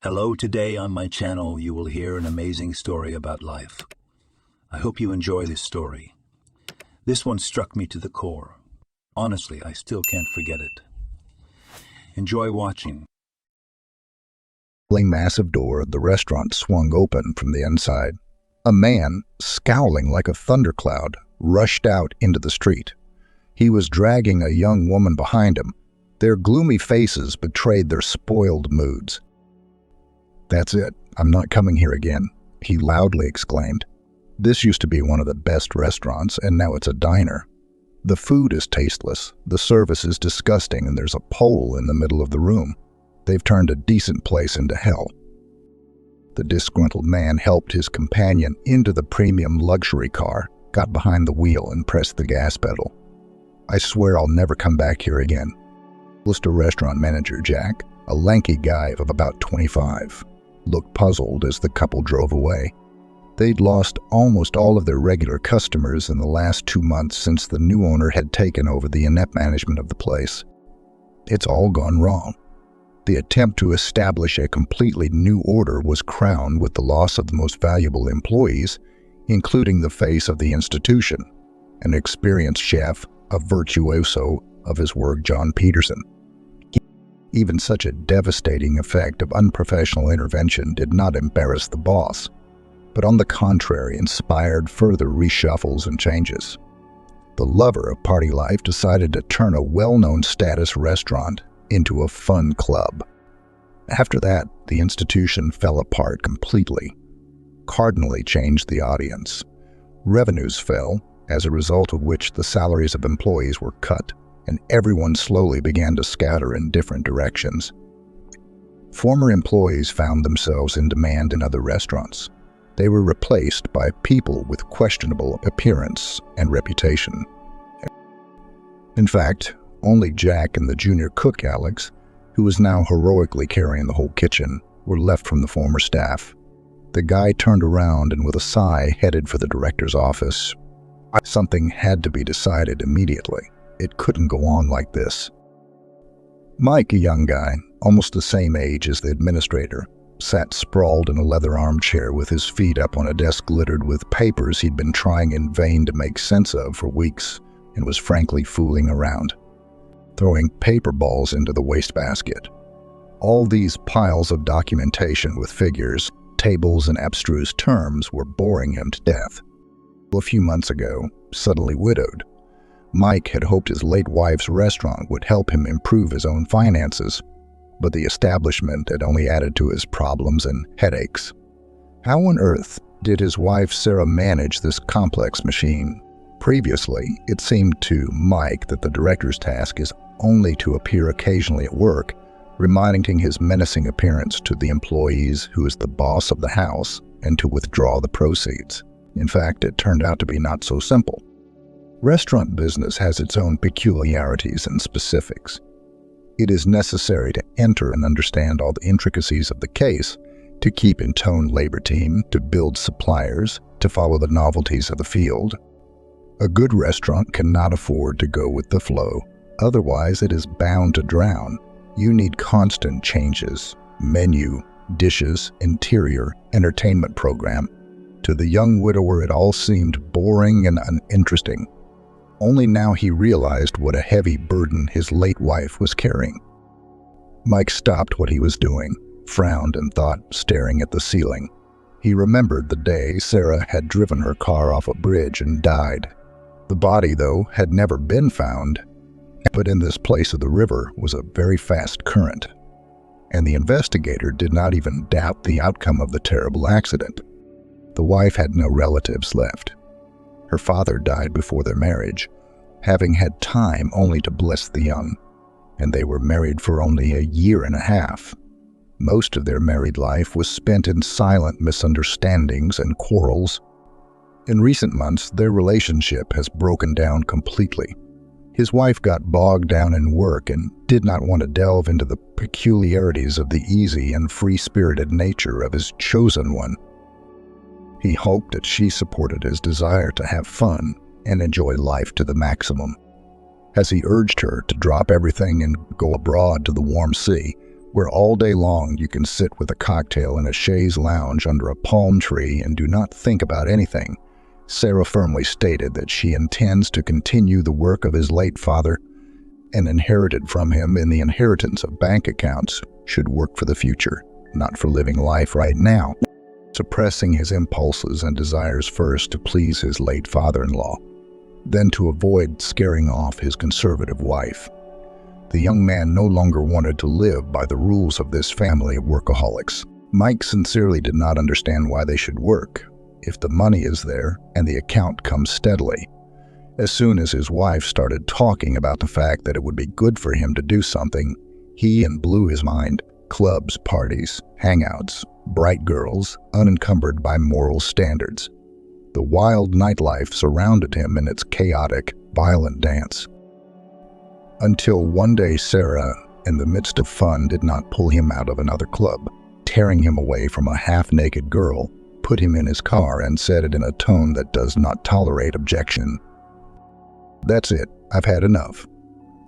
Hello, today on my channel you will hear an amazing story about life. I hope you enjoy this story. This one struck me to the core. Honestly, I still can't forget it. Enjoy watching. The massive door of the restaurant swung open from the inside. A man, scowling like a thundercloud, rushed out into the street. He was dragging a young woman behind him. Their gloomy faces betrayed their spoiled moods. "That's it. I'm not coming here again," he loudly exclaimed. "This used to be one of the best restaurants, and now it's a diner. The food is tasteless, the service is disgusting, and there's a pole in the middle of the room. They've turned a decent place into hell." The disgruntled man helped his companion into the premium luxury car, got behind the wheel, and pressed the gas pedal. "I swear I'll never come back here again." Lister restaurant manager Jack, a lanky guy of about 25, looked puzzled as the couple drove away. They'd lost almost all of their regular customers in the last 2 months since the new owner had taken over the inept management of the place. It's all gone wrong. The attempt to establish a completely new order was crowned with the loss of the most valuable employees, including the face of the institution, an experienced chef, a virtuoso of his work, John Peterson. Even such a devastating effect of unprofessional intervention did not embarrass the boss, but on the contrary inspired further reshuffles and changes. The lover of party life decided to turn a well-known status restaurant into a fun club. After that, the institution fell apart completely, cardinally changed the audience. Revenues fell, as a result of which the salaries of employees were cut, and everyone slowly began to scatter in different directions. Former employees found themselves in demand in other restaurants. They were replaced by people with questionable appearance and reputation. In fact, only Jack and the junior cook Alex, who was now heroically carrying the whole kitchen, were left from the former staff. The guy turned around and with a sigh headed for the director's office. Something had to be decided immediately. It couldn't go on like this. Mike, a young guy, almost the same age as the administrator, sat sprawled in a leather armchair with his feet up on a desk littered with papers he'd been trying in vain to make sense of for weeks, and was frankly fooling around, throwing paper balls into the wastebasket. All these piles of documentation with figures, tables, and abstruse terms were boring him to death. A few months ago, suddenly widowed, Mike had hoped his late wife's restaurant would help him improve his own finances, but the establishment had only added to his problems and headaches. How on earth did his wife Sarah manage this complex machine? Previously, it seemed to Mike that the director's task is only to appear occasionally at work, reminding his menacing appearance to the employees who is the boss of the house, and to withdraw the proceeds. In fact, it turned out to be not so simple. Restaurant business has its own peculiarities and specifics. It is necessary to enter and understand all the intricacies of the case, to keep in tone labor team, to build suppliers, to follow the novelties of the field. A good restaurant cannot afford to go with the flow, otherwise it is bound to drown. You need constant changes, menu, dishes, interior, entertainment program. To the young widower it all seemed boring and uninteresting. Only now he realized what a heavy burden his late wife was carrying. Mike stopped what he was doing, frowned and thought, staring at the ceiling. He remembered the day Sarah had driven her car off a bridge and died. The body, though, had never been found, but in this place of the river was a very fast current, and the investigator did not even doubt the outcome of the terrible accident. The wife had no relatives left. Her father died before their marriage, having had time only to bless the young, and they were married for only a year and a half. Most of their married life was spent in silent misunderstandings and quarrels. In recent months, their relationship has broken down completely. His wife got bogged down in work and did not want to delve into the peculiarities of the easy and free-spirited nature of his chosen one. He hoped that she supported his desire to have fun and enjoy life to the maximum. As he urged her to drop everything and go abroad to the warm sea, where all day long you can sit with a cocktail in a chaise lounge under a palm tree and do not think about anything, Sarah firmly stated that she intends to continue the work of his late father and inherited from him in the inheritance of bank accounts should work for the future, not for living life right now, suppressing his impulses and desires first to please his late father-in-law, then to avoid scaring off his conservative wife. The young man no longer wanted to live by the rules of this family of workaholics. Mike sincerely did not understand why they should work, if the money is there and the account comes steadily. As soon as his wife started talking about the fact that it would be good for him to do something, he blew his mind. Clubs, parties, hangouts, bright girls, unencumbered by moral standards. The wild nightlife surrounded him in its chaotic, violent dance. Until one day Sarah, in the midst of fun, did not pull him out of another club, tearing him away from a half-naked girl, put him in his car and said it in a tone that does not tolerate objection. "That's it. I've had enough.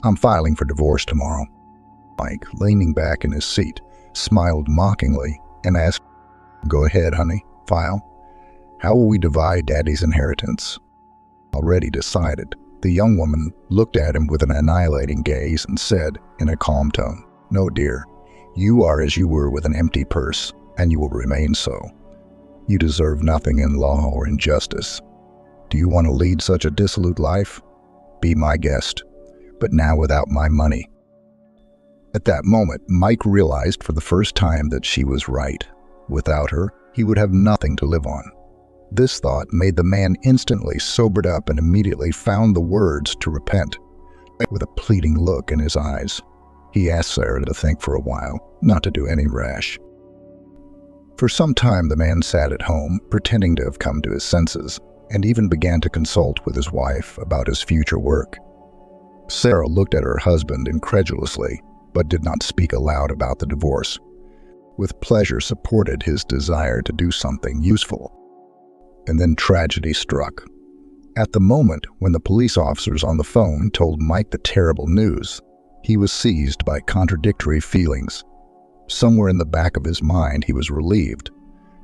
I'm filing for divorce tomorrow." Mike, leaning back in his seat, smiled mockingly and asked, "Go ahead, honey. File. How will we divide Daddy's inheritance?" Already decided, the young woman looked at him with an annihilating gaze and said in a calm tone, "No, dear. You are as you were with an empty purse, and you will remain so. You deserve nothing in law or in justice. Do you want to lead such a dissolute life? Be my guest, but now without my money." At that moment, Mike realized for the first time that she was right. Without her, he would have nothing to live on. This thought made the man instantly sobered up and immediately found the words to repent. With a pleading look in his eyes, he asked Sarah to think for a while, not to do any rash. For some time the man sat at home, pretending to have come to his senses, and even began to consult with his wife about his future work. Sarah looked at her husband incredulously, but did not speak aloud about the divorce. With pleasure supported his desire to do something useful. And then tragedy struck. At the moment when the police officers on the phone told Mike the terrible news, he was seized by contradictory feelings. Somewhere in the back of his mind he was relieved.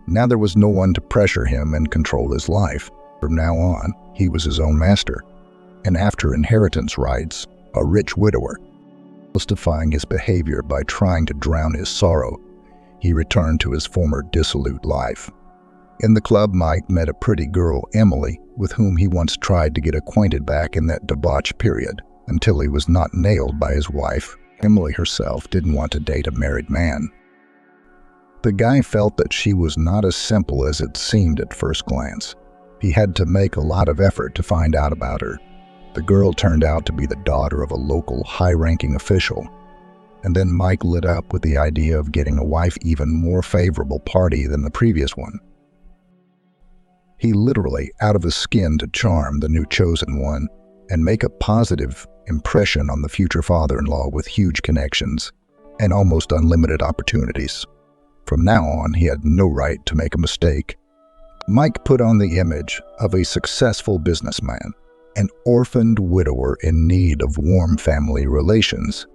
Now there was no one to pressure him and control his life. From now on, he was his own master. And after inheritance rights, a rich widower. Justifying his behavior by trying to drown his sorrow, he returned to his former dissolute life. In the club, Mike met a pretty girl, Emily, with whom he once tried to get acquainted back in that debauch period, until he was not nailed by his wife. Emily herself didn't want to date a married man. The guy felt that she was not as simple as it seemed at first glance. He had to make a lot of effort to find out about her. The girl turned out to be the daughter of a local high-ranking official. And then Mike lit up with the idea of getting a wife even more favorable party than the previous one. He literally out of his skin to charm the new chosen one and make a positive impression on the future father-in-law with huge connections and almost unlimited opportunities. From now on, he had no right to make a mistake. Mike put on the image of a successful businessman, an orphaned widower in need of warm family relations.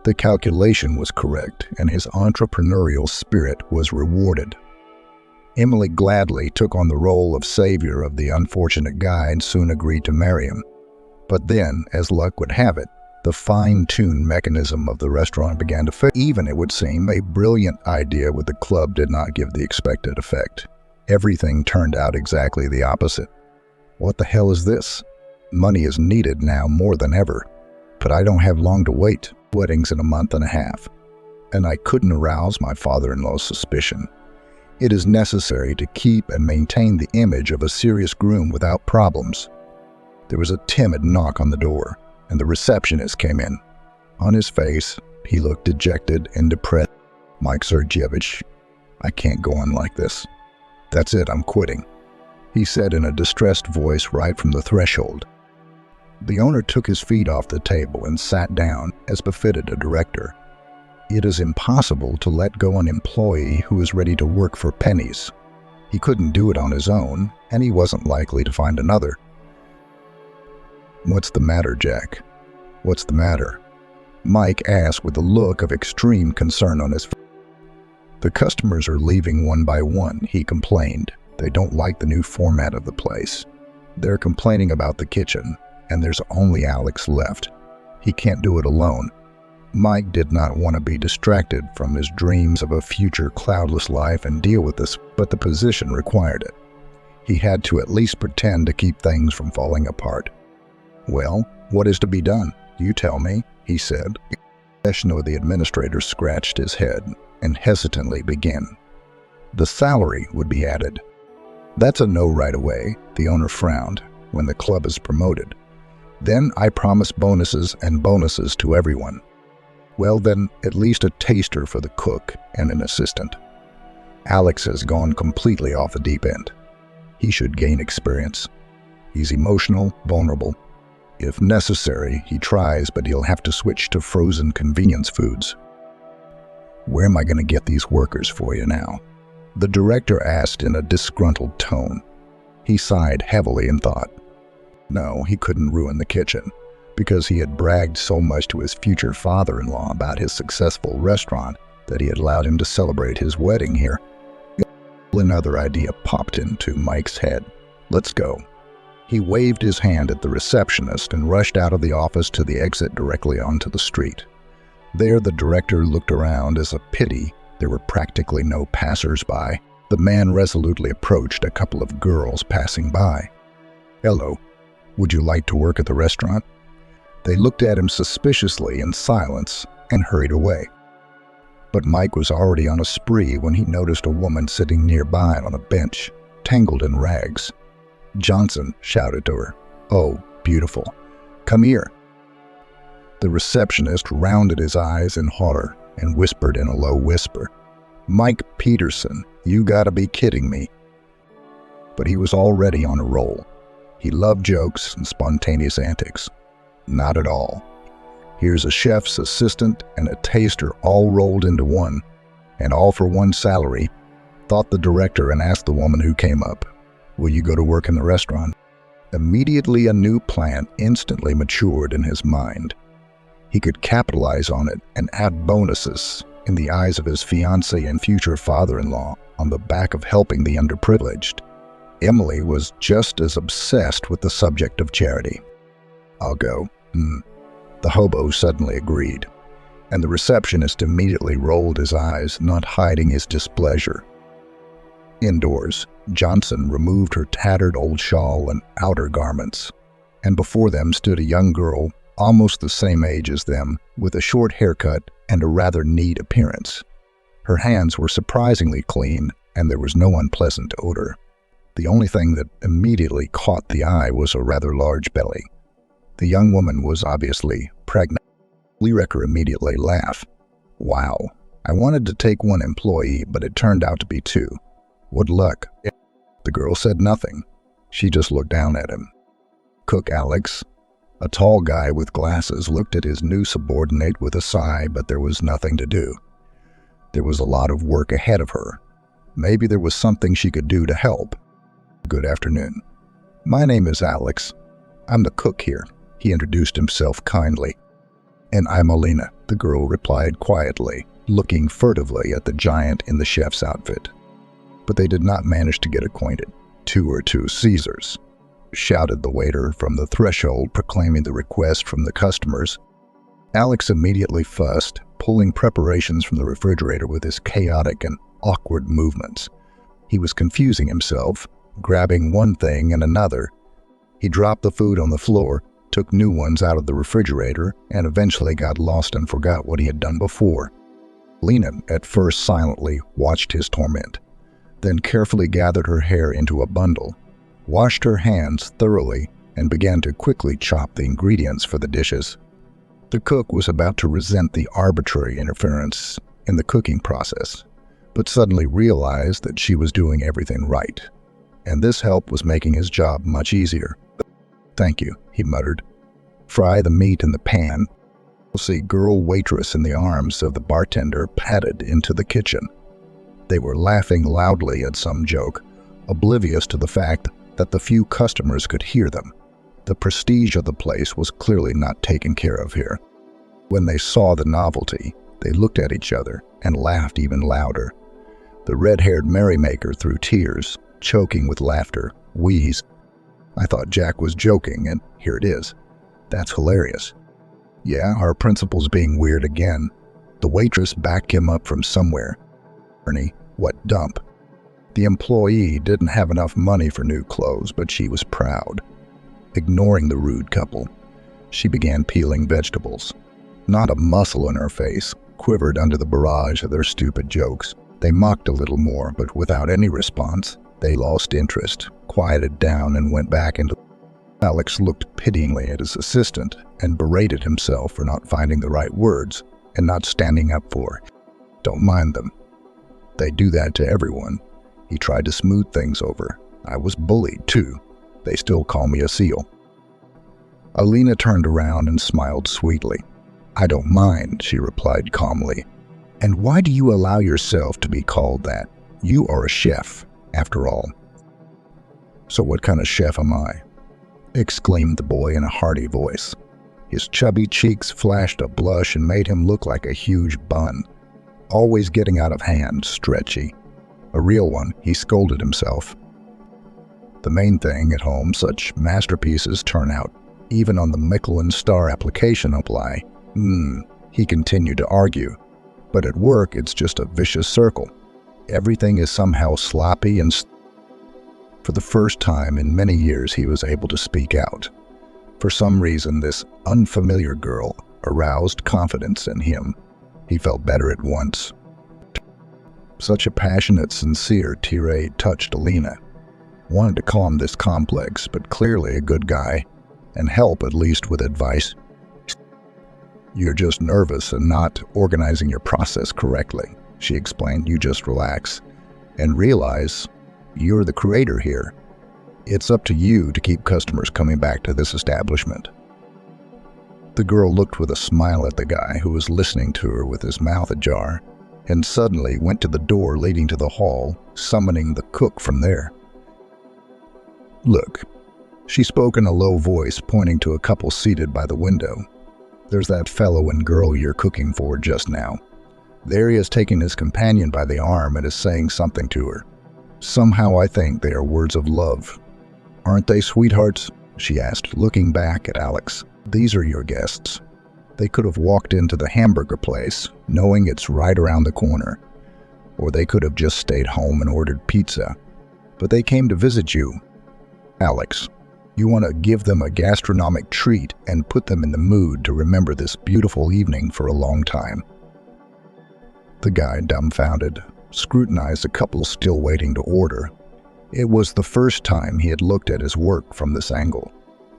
The calculation was correct, and his entrepreneurial spirit was rewarded. Emily gladly took on the role of savior of the unfortunate guy and soon agreed to marry him. But then, as luck would have it, the fine-tuned mechanism of the restaurant began to fail. Even, it would seem, a brilliant idea with the club did not give the expected effect. Everything turned out exactly the opposite. What the hell is this? Money is needed now more than ever. But I don't have long to wait. Wedding's in a month and a half. And I couldn't arouse my father-in-law's suspicion. It is necessary to keep and maintain the image of a serious groom without problems. There was a timid knock on the door, and the receptionist came in. On his face, he looked dejected and depressed. "Mike Sergeyevich, I can't go on like this. That's it, I'm quitting," he said in a distressed voice right from the threshold. The owner took his feet off the table and sat down, as befitted a director. It is impossible to let go an employee who is ready to work for pennies. He couldn't do it on his own, and he wasn't likely to find another. "What's the matter, Jack? What's the matter?" Mike asked with a look of extreme concern on his face. The customers are leaving one by one, he complained. They don't like the new format of the place. They're complaining about the kitchen, and there's only Alex left. He can't do it alone. Mike did not want to be distracted from his dreams of a future cloudless life and deal with this, but the position required it. He had to at least pretend to keep things from falling apart. "Well, what is to be done? You tell me," he said. The administrator scratched his head and hesitantly began. "The salary would be added." "That's a no right away," the owner frowned. "When the club is promoted. Then I promise bonuses and bonuses to everyone." "Well then, at least a taster for the cook and an assistant." Alex has gone completely off the deep end. He should gain experience. He's emotional, vulnerable. If necessary, he tries, but he'll have to switch to frozen convenience foods. "Where am I going to get these workers for you now?" the director asked in a disgruntled tone. He sighed heavily and thought. No, he couldn't ruin the kitchen, because he had bragged so much to his future father-in-law about his successful restaurant that he had allowed him to celebrate his wedding here. Another idea popped into Mike's head. "Let's go." He waved his hand at the receptionist and rushed out of the office to the exit directly onto the street. There, the director looked around. As a pity, there were practically no passers-by. The man resolutely approached a couple of girls passing by. "Hello, would you like to work at the restaurant?" They looked at him suspiciously in silence and hurried away. But Mike was already on a spree when he noticed a woman sitting nearby on a bench, tangled in rags. Johnson shouted to her, "Oh, beautiful. Come here." The receptionist rounded his eyes in horror and whispered in a low whisper, "Mike Peterson, you gotta be kidding me." But he was already on a roll. He loved jokes and spontaneous antics. Not at all. Here's a chef's assistant and a taster all rolled into one, and all for one salary, thought the director and asked the woman who came up, "Will you go to work in the restaurant?" Immediately a new plan instantly matured in his mind. He could capitalize on it and add bonuses in the eyes of his fiancé and future father-in-law on the back of helping the underprivileged. Emily was just as obsessed with the subject of charity. "I'll go." The hobo suddenly agreed, and the receptionist immediately rolled his eyes, not hiding his displeasure. Indoors, Johnson removed her tattered old shawl and outer garments, and before them stood a young girl almost the same age as them, with a short haircut and a rather neat appearance. Her hands were surprisingly clean, and there was no unpleasant odor. The only thing that immediately caught the eye was a rather large belly. The young woman was obviously pregnant. Lyrecker immediately laughed. "Wow, I wanted to take one employee, but it turned out to be two. What luck." The girl said nothing. She just looked down at him. Cook Alex, a tall guy with glasses, looked at his new subordinate with a sigh, but there was nothing to do. There was a lot of work ahead of her. Maybe there was something she could do to help. "Good afternoon. My name is Alex. I'm the cook here," he introduced himself kindly. "And I'm Alina," the girl replied quietly, looking furtively at the giant in the chef's outfit. But they did not manage to get acquainted. "2 or 2 Caesars," shouted the waiter from the threshold, proclaiming the request from the customers. Alex immediately fussed, pulling preparations from the refrigerator with his chaotic and awkward movements. He was confusing himself, grabbing one thing and another. He dropped the food on the floor, took new ones out of the refrigerator, and eventually got lost and forgot what he had done before. Alina at first silently watched his torment, then carefully gathered her hair into a bundle, washed her hands thoroughly, and began to quickly chop the ingredients for the dishes. The cook was about to resent the arbitrary interference in the cooking process, but suddenly realized that she was doing everything right, and this help was making his job much easier. "Thank you," he muttered. "Fry the meat in the pan." The girl waitress in the arms of the bartender padded into the kitchen. They were laughing loudly at some joke, oblivious to the fact that the few customers could hear them. The prestige of the place was clearly not taken care of here. When they saw the novelty, they looked at each other and laughed even louder. The red-haired merrymaker threw tears, choking with laughter, wheezed. I thought Jack was joking, and here it is. That's hilarious. Yeah, our principal's being weird again. The waitress backed him up from somewhere. Ernie, what dump? The employee didn't have enough money for new clothes, but she was proud. Ignoring the rude couple, she began peeling vegetables. Not a muscle in her face quivered under the barrage of their stupid jokes. They mocked a little more, but without any response, they lost interest, quieted down, and went back into. Alex looked pityingly at his assistant and berated himself for not finding the right words and not standing up for. Don't mind them. They do that to everyone. He tried to smooth things over. I was bullied, too. They still call me a seal. Alina turned around and smiled sweetly. I don't mind, she replied calmly. And why do you allow yourself to be called that? You are a chef, after all. So what kind of chef am I? Exclaimed the boy in a hearty voice. His chubby cheeks flashed a blush and made him look like a huge bun. Always getting out of hand, stretchy. A real one, he scolded himself. The main thing at home, such masterpieces turn out. Even on the Michelin star application apply. He continued to argue. But at work, it's just a vicious circle. Everything is somehow sloppy and For the first time in many years, he was able to speak out. For some reason, this unfamiliar girl aroused confidence in him. He felt better at once. Such a passionate, sincere tirade touched Alina. Wanted to calm this complex, but clearly a good guy, and help at least with advice. You're just nervous and not organizing your process correctly, she explained. You just relax and realize you're the creator here. It's up to you to keep customers coming back to this establishment. The girl looked with a smile at the guy who was listening to her with his mouth ajar, and suddenly went to the door leading to the hall, summoning the cook from there. Look, she spoke in a low voice, pointing to a couple seated by the window. There's that fellow and girl you're cooking for just now. There he is taking his companion by the arm and is saying something to her. Somehow I think they are words of love. Aren't they, sweethearts? She asked, looking back at Alex. These are your guests. They could have walked into the hamburger place, knowing it's right around the corner. Or they could have just stayed home and ordered pizza. But they came to visit you. Alex, you want to give them a gastronomic treat and put them in the mood to remember this beautiful evening for a long time. The guy, dumbfounded, scrutinized the couple still waiting to order. It was the first time he had looked at his work from this angle.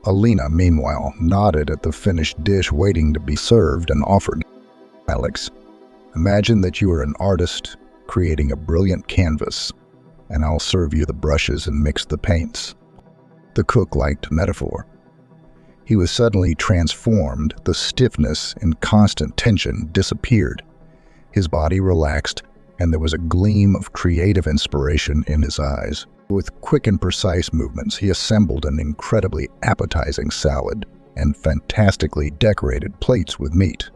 Alina, meanwhile, nodded at the finished dish waiting to be served and offered. Alex, imagine that you are an artist creating a brilliant canvas, and I'll serve you the brushes and mix the paints. The cook liked metaphor. He was suddenly transformed. The stiffness and constant tension disappeared. His body relaxed, and there was a gleam of creative inspiration in his eyes. With quick and precise movements, he assembled an incredibly appetizing salad and fantastically decorated plates with meat.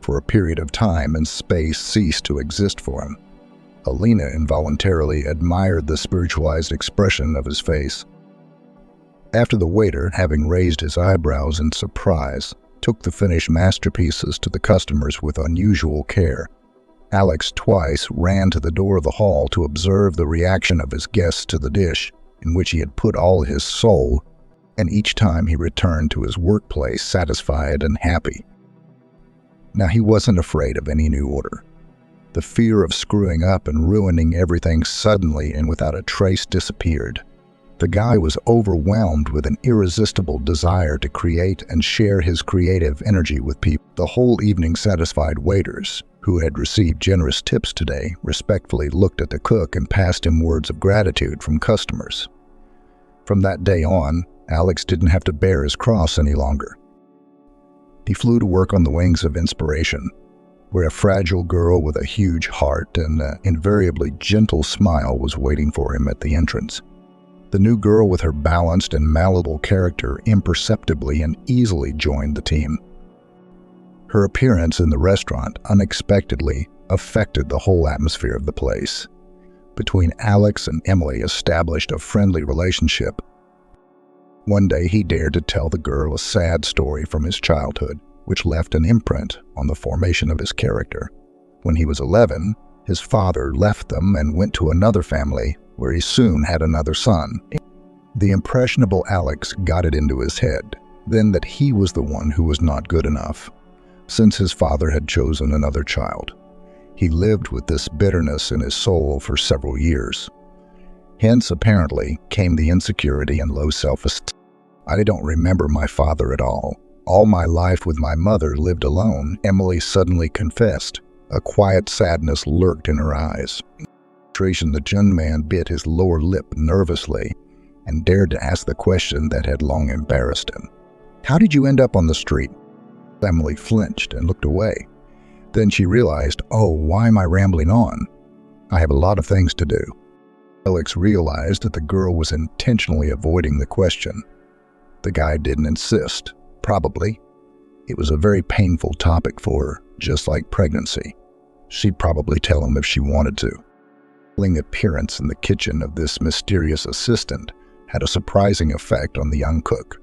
For a period of time and space ceased to exist for him. Alina involuntarily admired the spiritualized expression of his face. After the waiter, having raised his eyebrows in surprise, took the finished masterpieces to the customers with unusual care, Alex twice ran to the door of the hall to observe the reaction of his guests to the dish, in which he had put all his soul, and each time he returned to his workplace satisfied and happy. Now he wasn't afraid of any new order. The fear of screwing up and ruining everything suddenly and without a trace disappeared. The guy was overwhelmed with an irresistible desire to create and share his creative energy with people. The whole evening satisfied waiters, who had received generous tips today, respectfully looked at the cook and passed him words of gratitude from customers. From that day on, Alex didn't have to bear his cross any longer. He flew to work on the wings of inspiration, where a fragile girl with a huge heart and an invariably gentle smile was waiting for him at the entrance. The new girl, with her balanced and malleable character, imperceptibly and easily joined the team. Her appearance in the restaurant unexpectedly affected the whole atmosphere of the place. Between Alex and Emily established a friendly relationship. One day he dared to tell the girl a sad story from his childhood, which left an imprint on the formation of his character. When he was 11, his father left them and went to another family where he soon had another son. The impressionable Alex got it into his head then that he was the one who was not good enough, since his father had chosen another child. He lived with this bitterness in his soul for several years. Hence, apparently, came the insecurity and low self-esteem. I don't remember my father at all. All my life with my mother lived alone, Emily suddenly confessed. A quiet sadness lurked in her eyes. The young man bit his lower lip nervously and dared to ask the question that had long embarrassed him. "How did you end up on the street?" Emily flinched and looked away. Then she realized, "Oh, why am I rambling on? I have a lot of things to do." Alex realized that the girl was intentionally avoiding the question. The guy didn't insist. Probably. It was a very painful topic for her, just like pregnancy. She'd probably tell him if she wanted to. The appearance in the kitchen of this mysterious assistant had a surprising effect on the young cook.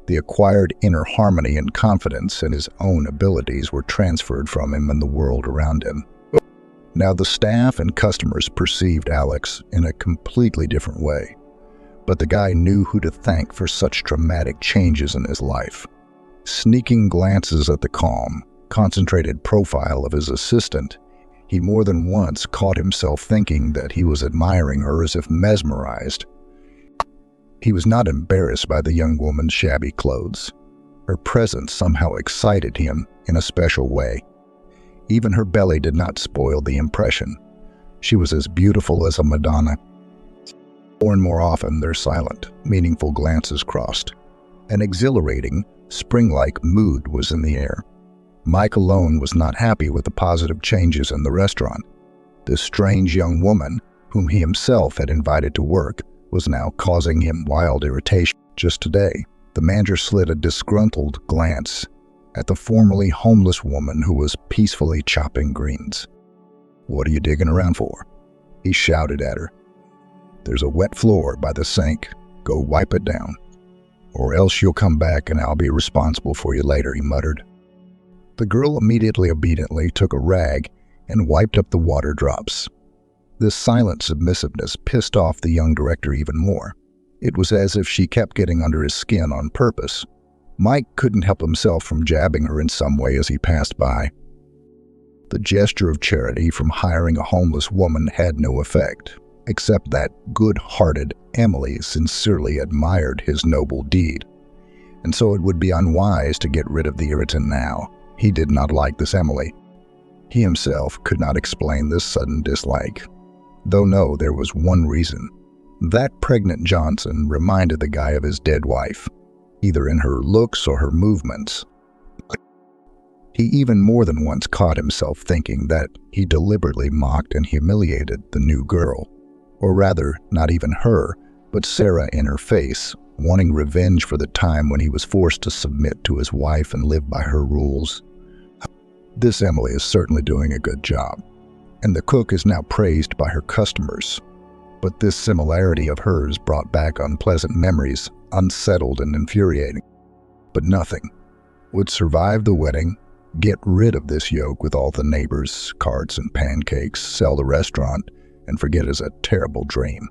The acquired inner harmony and confidence in his own abilities were transferred from him and the world around him. Now the staff and customers perceived Alex in a completely different way, but the guy knew who to thank for such dramatic changes in his life. Sneaking glances at the calm, concentrated profile of his assistant, he more than once caught himself thinking that he was admiring her as if mesmerized. He was not embarrassed by the young woman's shabby clothes. Her presence somehow excited him in a special way. Even her belly did not spoil the impression. She was as beautiful as a Madonna. More and more often, their silent, meaningful glances crossed. An exhilarating, spring-like mood was in the air. Mike alone was not happy with the positive changes in the restaurant. This strange young woman, whom he himself had invited to work, was now causing him wild irritation. Just today, the manager slid a disgruntled glance at the formerly homeless woman who was peacefully chopping greens. "What are you digging around for?" he shouted at her. "There's a wet floor by the sink. Go wipe it down. Or else you'll come back and I'll be responsible for you later," he muttered. The girl immediately obediently took a rag and wiped up the water drops. This silent submissiveness pissed off the young director even more. It was as if she kept getting under his skin on purpose. Mike couldn't help himself from jabbing her in some way as he passed by. The gesture of charity from hiring a homeless woman had no effect, except that good-hearted Emily sincerely admired his noble deed. And so it would be unwise to get rid of the irritant now. He did not like this Emily. He himself could not explain this sudden dislike. Though no, there was one reason. That pregnant Johnson reminded the guy of his dead wife, either in her looks or her movements. He even more than once caught himself thinking that he deliberately mocked and humiliated the new girl. Or rather, not even her, but Sarah in her face, wanting revenge for the time when he was forced to submit to his wife and live by her rules. This Emily is certainly doing a good job, and the cook is now praised by her customers. But this similarity of hers brought back unpleasant memories, unsettled and infuriating. But nothing would survive the wedding, get rid of this yoke with all the neighbors, carts and pancakes, sell the restaurant, and forget as a terrible dream.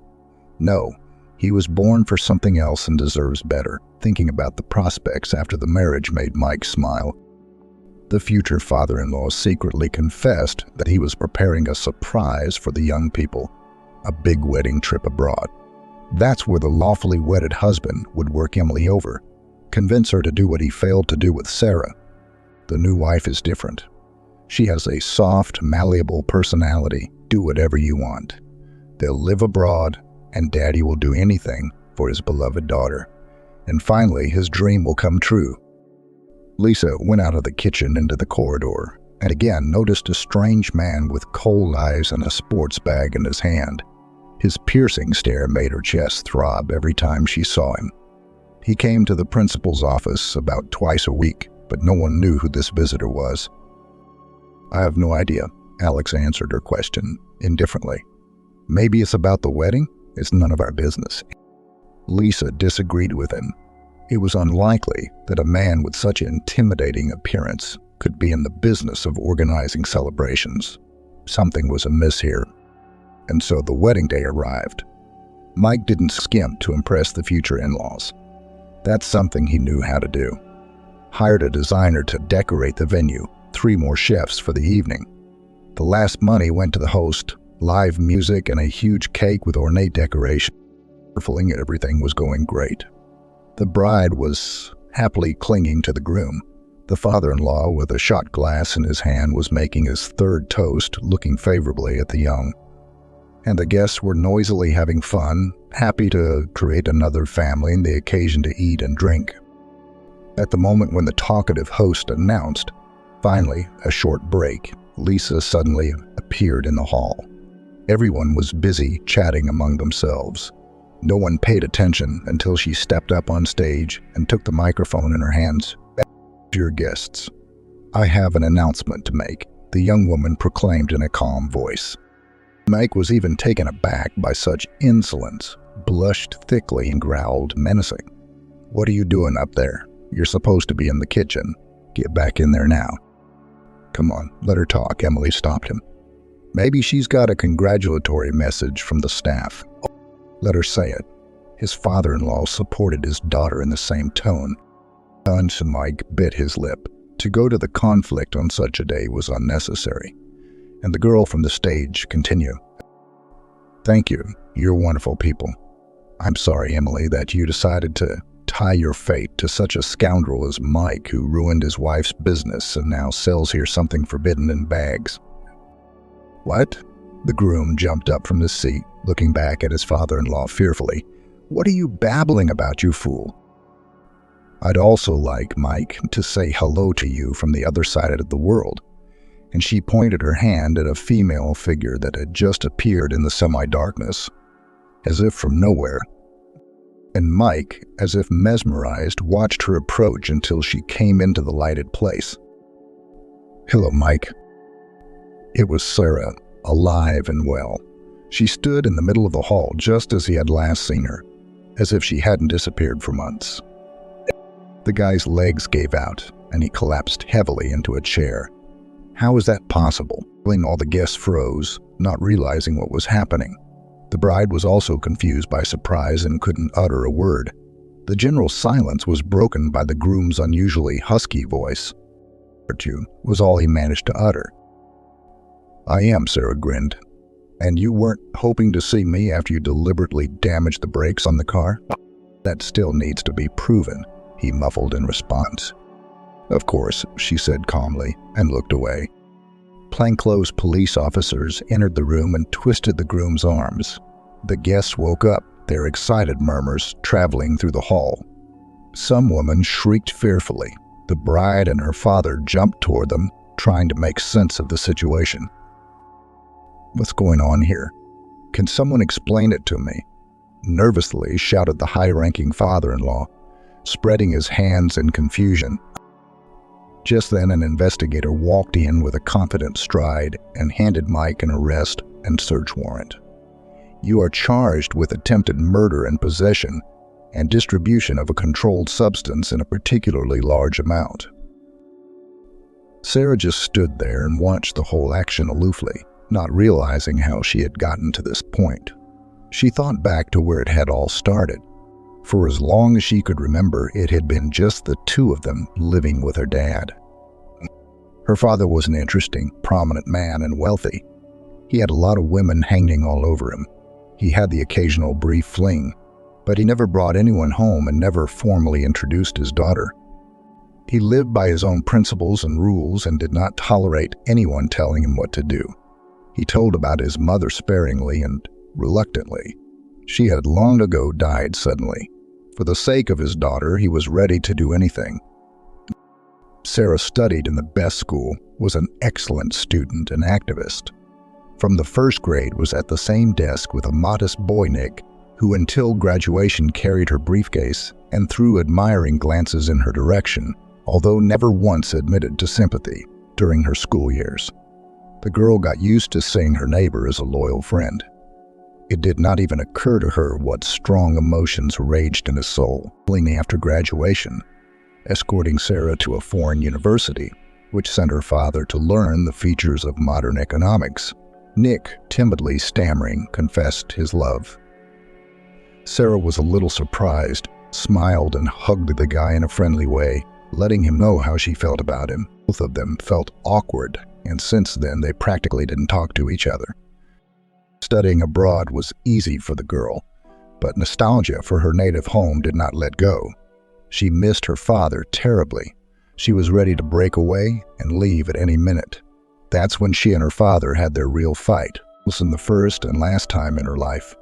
No, he was born for something else and deserves better. Thinking about the prospects after the marriage made Mike smile. The future father-in-law secretly confessed that he was preparing a surprise for the young people, a big wedding trip abroad. That's where the lawfully wedded husband would work Emily over, convince her to do what he failed to do with Sarah. The new wife is different. She has a soft, malleable personality. Do whatever you want. They'll live abroad, and Daddy will do anything for his beloved daughter. And finally, his dream will come true. Lisa went out of the kitchen into the corridor, and again noticed a strange man with cold eyes and a sports bag in his hand. His piercing stare made her chest throb every time she saw him. He came to the principal's office about twice a week, but no one knew who this visitor was. "I have no idea," Alex answered her question indifferently. "Maybe it's about the wedding? It's none of our business." Lisa disagreed with him. It was unlikely that a man with such an intimidating appearance could be in the business of organizing celebrations. Something was amiss here. And so the wedding day arrived. Mike didn't skimp to impress the future in-laws. That's something he knew how to do. Hired a designer to decorate the venue, 3 more chefs for the evening. The last money went to the host, live music and a huge cake with ornate decoration. Everything was going great. The bride was happily clinging to the groom. The father-in-law, with a shot glass in his hand, was making his 3rd toast, looking favorably at the young. And the guests were noisily having fun, happy to create another family and the occasion to eat and drink. At the moment when the talkative host announced, finally, a short break, Lisa suddenly appeared in the hall. Everyone was busy chatting among themselves. No one paid attention until she stepped up on stage and took the microphone in her hands. "Dear guests, I have an announcement to make," the young woman proclaimed in a calm voice. Mike was even taken aback by such insolence, blushed thickly and growled menacing. "What are you doing up there? You're supposed to be in the kitchen. Get back in there now." "Come on, let her talk," Emily stopped him. "Maybe she's got a congratulatory message from the staff. Let her say it." His father-in-law supported his daughter in the same tone. And Mike bit his lip. To go to the conflict on such a day was unnecessary. And the girl from the stage continued. "Thank you. You're wonderful people. I'm sorry, Emily, that you decided to tie your fate to such a scoundrel as Mike, who ruined his wife's business and now sells here something forbidden in bags." "What?" The groom jumped up from his seat, looking back at his father-in-law fearfully. "What are you babbling about, you fool?" "I'd also like, Mike, to say hello to you from the other side of the world." And she pointed her hand at a female figure that had just appeared in the semi-darkness, as if from nowhere. And Mike, as if mesmerized, watched her approach until she came into the lighted place. "Hello, Mike." It was Sarah, alive and well. She stood in the middle of the hall just as he had last seen her, as if she hadn't disappeared for months. The guy's legs gave out, and he collapsed heavily into a chair. How was that possible? All the guests froze, not realizing what was happening. The bride was also confused by surprise and couldn't utter a word. The general silence was broken by the groom's unusually husky voice. "You," was all he managed to utter. "I am," Sarah grinned. "And you weren't hoping to see me after you deliberately damaged the brakes on the car?" "That still needs to be proven," he muffled in response. "Of course," she said calmly, and looked away. Plainclothes police officers entered the room and twisted the groom's arms. The guests woke up, their excited murmurs traveling through the hall. Some woman shrieked fearfully. The bride and her father jumped toward them, trying to make sense of the situation. "What's going on here? Can someone explain it to me?" nervously shouted the high-ranking father-in-law, spreading his hands in confusion. Just then, an investigator walked in with a confident stride and handed Mike an arrest and search warrant. "You are charged with attempted murder and possession and distribution of a controlled substance in a particularly large amount." Sarah just stood there and watched the whole action aloofly, not realizing how she had gotten to this point. She thought back to where it had all started. For as long as she could remember, it had been just the 2 of them living with her dad. Her father was an interesting, prominent man and wealthy. He had a lot of women hanging all over him. He had the occasional brief fling, but he never brought anyone home and never formally introduced his daughter. He lived by his own principles and rules and did not tolerate anyone telling him what to do. He told about his mother sparingly and reluctantly. She had long ago died suddenly. For the sake of his daughter, he was ready to do anything. Sarah studied in the best school, was an excellent student and activist. From the first grade was at the same desk with a modest boy Nick, who until graduation carried her briefcase and threw admiring glances in her direction, although never once admitted to sympathy during her school years. The girl got used to seeing her neighbor as a loyal friend. It did not even occur to her what strong emotions raged in his soul. After graduation, escorting Sarah to a foreign university, which sent her father to learn the features of modern economics, Nick, timidly stammering, confessed his love. Sarah was a little surprised, smiled and hugged the guy in a friendly way, letting him know how she felt about him. Both of them felt awkward, and since then they practically didn't talk to each other. Studying abroad was easy for the girl, but nostalgia for her native home did not let go. She missed her father terribly. She was ready to break away and leave at any minute. That's when she and her father had their real fight. This was the first and last time in her life,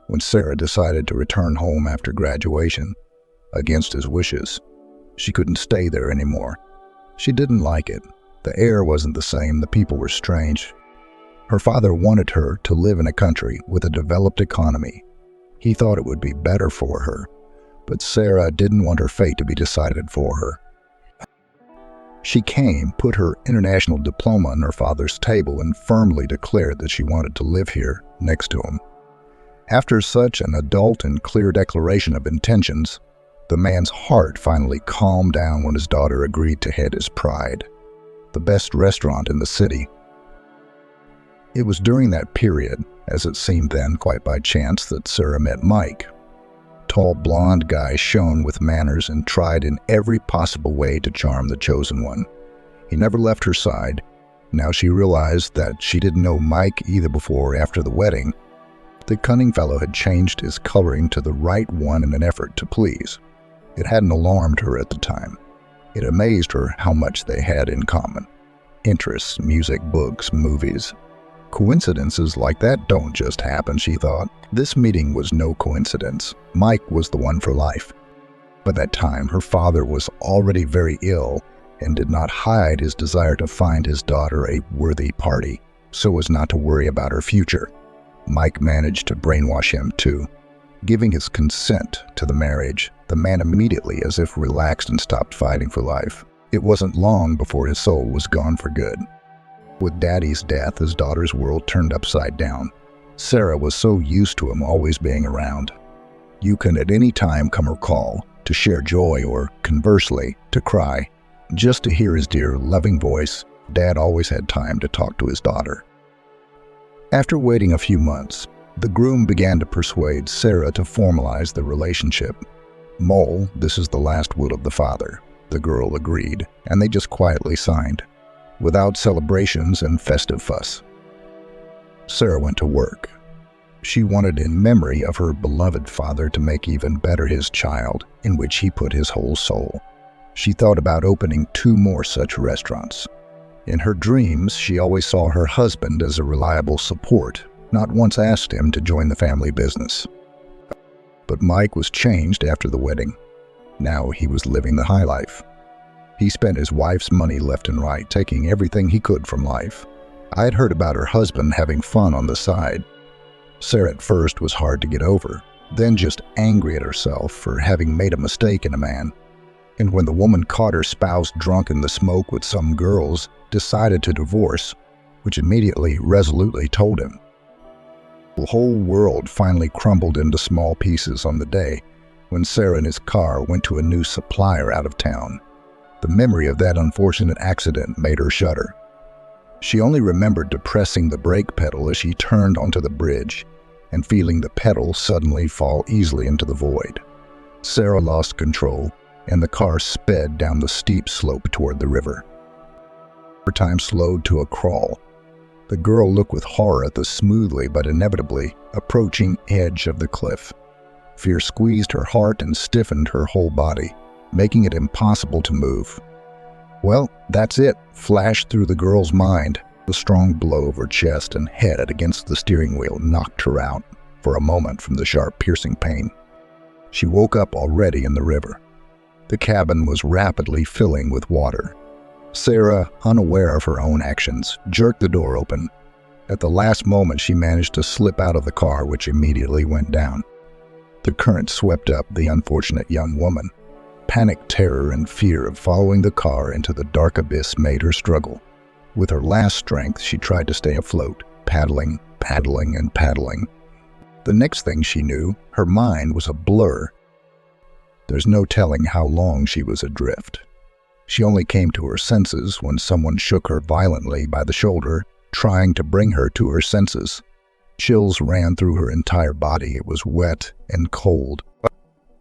when Sarah decided to return home after graduation, against his wishes. She couldn't stay there anymore. She didn't like it. The air wasn't the same, the people were strange. Her father wanted her to live in a country with a developed economy. He thought it would be better for her, but Sarah didn't want her fate to be decided for her. She came, put her international diploma on her father's table, and firmly declared that she wanted to live here, next to him. After such an adult and clear declaration of intentions, the man's heart finally calmed down when his daughter agreed to head his pride, the best restaurant in the city. It was during that period, as it seemed then quite by chance, that Sarah met Mike. Tall, blonde guy shone with manners and tried in every possible way to charm the chosen one. He never left her side. Now she realized that she didn't know Mike either before or after the wedding. The cunning fellow had changed his coloring to the right one in an effort to please. It hadn't alarmed her at the time. It amazed her how much they had in common. Interests, music, books, movies. Coincidences like that don't just happen, she thought. This meeting was no coincidence. Mike was the one for life. By that time, her father was already very ill and did not hide his desire to find his daughter a worthy party, so as not to worry about her future. Mike managed to brainwash him too. Giving his consent to the marriage, the man immediately, as if relaxed and stopped fighting for life. It wasn't long before his soul was gone for good. With Daddy's death, his daughter's world turned upside down. Sarah was so used to him always being around. You can at any time come or call, to share joy or, conversely, to cry. Just to hear his dear, loving voice, Dad always had time to talk to his daughter. After waiting a few months, the groom began to persuade Sarah to formalize the relationship. Mole, this is the last will of the father. The girl agreed, and they just quietly signed, without celebrations and festive fuss. Sarah went to work. She wanted, in memory of her beloved father, to make even better his child, in which he put his whole soul. She thought about opening 2 more such restaurants. In her dreams, she always saw her husband as a reliable support, not once asked him to join the family business. But Mike was changed after the wedding. Now he was living the high life. He spent his wife's money left and right, taking everything he could from life. I had heard about her husband having fun on the side. Sarah at first was hard to get over, then just angry at herself for having made a mistake in a man. And when the woman caught her spouse drunk in the smoke with some girls, decided to divorce, which immediately resolutely told him. The whole world finally crumbled into small pieces on the day when Sarah and his car went to a new supplier out of town. The memory of that unfortunate accident made her shudder. She only remembered depressing the brake pedal as she turned onto the bridge and feeling the pedal suddenly fall easily into the void. Sarah lost control, and the car sped down the steep slope toward the river. Her time slowed to a crawl. The girl looked with horror at the smoothly but inevitably approaching edge of the cliff. Fear squeezed her heart and stiffened her whole body, making it impossible to move. Well, that's it, flashed through the girl's mind. The strong blow of her chest and head against the steering wheel knocked her out for a moment from the sharp, piercing pain. She woke up already in the river. The cabin was rapidly filling with water. Sarah, unaware of her own actions, jerked the door open. At the last moment, she managed to slip out of the car, which immediately went down. The current swept up the unfortunate young woman. Panic, terror, and fear of following the car into the dark abyss made her struggle. With her last strength, she tried to stay afloat, paddling, and paddling. The next thing she knew, her mind was a blur. There's no telling how long she was adrift. She only came to her senses when someone shook her violently by the shoulder, trying to bring her to her senses. Chills ran through her entire body. It was wet and cold.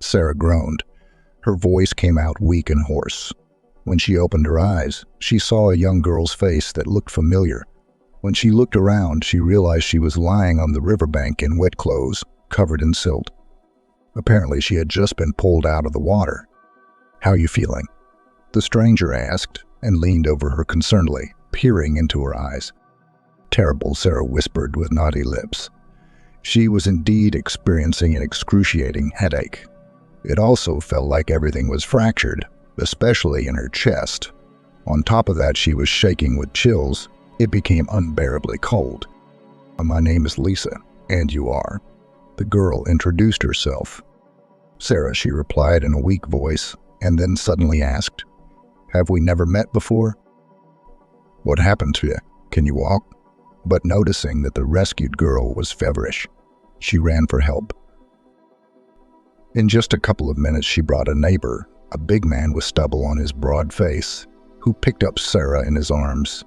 Sarah groaned. Her voice came out weak and hoarse. When she opened her eyes, she saw a young girl's face that looked familiar. When she looked around, she realized she was lying on the riverbank in wet clothes, covered in silt. Apparently, she had just been pulled out of the water. "How you feeling?" the stranger asked, and leaned over her concernedly, peering into her eyes. "Terrible," Sarah whispered with naughty lips. She was indeed experiencing an excruciating headache. It also felt like everything was fractured, especially in her chest. On top of that, she was shaking with chills. It became unbearably cold. "My name is Lisa, and you are?" The girl introduced herself. "Sarah," she replied in a weak voice, and then suddenly asked, "Have we never met before?" "What happened to you? Can you walk?" But noticing that the rescued girl was feverish, she ran for help. In just a couple of minutes, she brought a neighbor, a big man with stubble on his broad face, who picked up Sarah in his arms,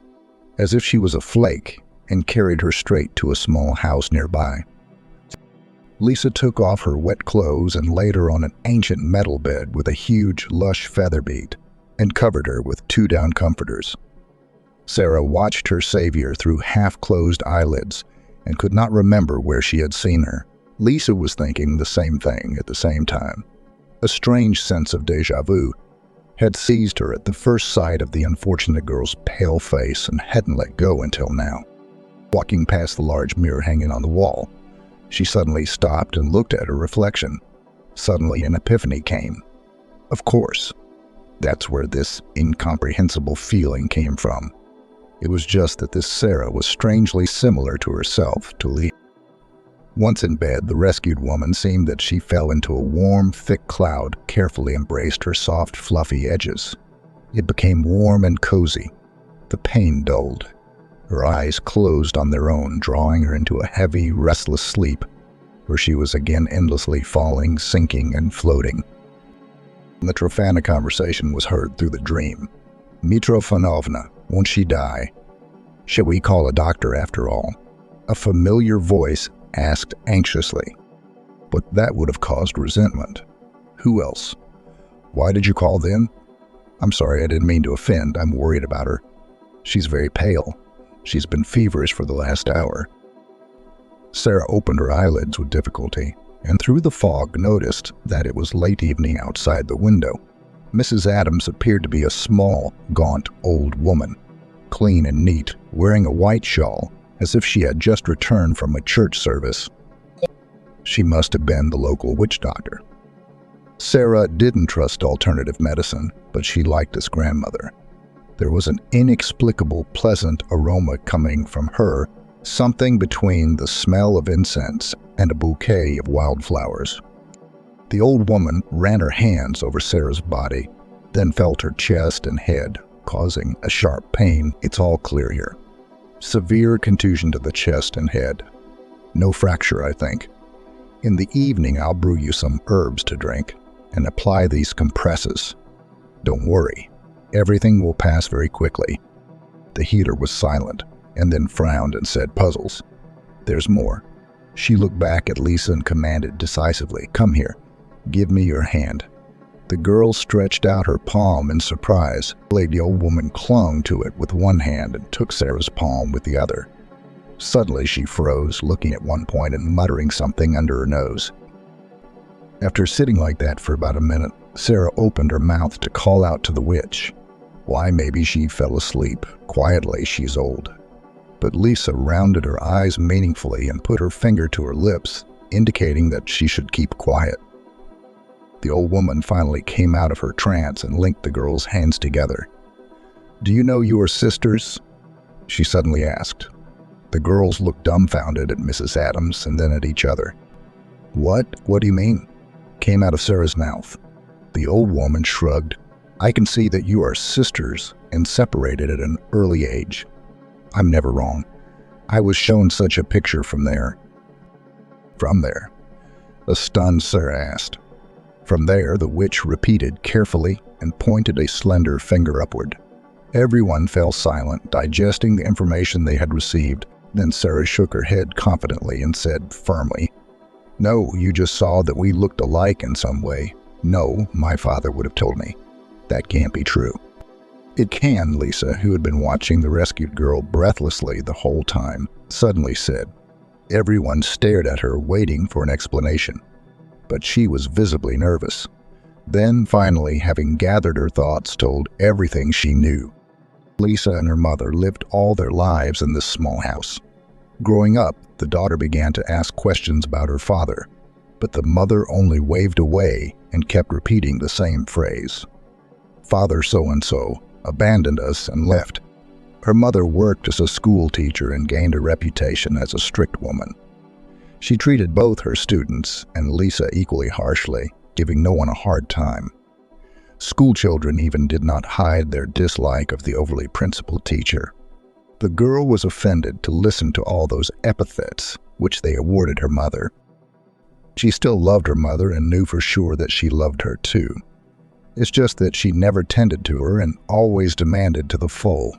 as if she was a flake, and carried her straight to a small house nearby. Lisa took off her wet clothes and laid her on an ancient metal bed with a huge, lush feather bead, and covered her with 2 down comforters. Sarah watched her savior through half-closed eyelids and could not remember where she had seen her. Lisa was thinking the same thing at the same time. A strange sense of déjà vu had seized her at the first sight of the unfortunate girl's pale face and hadn't let go until now. Walking past the large mirror hanging on the wall, she suddenly stopped and looked at her reflection. Suddenly an epiphany came. Of course, that's where this incomprehensible feeling came from. It was just that this Sarah was strangely similar to herself, to Lee. Once in bed, the rescued woman seemed that she fell into a warm, thick cloud, carefully embraced her soft, fluffy edges. It became warm and cozy. The pain dulled. Her eyes closed on their own, drawing her into a heavy, restless sleep, where she was again endlessly falling, sinking, and floating. The Trofana conversation was heard through the dream. "Mitrofanovna, won't she die? Shall we call a doctor after all?" A familiar voice asked anxiously. But that would have caused resentment. Who else? "Why did you call then?" "I'm sorry, I didn't mean to offend. I'm worried about her. She's very pale. She's been feverish for the last hour." Sarah opened her eyelids with difficulty, and through the fog noticed that it was late evening outside the window. Mrs. Adams appeared to be a small, gaunt, old woman, clean and neat, wearing a white shawl, as if she had just returned from a church service. She must have been the local witch doctor. Sarah didn't trust alternative medicine, but she liked his grandmother. There was an inexplicable, pleasant aroma coming from her, something between the smell of incense and a bouquet of wildflowers. The old woman ran her hands over Sarah's body, then felt her chest and head, causing a sharp pain. "It's all clear here. Severe contusion to the chest and head. No fracture, I think. In the evening, I'll brew you some herbs to drink and apply these compresses. Don't worry. Everything will pass very quickly." The healer was silent, and then frowned and said, "Puzzles. There's more." She looked back at Lisa and commanded decisively, "Come here. Give me your hand." The girl stretched out her palm in surprise. The old woman clung to it with one hand and took Sarah's palm with the other. Suddenly she froze, looking at one point and muttering something under her nose. After sitting like that for about a minute, Sarah opened her mouth to call out to the witch. Why, maybe she fell asleep. Quietly, she's old. But Lisa rounded her eyes meaningfully and put her finger to her lips, indicating that she should keep quiet. The old woman finally came out of her trance and linked the girl's hands together. "Do you know you are sisters?" she suddenly asked. The girls looked dumbfounded at Mrs. Adams and then at each other. What do you mean?" came out of Sarah's mouth. The old woman shrugged. I can see that you are sisters and separated at an early age. I'm never wrong. I was shown such a picture from there. From there? The stunned sir asked. From there, the witch repeated carefully and pointed a slender finger upward. Everyone fell silent, digesting the information they had received. Then Sarah shook her head confidently and said firmly, No, you just saw that we looked alike in some way. No, my father would have told me. That can't be true. It can, Lisa, who had been watching the rescued girl breathlessly the whole time, suddenly said. Everyone stared at her, waiting for an explanation. But she was visibly nervous. Then, finally, having gathered her thoughts, told everything she knew. Lisa and her mother lived all their lives in this small house. Growing up, the daughter began to ask questions about her father, but the mother only waved away and kept repeating the same phrase. Father so-and-so abandoned us and left. Her mother worked as a school teacher and gained a reputation as a strict woman. She treated both her students and Lisa equally harshly, giving no one a hard time. School children even did not hide their dislike of the overly principled teacher. The girl was offended to listen to all those epithets which they awarded her mother. She still loved her mother and knew for sure that she loved her too. It's just that she never tended to her and always demanded to the full.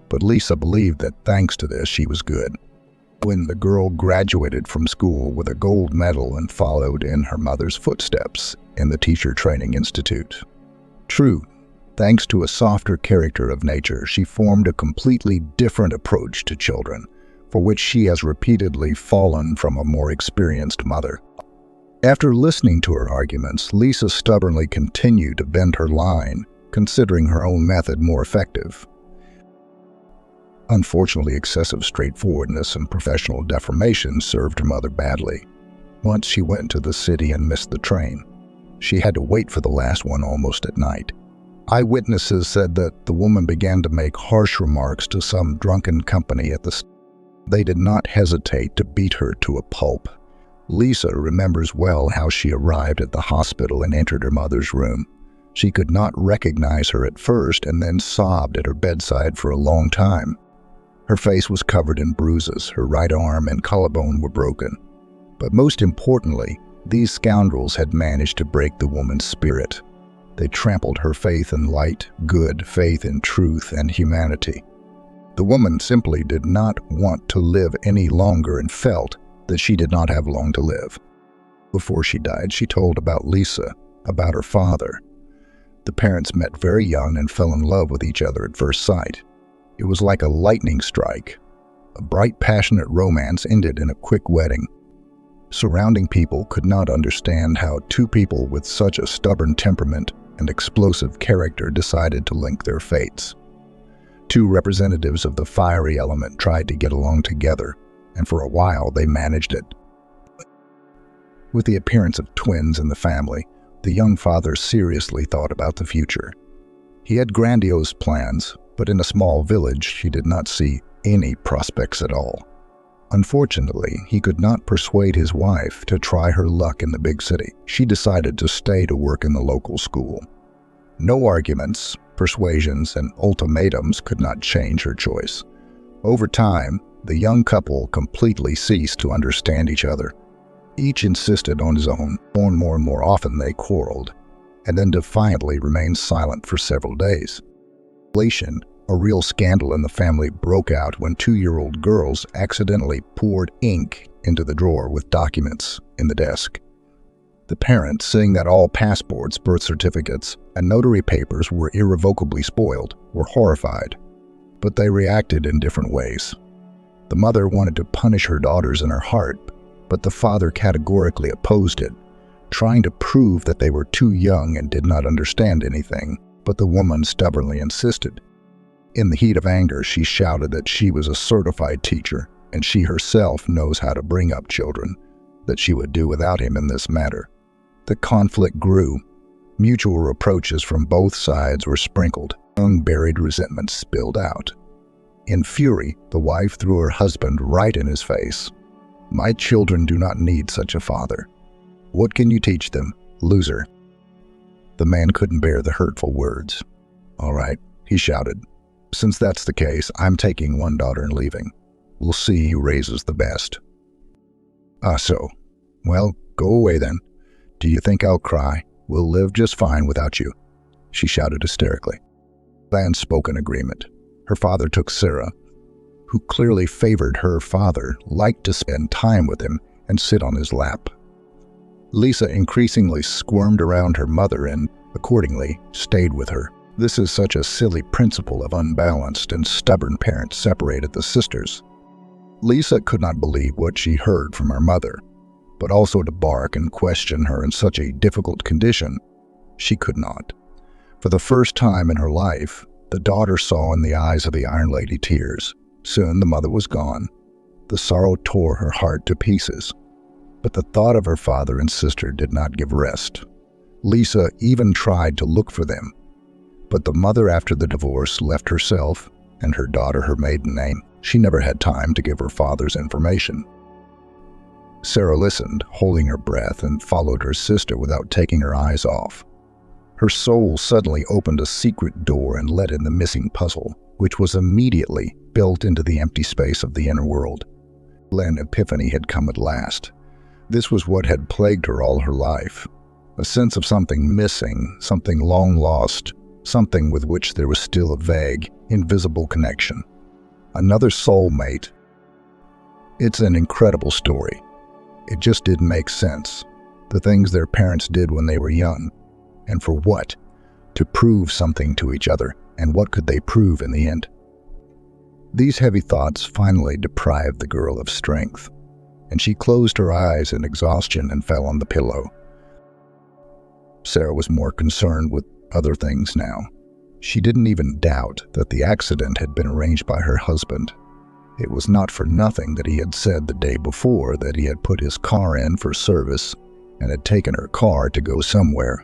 But Lisa believed that thanks to this, she was good. When the girl graduated from school with a gold medal and followed in her mother's footsteps in the teacher training institute. True, thanks to a softer character of nature, she formed a completely different approach to children, for which she has repeatedly fallen from a more experienced mother. After listening to her arguments, Lisa stubbornly continued to bend her line, considering her own method more effective. Unfortunately, excessive straightforwardness and professional deformation served her mother badly. Once she went to the city and missed the train. She had to wait for the last one almost at night. Eyewitnesses said that the woman began to make harsh remarks to some drunken company at the They did not hesitate to beat her to a pulp. Lisa remembers well how she arrived at the hospital and entered her mother's room. She could not recognize her at first and then sobbed at her bedside for a long time. Her face was covered in bruises, her right arm and collarbone were broken. But most importantly, these scoundrels had managed to break the woman's spirit. They trampled her faith in light, good, faith in truth and humanity. The woman simply did not want to live any longer and felt that she did not have long to live. Before she died, she told about Lisa, about her father. The parents met very young and fell in love with each other at first sight. It was like a lightning strike. A bright, passionate romance ended in a quick wedding. Surrounding people could not understand how two people with such a stubborn temperament and explosive character decided to link their fates. Two representatives of the fiery element tried to get along together, and for a while they managed it. With the appearance of twins in the family, the young father seriously thought about the future. He had grandiose plans, but in a small village he did not see any prospects at all. Unfortunately, he could not persuade his wife to try her luck in the big city. She decided to stay to work in the local school. No arguments, persuasions, and ultimatums could not change her choice. Over time, the young couple completely ceased to understand each other. Each insisted on his own. More and more often they quarreled, and then defiantly remained silent for several days. A real scandal in the family broke out when 2-year-old girls accidentally poured ink into the drawer with documents in the desk. The parents, seeing that all passports, birth certificates, and notary papers were irrevocably spoiled, were horrified, but they reacted in different ways. The mother wanted to punish her daughters in her heart, but the father categorically opposed it, trying to prove that they were too young and did not understand anything, but the woman stubbornly insisted. In the heat of anger, she shouted that she was a certified teacher and she herself knows how to bring up children, that she would do without him in this matter. The conflict grew. Mutual reproaches from both sides were sprinkled. Unburied resentment spilled out. In fury, the wife threw her husband right in his face. "My children do not need such a father. What can you teach them, loser?" The man couldn't bear the hurtful words. "All right," he shouted. "Since that's the case, I'm taking one daughter and leaving. We'll see who raises the best." "Ah, so? Well, go away then. Do you think I'll cry? We'll live just fine without you," she shouted hysterically. Lan spoke in agreement. Her father took Sarah, who clearly favored her father, liked to spend time with him and sit on his lap. Lisa increasingly squirmed around her mother and, accordingly, stayed with her. This is such a silly principle of unbalanced and stubborn parents separated the sisters. Lisa could not believe what she heard from her mother, but also to bark and question her in such a difficult condition, she could not. For the first time in her life, the daughter saw in the eyes of the Iron Lady tears. Soon the mother was gone. The sorrow tore her heart to pieces. But the thought of her father and sister did not give rest. Lisa even tried to look for them. But the mother after the divorce left herself and her daughter her maiden name. She never had time to give her father's information. Sarah listened, holding her breath, and followed her sister without taking her eyes off. Her soul suddenly opened a secret door and let in the missing puzzle, which was immediately built into the empty space of the inner world. An epiphany had come at last. This was what had plagued her all her life. A sense of something missing, something long lost, something with which there was still a vague, invisible connection. Another soulmate. It's an incredible story. It just didn't make sense. The things their parents did when they were young. And for what? To prove something to each other. And what could they prove in the end? These heavy thoughts finally deprived the girl of strength, and she closed her eyes in exhaustion and fell on the pillow. Sarah was more concerned with other things now. She didn't even doubt that the accident had been arranged by her husband. It was not for nothing that he had said the day before that he had put his car in for service and had taken her car to go somewhere.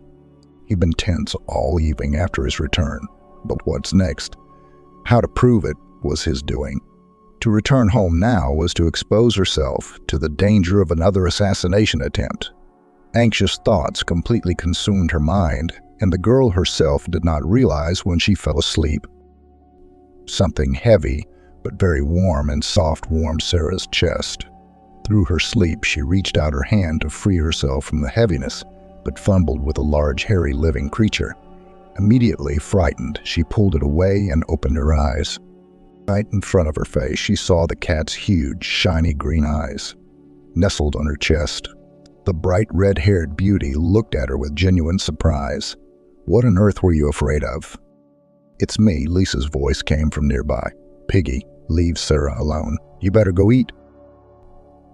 He'd been tense all evening after his return. But what's next? How to prove it was his doing. To return home now was to expose herself to the danger of another assassination attempt. Anxious thoughts completely consumed her mind, and the girl herself did not realize when she fell asleep. Something heavy, but very warm and soft warmed Sarah's chest. Through her sleep, she reached out her hand to free herself from the heaviness, but fumbled with a large, hairy, living creature. Immediately frightened, she pulled it away and opened her eyes. Right in front of her face, she saw the cat's huge, shiny green eyes, nestled on her chest. The bright red-haired beauty looked at her with genuine surprise. "What on earth were you afraid of?" "It's me," Lisa's voice came from nearby. "Piggy, leave Sarah alone. You better go eat."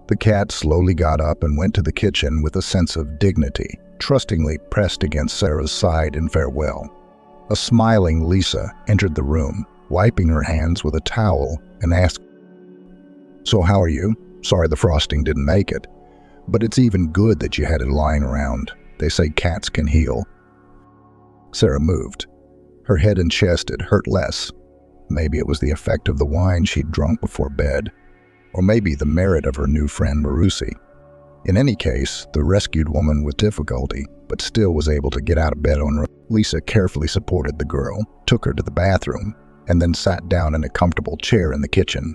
The cat slowly got up and went to the kitchen with a sense of dignity, trustingly pressed against Sarah's side in farewell. A smiling Lisa entered the room, wiping her hands with a towel, and asked, "So how are you? Sorry the frosting didn't make it. But it's even good that you had it lying around. They say cats can heal." Sarah moved. Her head and chest had hurt less. Maybe it was the effect of the wine she'd drunk before bed, or maybe the merit of her new friend Marusi. In any case, the rescued woman with difficulty, but still was able to get out of bed on her own. Lisa carefully supported the girl, took her to the bathroom, and then sat down in a comfortable chair in the kitchen,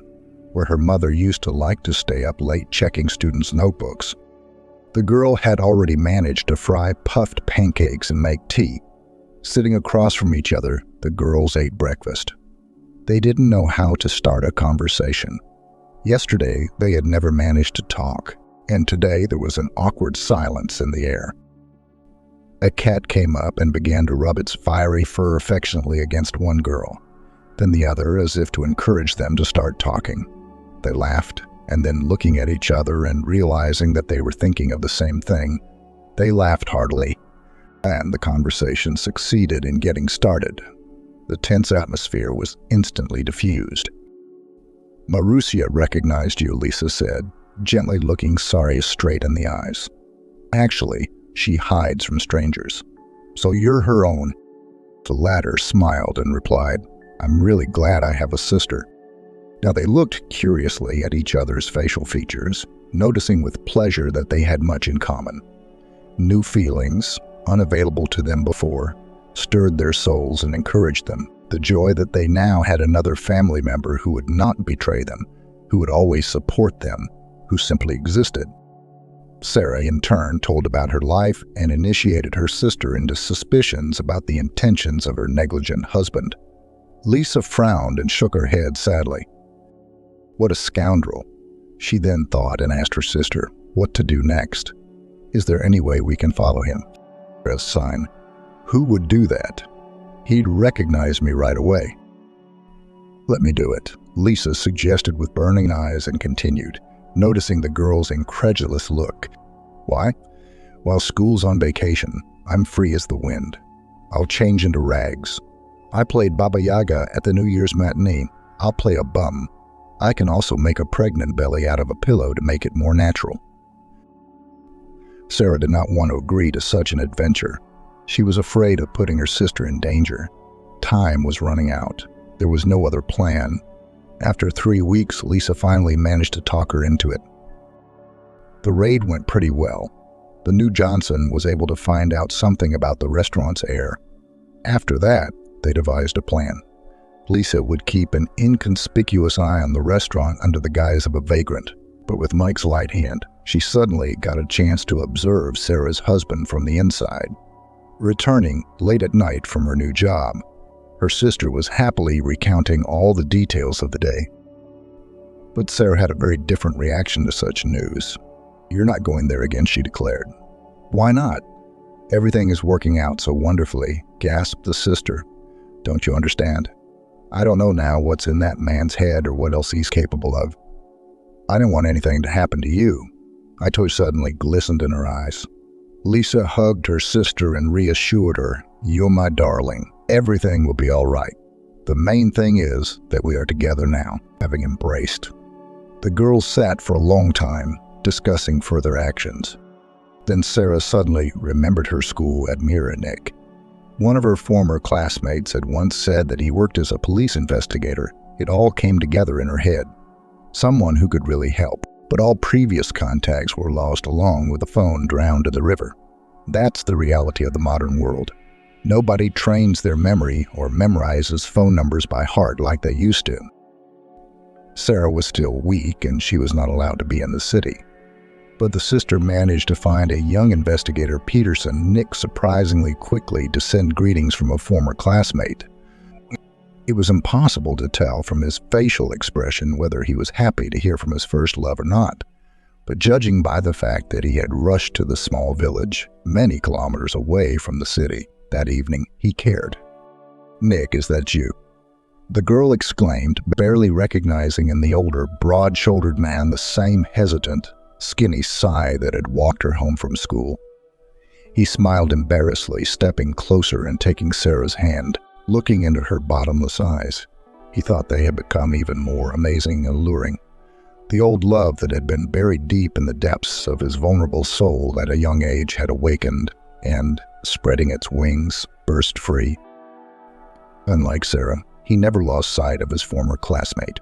where her mother used to like to stay up late checking students' notebooks. The girl had already managed to fry puffed pancakes and make tea. Sitting across from each other, the girls ate breakfast. They didn't know how to start a conversation. Yesterday, they had never managed to talk, and today there was an awkward silence in the air. A cat came up and began to rub its fiery fur affectionately against one girl, then the other, as if to encourage them to start talking. They laughed, and then looking at each other and realizing that they were thinking of the same thing, they laughed heartily, and the conversation succeeded in getting started. The tense atmosphere was instantly diffused. "Marussia recognized you," Lisa said, gently looking Sari straight in the eyes. "Actually, she hides from strangers. So you're her own." The latter smiled and replied, "I'm really glad I have a sister." Now they looked curiously at each other's facial features, noticing with pleasure that they had much in common. New feelings, unavailable to them before, stirred their souls and encouraged them. The joy that they now had another family member who would not betray them, who would always support them, who simply existed. Sarah, in turn, told about her life and initiated her sister into suspicions about the intentions of her negligent husband. Lisa frowned and shook her head sadly. What a scoundrel, she then thought, and asked her sister what to do next. Is there any way we can follow him? Sarah's sign. Who would do that? He'd recognize me right away. Let me do it, Lisa suggested with burning eyes and continued, noticing the girl's incredulous look. Why? While school's on vacation, I'm free as the wind. I'll change into rags. I played Baba Yaga at the New Year's matinee. I'll play a bum. I can also make a pregnant belly out of a pillow to make it more natural. Sarah did not want to agree to such an adventure. She was afraid of putting her sister in danger. Time was running out. There was no other plan. After 3 weeks, Lisa finally managed to talk her into it. The raid went pretty well. The new Johnson was able to find out something about the restaurant's heir. After that, they devised a plan. Lisa would keep an inconspicuous eye on the restaurant under the guise of a vagrant, but with Mike's light hand, she suddenly got a chance to observe Sarah's husband from the inside. Returning late at night from her new job, her sister was happily recounting all the details of the day. But Sarah had a very different reaction to such news. You're not going there again, she declared. Why not? Everything is working out so wonderfully, gasped the sister. Don't you understand? I don't know now what's in that man's head or what else he's capable of. I don't want anything to happen to you. Ito suddenly glistened in her eyes. Lisa hugged her sister and reassured her, You're my darling. Everything will be all right. The main thing is that we are together now, having embraced. The girls sat for a long time, discussing further actions. Then Sarah suddenly remembered her school admirer, Nick. One of her former classmates had once said that he worked as a police investigator. It all came together in her head. Someone who could really help. But all previous contacts were lost along with the phone drowned in the river. That's the reality of the modern world. Nobody trains their memory or memorizes phone numbers by heart like they used to. Sarah was still weak and she was not allowed to be in the city. But the sister managed to find a young investigator, Peterson. Nick surprisingly quickly to send greetings from a former classmate. It was impossible to tell from his facial expression whether he was happy to hear from his first love or not. But judging by the fact that he had rushed to the small village, many kilometers away from the city, that evening, he cared. Nick, is that you? The girl exclaimed, barely recognizing in the older, broad-shouldered man the same hesitant, skinny sigh that had walked her home from school. He smiled embarrassedly, stepping closer and taking Sarah's hand, looking into her bottomless eyes. He thought they had become even more amazing and alluring. The old love that had been buried deep in the depths of his vulnerable soul at a young age had awakened and, spreading its wings, burst free. Unlike Sarah, he never lost sight of his former classmate.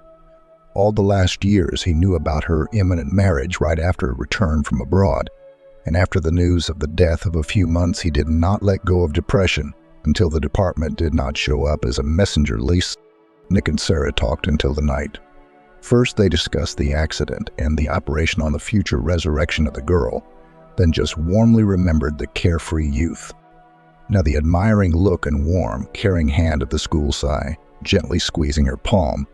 All the last years he knew about her imminent marriage right after her return from abroad, and after the news of the death of a few months he did not let go of depression until the department did not show up as a messenger lease. Nick and Sarah talked until the night. First they discussed the accident and the operation on the future resurrection of the girl, then just warmly remembered the carefree youth. Now the admiring look and warm, caring hand of the school sigh, gently squeezing her palm,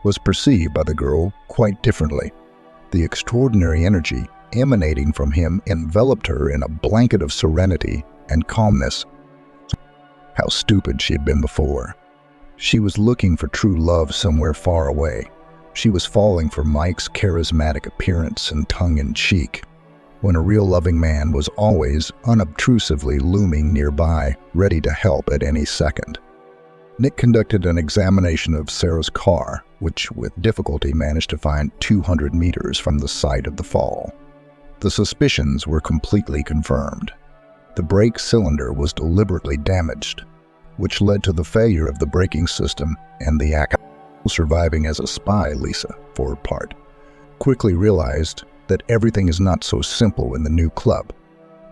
was perceived by the girl quite differently. The extraordinary energy emanating from him enveloped her in a blanket of serenity and calmness. How stupid she had been before. She was looking for true love somewhere far away. She was falling for Mike's charismatic appearance and tongue-in-cheek, when a real loving man was always unobtrusively looming nearby, ready to help at any second. Nick conducted an examination of Sarah's car, which with difficulty managed to find 200 meters from the site of the fall. The suspicions were completely confirmed. The brake cylinder was deliberately damaged, which led to the failure of the braking system and the act. Surviving as a spy, Lisa, for her part, quickly realized that everything is not so simple in the new club.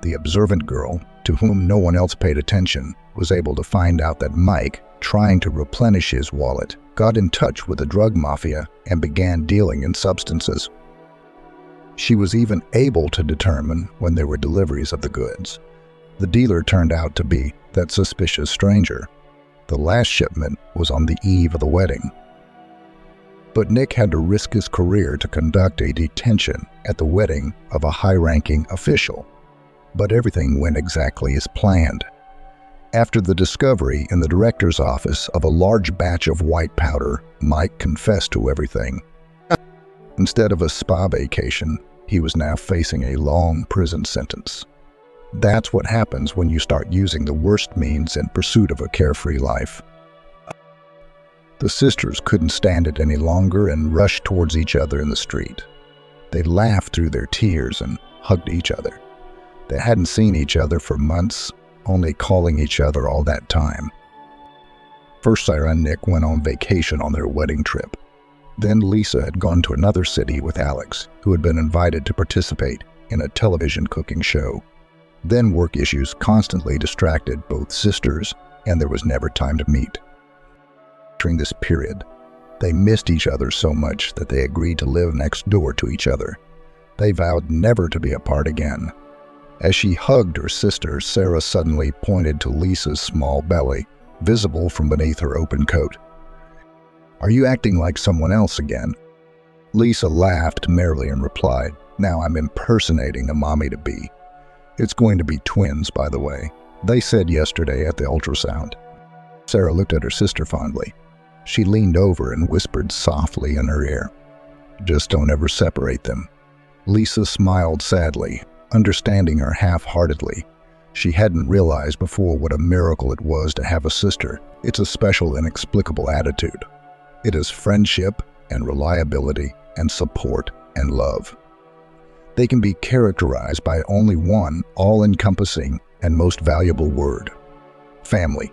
The observant girl, to whom no one else paid attention, was able to find out that Mike, trying to replenish his wallet, got in touch with the drug mafia and began dealing in substances. She was even able to determine when there were deliveries of the goods. The dealer turned out to be that suspicious stranger. The last shipment was on the eve of the wedding. But Nick had to risk his career to conduct a detention at the wedding of a high-ranking official. But everything went exactly as planned. After the discovery in the director's office of a large batch of white powder, Mike confessed to everything. Instead of a spa vacation, he was now facing a long prison sentence. That's what happens when you start using the worst means in pursuit of a carefree life. The sisters couldn't stand it any longer and rushed towards each other in the street. They laughed through their tears and hugged each other. They hadn't seen each other for months, only calling each other all that time. First, Sarah and Nick went on vacation on their wedding trip. Then Lisa had gone to another city with Alex, who had been invited to participate in a television cooking show. Then work issues constantly distracted both sisters, and there was never time to meet. During this period, they missed each other so much that they agreed to live next door to each other. They vowed never to be apart again. As she hugged her sister, Sarah suddenly pointed to Lisa's small belly, visible from beneath her open coat. "Are you acting like someone else again?" Lisa laughed merrily and replied, "Now I'm impersonating a mommy-to-be. It's going to be twins, by the way. They said yesterday at the ultrasound." Sarah looked at her sister fondly. She leaned over and whispered softly in her ear, "Just don't ever separate them." Lisa smiled sadly, understanding her half-heartedly. She hadn't realized before what a miracle it was to have a sister. It's a special, inexplicable attitude. It is friendship and reliability and support and love. They can be characterized by only one all-encompassing and most valuable word: family.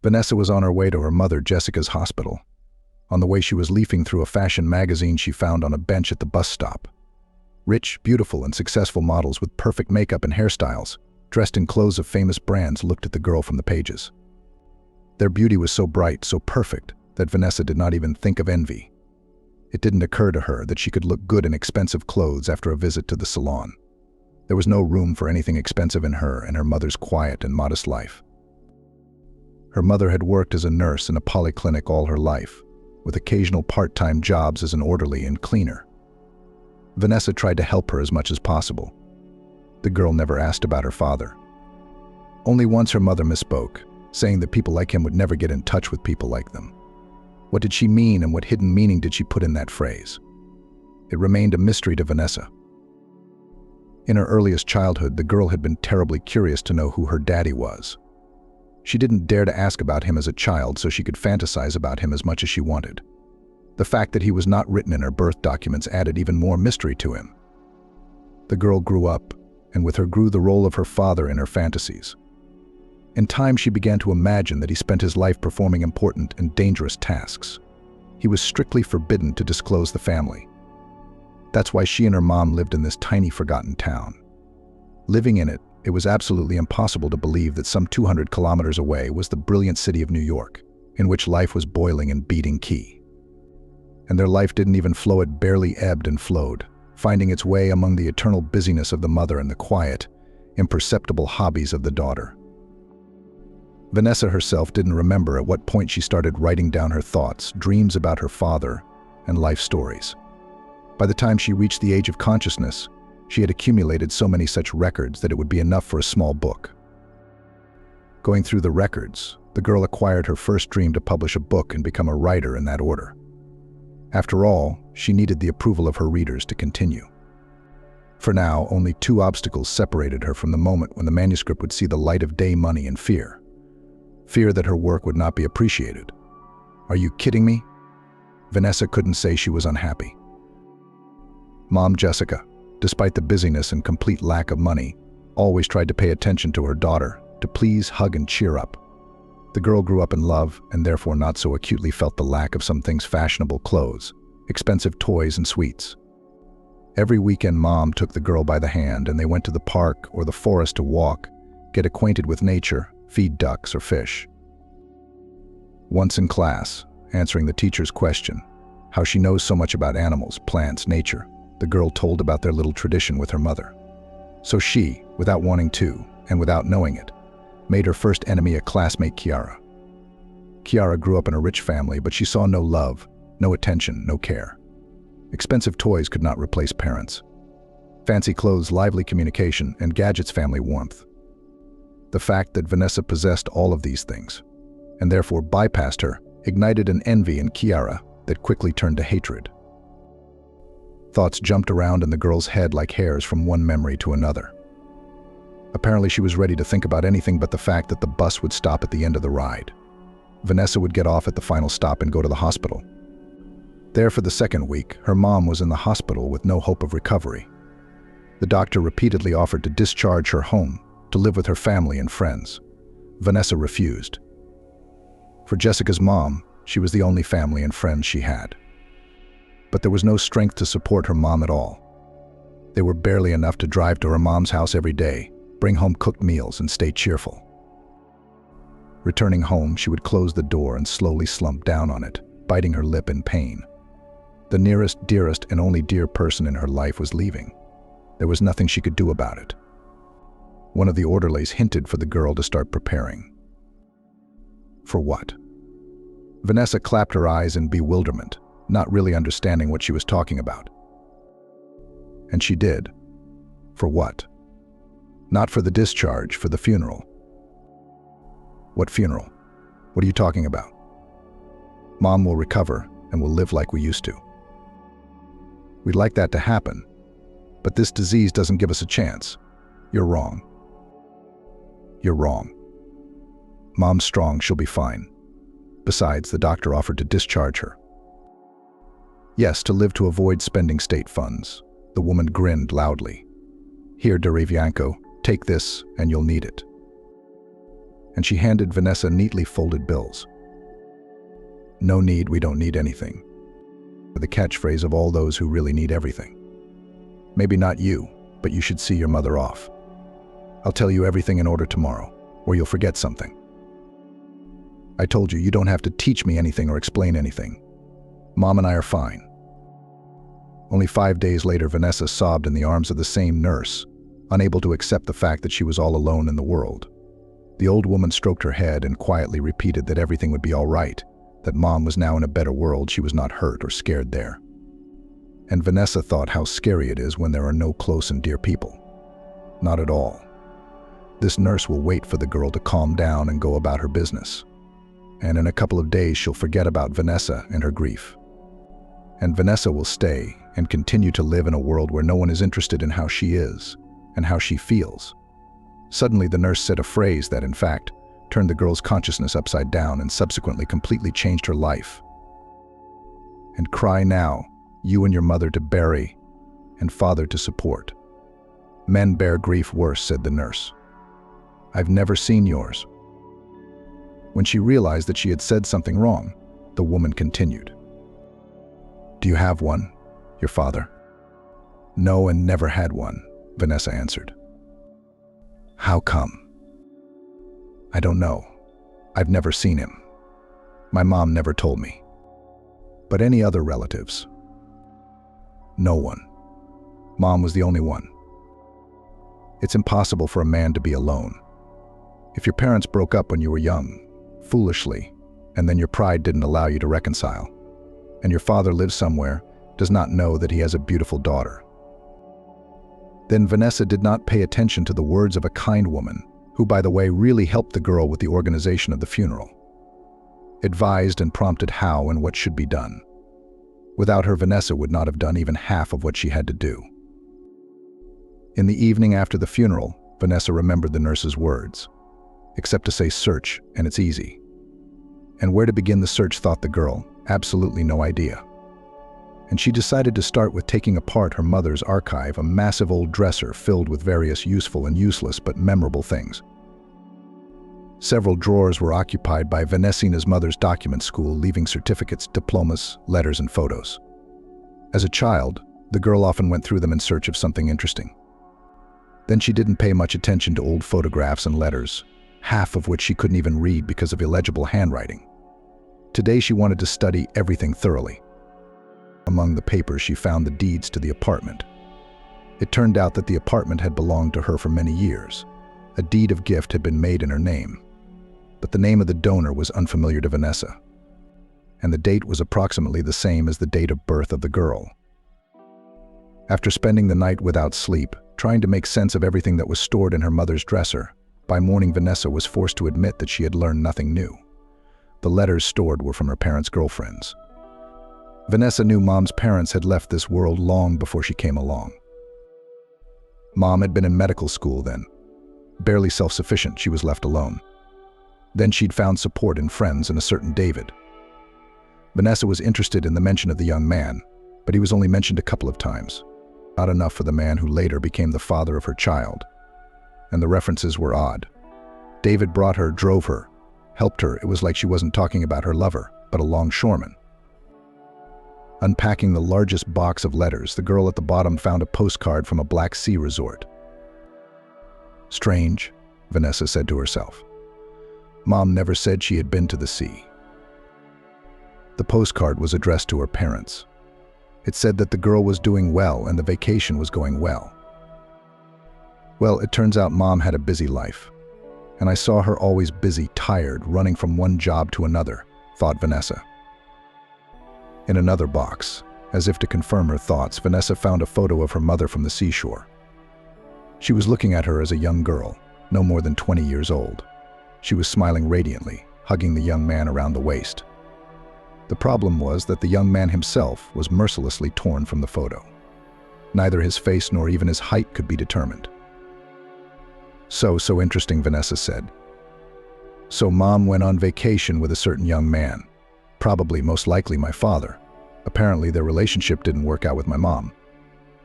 Vanessa was on her way to her mother Jessica's hospital. On the way, she was leafing through a fashion magazine she found on a bench at the bus stop. Rich, beautiful, and successful models with perfect makeup and hairstyles, dressed in clothes of famous brands, looked at the girl from the pages. Their beauty was so bright, so perfect, that Vanessa did not even think of envy. It didn't occur to her that she could look good in expensive clothes after a visit to the salon. There was no room for anything expensive in her and her mother's quiet and modest life. Her mother had worked as a nurse in a polyclinic all her life, with occasional part-time jobs as an orderly and cleaner. Vanessa tried to help her as much as possible. The girl never asked about her father. Only once her mother misspoke, saying that people like him would never get in touch with people like them. What did she mean, and what hidden meaning did she put in that phrase? It remained a mystery to Vanessa. In her earliest childhood, the girl had been terribly curious to know who her daddy was. She didn't dare to ask about him as a child, so she could fantasize about him as much as she wanted. The fact that he was not written in her birth documents added even more mystery to him. The girl grew up, and with her grew the role of her father in her fantasies. In time, she began to imagine that he spent his life performing important and dangerous tasks. He was strictly forbidden to disclose the family. That's why she and her mom lived in this tiny, forgotten town. Living in it, it was absolutely impossible to believe that some 200 kilometers away was the brilliant city of New York, in which life was boiling and beating key. And their life didn't even flow, it barely ebbed and flowed, finding its way among the eternal busyness of the mother and the quiet, imperceptible hobbies of the daughter. Vanessa herself didn't remember at what point she started writing down her thoughts, dreams about her father, and life stories. By the time she reached the age of consciousness, she had accumulated so many such records that it would be enough for a small book. Going through the records, the girl acquired her first dream to publish a book and become a writer in that order. After all, she needed the approval of her readers to continue. For now, only two obstacles separated her from the moment when the manuscript would see the light of day: money and fear. Fear that her work would not be appreciated. "Are you kidding me?" Vanessa couldn't say she was unhappy. Mom Jessica, despite the busyness and complete lack of money, always tried to pay attention to her daughter, to please, hug, and cheer up. The girl grew up in love and therefore not so acutely felt the lack of some things: fashionable clothes, expensive toys, and sweets. Every weekend, Mom took the girl by the hand and they went to the park or the forest to walk, get acquainted with nature, feed ducks or fish. Once in class, answering the teacher's question, how she knows so much about animals, plants, nature, the girl told about their little tradition with her mother. So she, without wanting to, and without knowing it, made her first enemy a classmate, Kiara. Kiara grew up in a rich family, but she saw no love, no attention, no care. Expensive toys could not replace parents. Fancy clothes, lively communication, and gadgets, family warmth. The fact that Vanessa possessed all of these things, and therefore bypassed her, ignited an envy in Kiara that quickly turned to hatred. Thoughts jumped around in the girl's head like hairs from one memory to another. Apparently she was ready to think about anything but the fact that the bus would stop at the end of the ride. Vanessa would get off at the final stop and go to the hospital. There for the second week, her mom was in the hospital with no hope of recovery. The doctor repeatedly offered to discharge her home, to live with her family and friends. Vanessa refused. For Jessica's mom, she was the only family and friends she had. But there was no strength to support her mom at all. They were barely enough to drive to her mom's house every day, bring home cooked meals, and stay cheerful. Returning home, she would close the door and slowly slump down on it, biting her lip in pain. The nearest, dearest, and only dear person in her life was leaving. There was nothing she could do about it. One of the orderlies hinted for the girl to start preparing. For what? Vanessa clapped her eyes in bewilderment, not really understanding what she was talking about. And she did. For what? Not for the discharge, for the funeral. What funeral? What are you talking about? Mom will recover and will live like we used to. We'd like that to happen, but this disease doesn't give us a chance. You're wrong. You're wrong. Mom's strong, she'll be fine. Besides, the doctor offered to discharge her. Yes, to live to avoid spending state funds. The woman grinned loudly. Here, Derevianko, take this and you'll need it. And she handed Vanessa neatly folded bills. No need, we don't need anything. The catchphrase of all those who really need everything. Maybe not you, but you should see your mother off. I'll tell you everything in order tomorrow, or you'll forget something. I told you, you don't have to teach me anything or explain anything. Mom and I are fine. Only 5 days later, Vanessa sobbed in the arms of the same nurse, unable to accept the fact that she was all alone in the world. The old woman stroked her head and quietly repeated that everything would be all right, that Mom was now in a better world, she was not hurt or scared there. And Vanessa thought how scary it is when there are no close and dear people. Not at all. This nurse will wait for the girl to calm down and go about her business. And in a couple of days she'll forget about Vanessa and her grief. And Vanessa will stay and continue to live in a world where no one is interested in how she is and how she feels. Suddenly the nurse said a phrase that, in fact, turned the girl's consciousness upside down and subsequently completely changed her life. And cry now, you and your mother to bury, and father to support. Men bear grief worse, said the nurse. I've never seen yours. When she realized that she had said something wrong, the woman continued. Do you have one, your father? No, and never had one, Vanessa answered. How come? I don't know. I've never seen him. My mom never told me. But any other relatives? No one. Mom was the only one. It's impossible for a man to be alone. If your parents broke up when you were young, foolishly, and then your pride didn't allow you to reconcile, and your father lives somewhere, does not know that he has a beautiful daughter. Then Vanessa did not pay attention to the words of a kind woman, who, by the way, really helped the girl with the organization of the funeral. Advised and prompted how and what should be done. Without her, Vanessa would not have done even half of what she had to do. In the evening after the funeral, Vanessa remembered the nurse's words. Except to say search, and it's easy. And where to begin the search, thought the girl, absolutely no idea. And she decided to start with taking apart her mother's archive, a massive old dresser filled with various useful and useless but memorable things. Several drawers were occupied by Vanessa's mother's document school, leaving certificates, diplomas, letters, and photos. As a child, the girl often went through them in search of something interesting. Then she didn't pay much attention to old photographs and letters, half of which she couldn't even read because of illegible handwriting. Today she wanted to study everything thoroughly. Among the papers she found the deeds to the apartment. It turned out that the apartment had belonged to her for many years. A deed of gift had been made in her name, but the name of the donor was unfamiliar to Vanessa, and the date was approximately the same as the date of birth of the girl. After spending the night without sleep, trying to make sense of everything that was stored in her mother's dresser, by morning Vanessa was forced to admit that she had learned nothing new. The letters stored were from her parents' girlfriends. Vanessa knew Mom's parents had left this world long before she came along. Mom had been in medical school then. Barely self-sufficient, she was left alone. Then she'd found support in friends and a certain David. Vanessa was interested in the mention of the young man, but he was only mentioned a couple of times. Not enough for the man who later became the father of her child. And the references were odd. David brought her, drove her, helped her. It was like she wasn't talking about her lover, but a longshoreman. Unpacking the largest box of letters, the girl at the bottom found a postcard from a Black Sea resort. Strange, Vanessa said to herself. Mom never said she had been to the sea. The postcard was addressed to her parents. It said that the girl was doing well and the vacation was going well. Well, it turns out Mom had a busy life, and I saw her always busy, tired, running from one job to another, thought Vanessa. In another box, as if to confirm her thoughts, Vanessa found a photo of her mother from the seashore. She was looking at her as a young girl, no more than 20 years old. She was smiling radiantly, hugging the young man around the waist. The problem was that the young man himself was mercilessly torn from the photo. Neither his face nor even his height could be determined. So interesting, Vanessa said. So Mom went on vacation with a certain young man. Probably, most likely, my father. Apparently, their relationship didn't work out with my mom.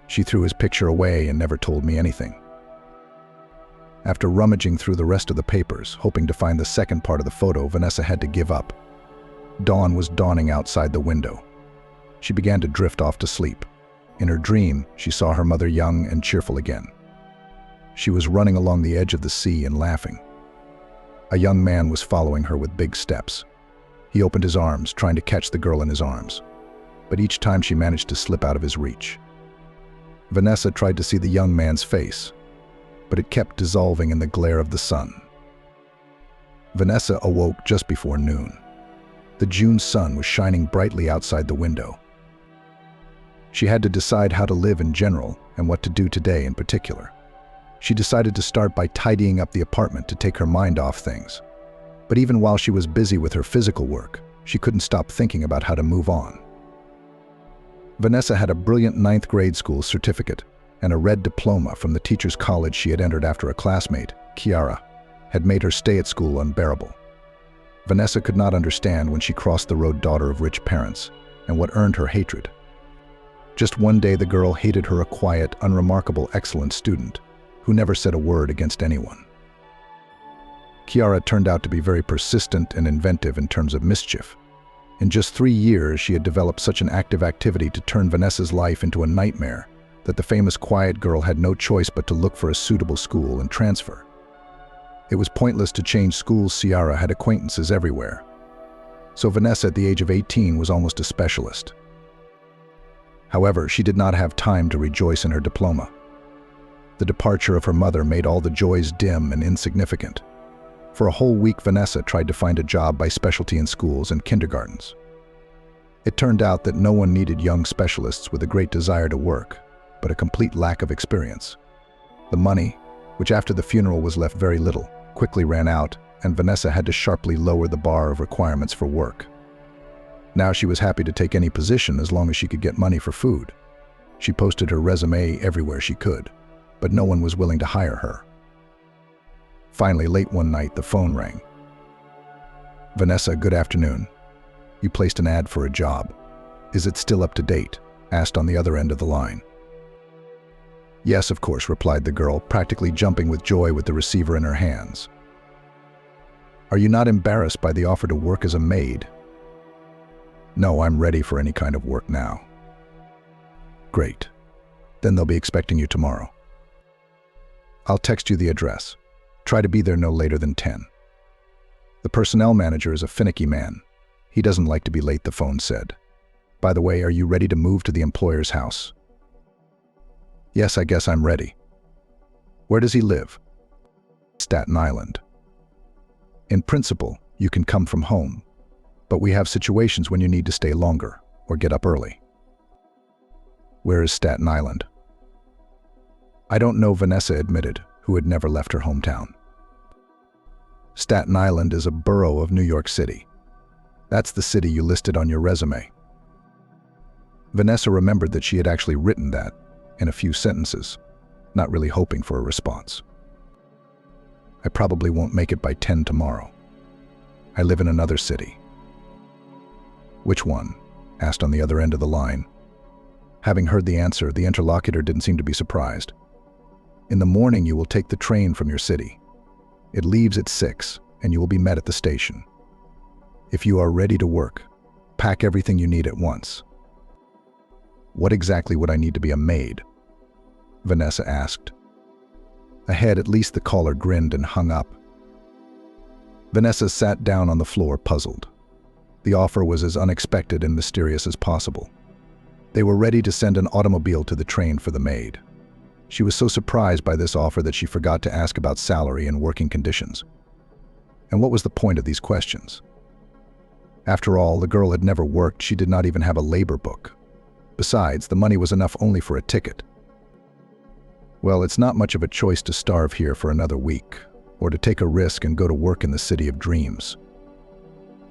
She threw his picture away and never told me anything. After rummaging through the rest of the papers, hoping to find the second part of the photo, Vanessa had to give up. Dawn was dawning outside the window. She began to drift off to sleep. In her dream, she saw her mother young and cheerful again. She was running along the edge of the sea and laughing. A young man was following her with big steps. He opened his arms, trying to catch the girl in his arms, but each time she managed to slip out of his reach. Vanessa tried to see the young man's face, but it kept dissolving in the glare of the sun. Vanessa awoke just before noon. The June sun was shining brightly outside the window. She had to decide how to live in general and what to do today in particular. She decided to start by tidying up the apartment to take her mind off things. But even while she was busy with her physical work, she couldn't stop thinking about how to move on. Vanessa had a brilliant 9th grade school certificate and a red diploma from the teacher's college she had entered after a classmate, Kiara, had made her stay at school unbearable. Vanessa could not understand when she crossed the road daughter of rich parents and what earned her hatred. Just one day the girl hated her a quiet, unremarkable, excellent student who never said a word against anyone. Kiara turned out to be very persistent and inventive in terms of mischief. In just 3 years, she had developed such an active activity to turn Vanessa's life into a nightmare that the famous quiet girl had no choice but to look for a suitable school and transfer. It was pointless to change schools. Kiara had acquaintances everywhere. So Vanessa, at the age of 18, was almost a specialist. However, she did not have time to rejoice in her diploma. The departure of her mother made all the joys dim and insignificant. For a whole week, Vanessa tried to find a job by specialty in schools and kindergartens. It turned out that no one needed young specialists with a great desire to work, but a complete lack of experience. The money, which after the funeral was left very little, quickly ran out, and Vanessa had to sharply lower the bar of requirements for work. Now she was happy to take any position as long as she could get money for food. She posted her resume everywhere she could, but no one was willing to hire her. Finally, late one night, the phone rang. "Vanessa, good afternoon. You placed an ad for a job. Is it still up to date?" asked on the other end of the line. "Yes, of course," replied the girl, practically jumping with joy with the receiver in her hands. Are you not embarrassed by the offer to work as a maid? No, I'm ready for any kind of work now. Great. Then they'll be expecting you tomorrow. I'll text you the address. Try to be there no later than 10. The personnel manager is a finicky man. He doesn't like to be late, the phone said. By the way, are you ready to move to the employer's house? Yes, I guess I'm ready. Where does he live? Staten Island. In principle, you can come from home, but we have situations when you need to stay longer or get up early. Where is Staten Island? I don't know, Vanessa admitted, who had never left her hometown. Staten Island is a borough of New York City. That's the city you listed on your resume. Vanessa remembered that she had actually written that in a few sentences, not really hoping for a response. I probably won't make it by 10 tomorrow. I live in another city. Which one? Asked on the other end of the line. Having heard the answer, the interlocutor didn't seem to be surprised. In the morning, you will take the train from your city. It leaves at 6, and you will be met at the station. If you are ready to work, pack everything you need at once. What exactly would I need to be a maid? Vanessa asked. Ahead, at least the caller grinned and hung up. Vanessa sat down on the floor, puzzled. The offer was as unexpected and mysterious as possible. They were ready to send an automobile to the train for the maid. She was so surprised by this offer that she forgot to ask about salary and working conditions. And what was the point of these questions? After all, the girl had never worked. She did not even have a labor book. Besides, the money was enough only for a ticket. Well, it's not much of a choice to starve here for another week, or to take a risk and go to work in the city of dreams.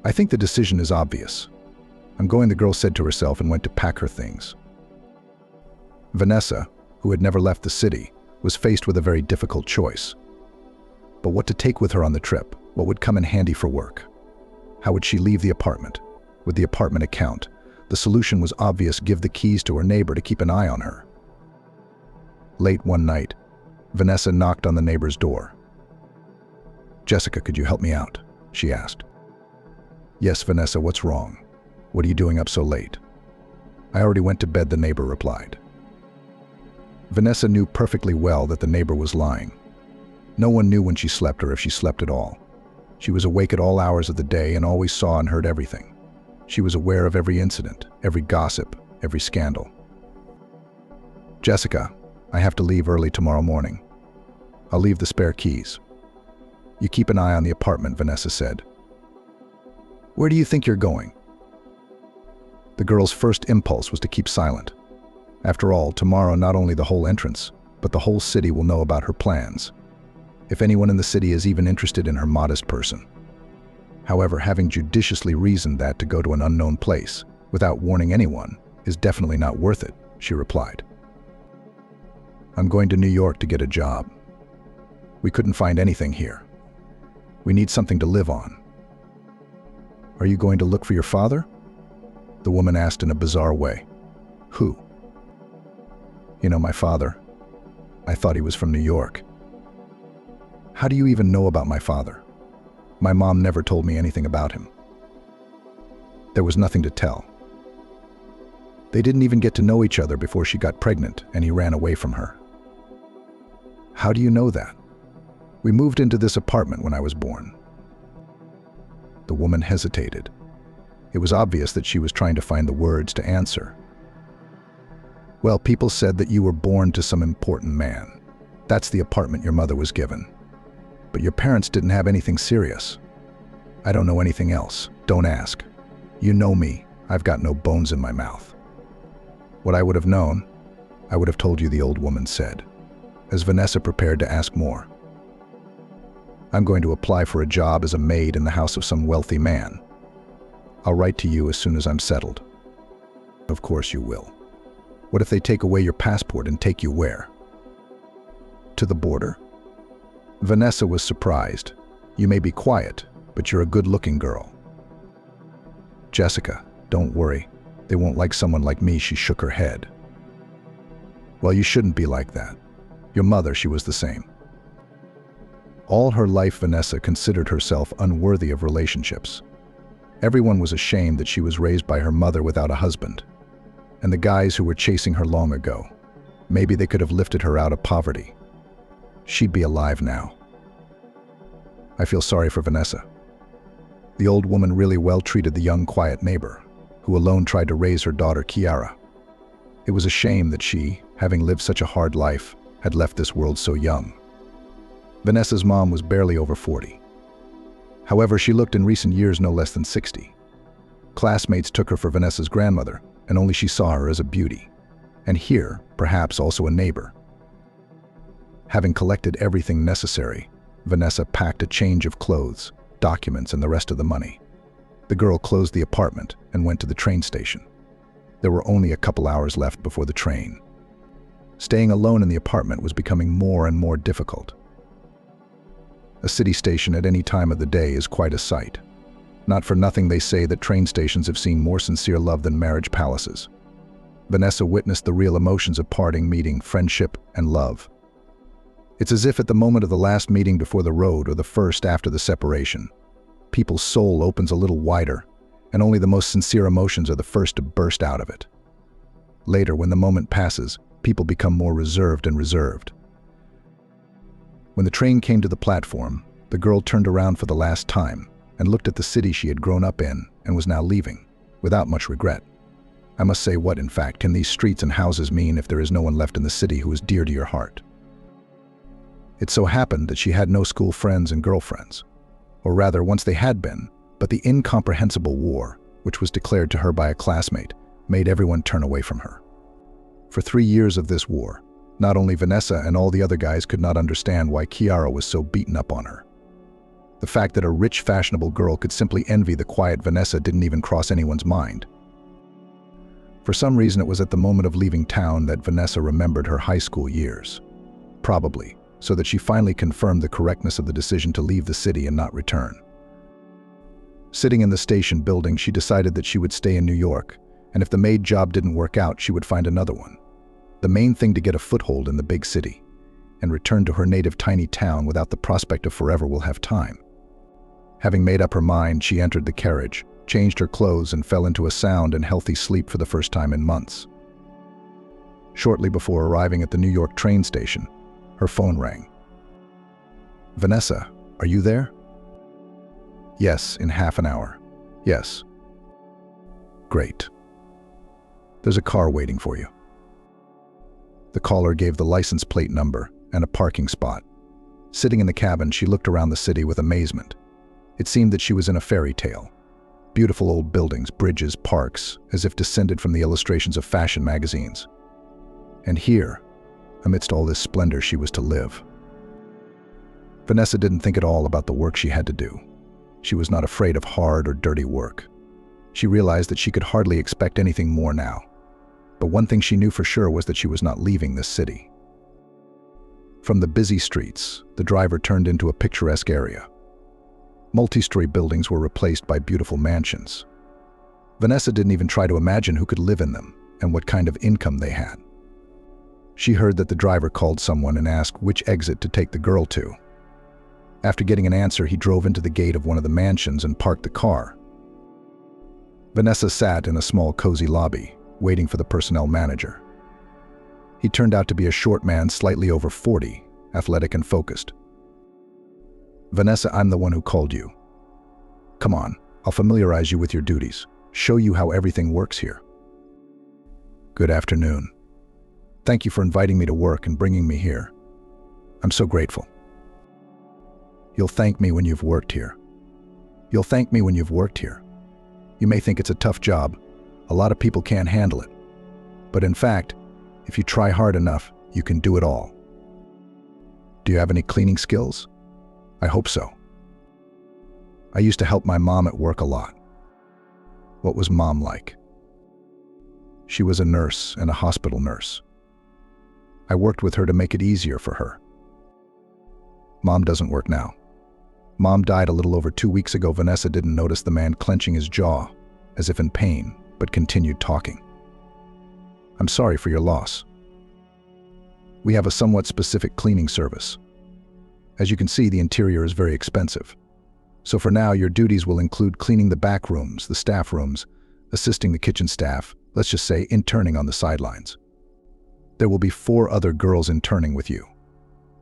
I think the decision is obvious. I'm going, the girl said to herself and went to pack her things. Vanessa, who had never left the city, was faced with a very difficult choice. But what to take with her on the trip? What would come in handy for work? How would she leave the apartment? With the apartment account, the solution was obvious: give the keys to her neighbor to keep an eye on her. Late one night, Vanessa knocked on the neighbor's door. Jessica, could you help me out? She asked. Yes, Vanessa, what's wrong? What are you doing up so late? I already went to bed, the neighbor replied. Vanessa knew perfectly well that the neighbor was lying. No one knew when she slept or if she slept at all. She was awake at all hours of the day and always saw and heard everything. She was aware of every incident, every gossip, every scandal. Jessica, I have to leave early tomorrow morning. I'll leave the spare keys. You keep an eye on the apartment, Vanessa said. Where do you think you're going? The girl's first impulse was to keep silent. After all, tomorrow not only the whole entrance, but the whole city will know about her plans. If anyone in the city is even interested in her modest person. However, having judiciously reasoned that to go to an unknown place, without warning anyone, is definitely not worth it, she replied. I'm going to New York to get a job. We couldn't find anything here. We need something to live on. Are you going to look for your father? The woman asked in a bizarre way. Who? You know, my father. I thought he was from New York. How do you even know about my father? My mom never told me anything about him. There was nothing to tell. They didn't even get to know each other before she got pregnant and he ran away from her. How do you know that? We moved into this apartment when I was born. The woman hesitated. It was obvious that she was trying to find the words to answer. Well, people said that you were born to some important man. That's the apartment your mother was given. But your parents didn't have anything serious. I don't know anything else. Don't ask. You know me. I've got no bones in my mouth. What I would have known, I would have told you, the old woman said, as Vanessa prepared to ask more. I'm going to apply for a job as a maid in the house of some wealthy man. I'll write to you as soon as I'm settled. Of course you will. What if they take away your passport and take you where? To the border? Vanessa was surprised. You may be quiet, but you're a good-looking girl. Jessica, don't worry. They won't like someone like me, she shook her head. Well, you shouldn't be like that. Your mother, she was the same. All her life, Vanessa considered herself unworthy of relationships. Everyone was ashamed that she was raised by her mother without a husband. And the guys who were chasing her long ago, maybe they could have lifted her out of poverty. She'd be alive now. I feel sorry for Vanessa. The old woman really well treated the young, quiet neighbor, who alone tried to raise her daughter, Kiara. It was a shame that she, having lived such a hard life, had left this world so young. Vanessa's mom was barely over 40. However, she looked in recent years no less than 60. Classmates took her for Vanessa's grandmother, and only she saw her as a beauty. And here, perhaps also a neighbor. Having collected everything necessary, Vanessa packed a change of clothes, documents, and the rest of the money. The girl closed the apartment and went to the train station. There were only a couple hours left before the train. Staying alone in the apartment was becoming more and more difficult. A city station at any time of the day is quite a sight. Not for nothing they say that train stations have seen more sincere love than marriage palaces. Vanessa witnessed the real emotions of parting, meeting, friendship, and love. It's as if at the moment of the last meeting before the road or the first after the separation, people's soul opens a little wider, and only the most sincere emotions are the first to burst out of it. Later, when the moment passes, people become more reserved and reserved. When the train came to the platform, the girl turned around for the last time and looked at the city she had grown up in and was now leaving, without much regret. I must say, what, in fact, can these streets and houses mean if there is no one left in the city who is dear to your heart? It so happened that she had no school friends and girlfriends. Or rather, once they had been, but the incomprehensible war, which was declared to her by a classmate, made everyone turn away from her. For 3 years of this war, not only Vanessa and all the other guys could not understand why Kiara was so beaten up on her. The fact that a rich, fashionable girl could simply envy the quiet Vanessa didn't even cross anyone's mind. For some reason, it was at the moment of leaving town that Vanessa remembered her high school years. Probably so that she finally confirmed the correctness of the decision to leave the city and not return. Sitting in the station building, she decided that she would stay in New York, and if the maid job didn't work out, she would find another one. The main thing to get a foothold in the big city, and return to her native tiny town without the prospect of forever will have time. Having made up her mind, she entered the carriage, changed her clothes, and fell into a sound and healthy sleep for the first time in months. Shortly before arriving at the New York train station, her phone rang. "Vanessa, are you there?" "Yes, in half an hour." "Yes." "Great. There's a car waiting for you." The caller gave the license plate number and a parking spot. Sitting in the cabin, she looked around the city with amazement. It seemed that she was in a fairy tale. Beautiful old buildings, bridges, parks, as if descended from the illustrations of fashion magazines. And here, amidst all this splendor, she was to live. Vanessa didn't think at all about the work she had to do. She was not afraid of hard or dirty work. She realized that she could hardly expect anything more now. But one thing she knew for sure was that she was not leaving this city. From the busy streets, the driver turned into a picturesque area. Multi-story buildings were replaced by beautiful mansions. Vanessa didn't even try to imagine who could live in them and what kind of income they had. She heard that the driver called someone and asked which exit to take the girl to. After getting an answer, he drove into the gate of one of the mansions and parked the car. Vanessa sat in a small, cozy lobby, waiting for the personnel manager. He turned out to be a short man, slightly over 40, athletic and focused. "Vanessa, I'm the one who called you. Come on, I'll familiarize you with your duties, show you how everything works here." "Good afternoon. Thank you for inviting me to work and bringing me here. I'm so grateful." "You'll thank me when you've worked here. You'll thank me when you've worked here. You may think it's a tough job. A lot of people can't handle it. But in fact, if you try hard enough, you can do it all." "Do you have any cleaning skills?" "I hope so. I used to help my mom at work a lot." "What was Mom like?" "She was a nurse and a hospital nurse. I worked with her to make it easier for her." "Mom doesn't work now. Mom died a little over 2 weeks ago." Vanessa didn't notice the man clenching his jaw, as if in pain, but continued talking. "I'm sorry for your loss. We have a somewhat specific cleaning service. As you can see, the interior is very expensive. So for now, your duties will include cleaning the back rooms, the staff rooms, assisting the kitchen staff, let's just say interning on the sidelines. There will be 4 other girls interning with you.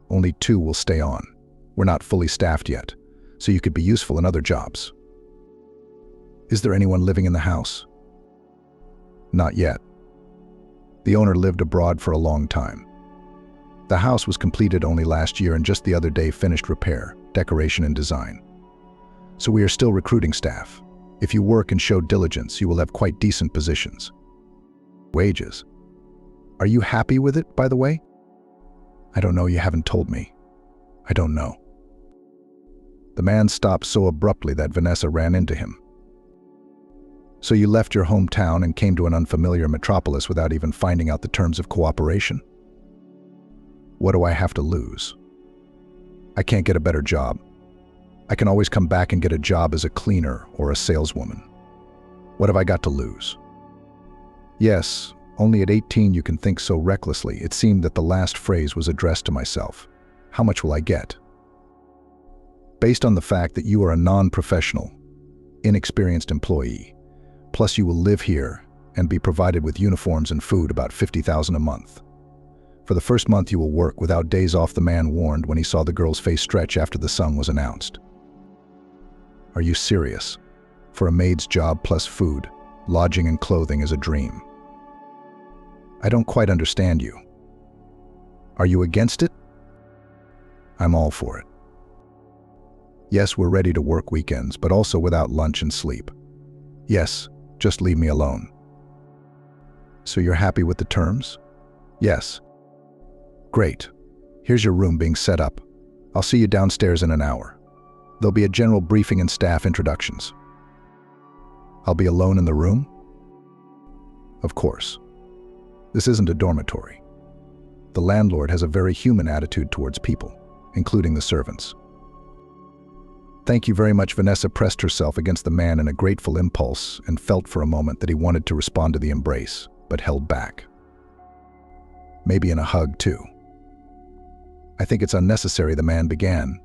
Only 2 will stay on. We're not fully staffed yet, so you could be useful in other jobs. Is there anyone living in the house? Not yet. The owner lived abroad for a long time. The house was completed only last year and just the other day finished repair, decoration, and design. So we are still recruiting staff. If you work and show diligence, you will have quite decent positions. Wages. Are you happy with it, by the way? I don't know, you haven't told me. I don't know. The man stopped so abruptly that Vanessa ran into him. So you left your hometown and came to an unfamiliar metropolis without even finding out the terms of cooperation? What do I have to lose? I can't get a better job. I can always come back and get a job as a cleaner or a saleswoman. What have I got to lose? Yes, only at 18 you can think so recklessly. It seemed that the last phrase was addressed to myself. How much will I get? Based on the fact that you are a non-professional, inexperienced employee, plus you will live here and be provided with uniforms and food, about $50,000 a month. For the first month you will work without days off, the man warned when he saw the girl's face stretch after the sum was announced. Are you serious? For a maid's job plus food, lodging and clothing is a dream. I don't quite understand you. Are you against it? I'm all for it. Yes, we're ready to work weekends, but also without lunch and sleep. Yes, just leave me alone. So you're happy with the terms? Yes. Great. Here's your room being set up. I'll see you downstairs in an hour. There'll be a general briefing and staff introductions. I'll be alone in the room? Of course. This isn't a dormitory. The landlord has a very human attitude towards people, including the servants. Thank you very much. Vanessa pressed herself against the man in a grateful impulse and felt for a moment that he wanted to respond to the embrace, but held back. Maybe in a hug, too. I think it's unnecessary, the man began,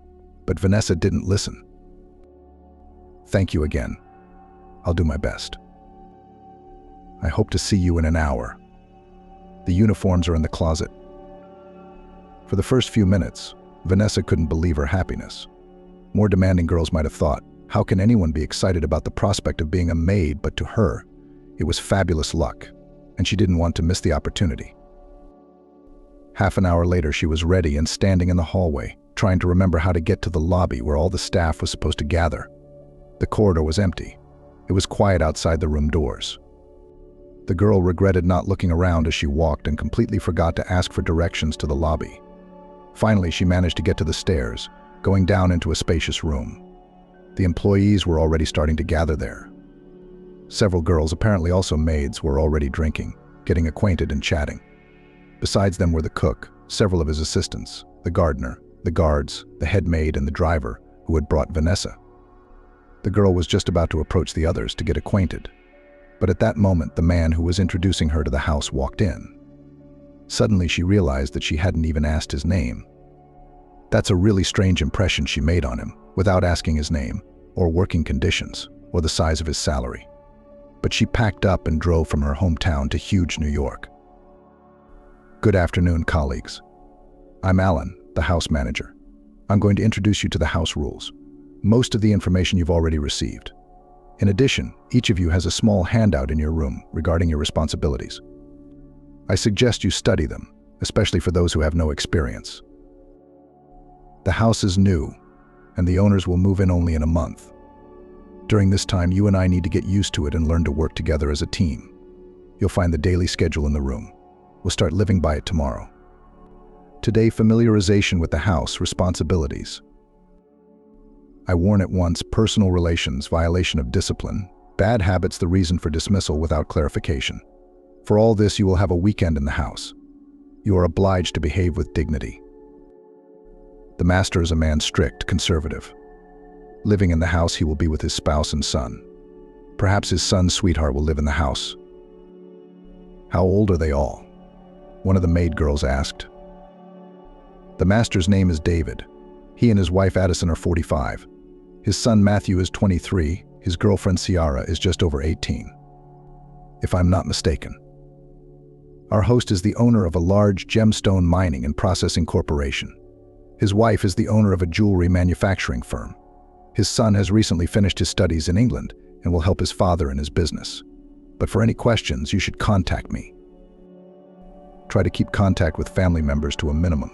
but Vanessa didn't listen. Thank you again. I'll do my best. I hope to see you in an hour. The uniforms are in the closet. For the first few minutes, Vanessa couldn't believe her happiness. More demanding girls might have thought, how can anyone be excited about the prospect of being a maid? But to her, it was fabulous luck, and she didn't want to miss the opportunity. Half an hour later, she was ready and standing in the hallway, trying to remember how to get to the lobby where all the staff was supposed to gather. The corridor was empty. It was quiet outside the room doors. The girl regretted not looking around as she walked and completely forgot to ask for directions to the lobby. Finally, she managed to get to the stairs, going down into a spacious room. The employees were already starting to gather there. Several girls, apparently also maids, were already drinking, getting acquainted and chatting. Besides them were the cook, several of his assistants, the gardener, the guards, the head maid, and the driver, who had brought Vanessa. The girl was just about to approach the others to get acquainted. But at that moment, the man who was introducing her to the house walked in. Suddenly, she realized that she hadn't even asked his name. That's a really strange impression she made on him, without asking his name, or working conditions, or the size of his salary. But she packed up and drove from her hometown to huge New York. Good afternoon, colleagues. I'm Alan, the house manager. I'm going to introduce you to the house rules. Most of the information you've already received. In addition, each of you has a small handout in your room regarding your responsibilities. I suggest you study them, especially for those who have no experience. The house is new, and the owners will move in only in a month. During this time, you and I need to get used to it and learn to work together as a team. You'll find the daily schedule in the room. We'll start living by it tomorrow. Today, familiarization with the house, responsibilities. I warn at once, personal relations, violation of discipline, bad habits, the reason for dismissal without clarification. For all this, you will have a weekend in the house. You are obliged to behave with dignity. The master is a man strict, conservative. Living in the house, he will be with his spouse and son. Perhaps his son's sweetheart will live in the house. How old are they all? One of the maid girls asked. The master's name is David. He and his wife Addison are 45. His son Matthew is 23. His girlfriend Ciara is just over 18. If I'm not mistaken. Our host is the owner of a large gemstone mining and processing corporation. His wife is the owner of a jewelry manufacturing firm. His son has recently finished his studies in England and will help his father in his business. But for any questions, you should contact me. Try to keep contact with family members to a minimum.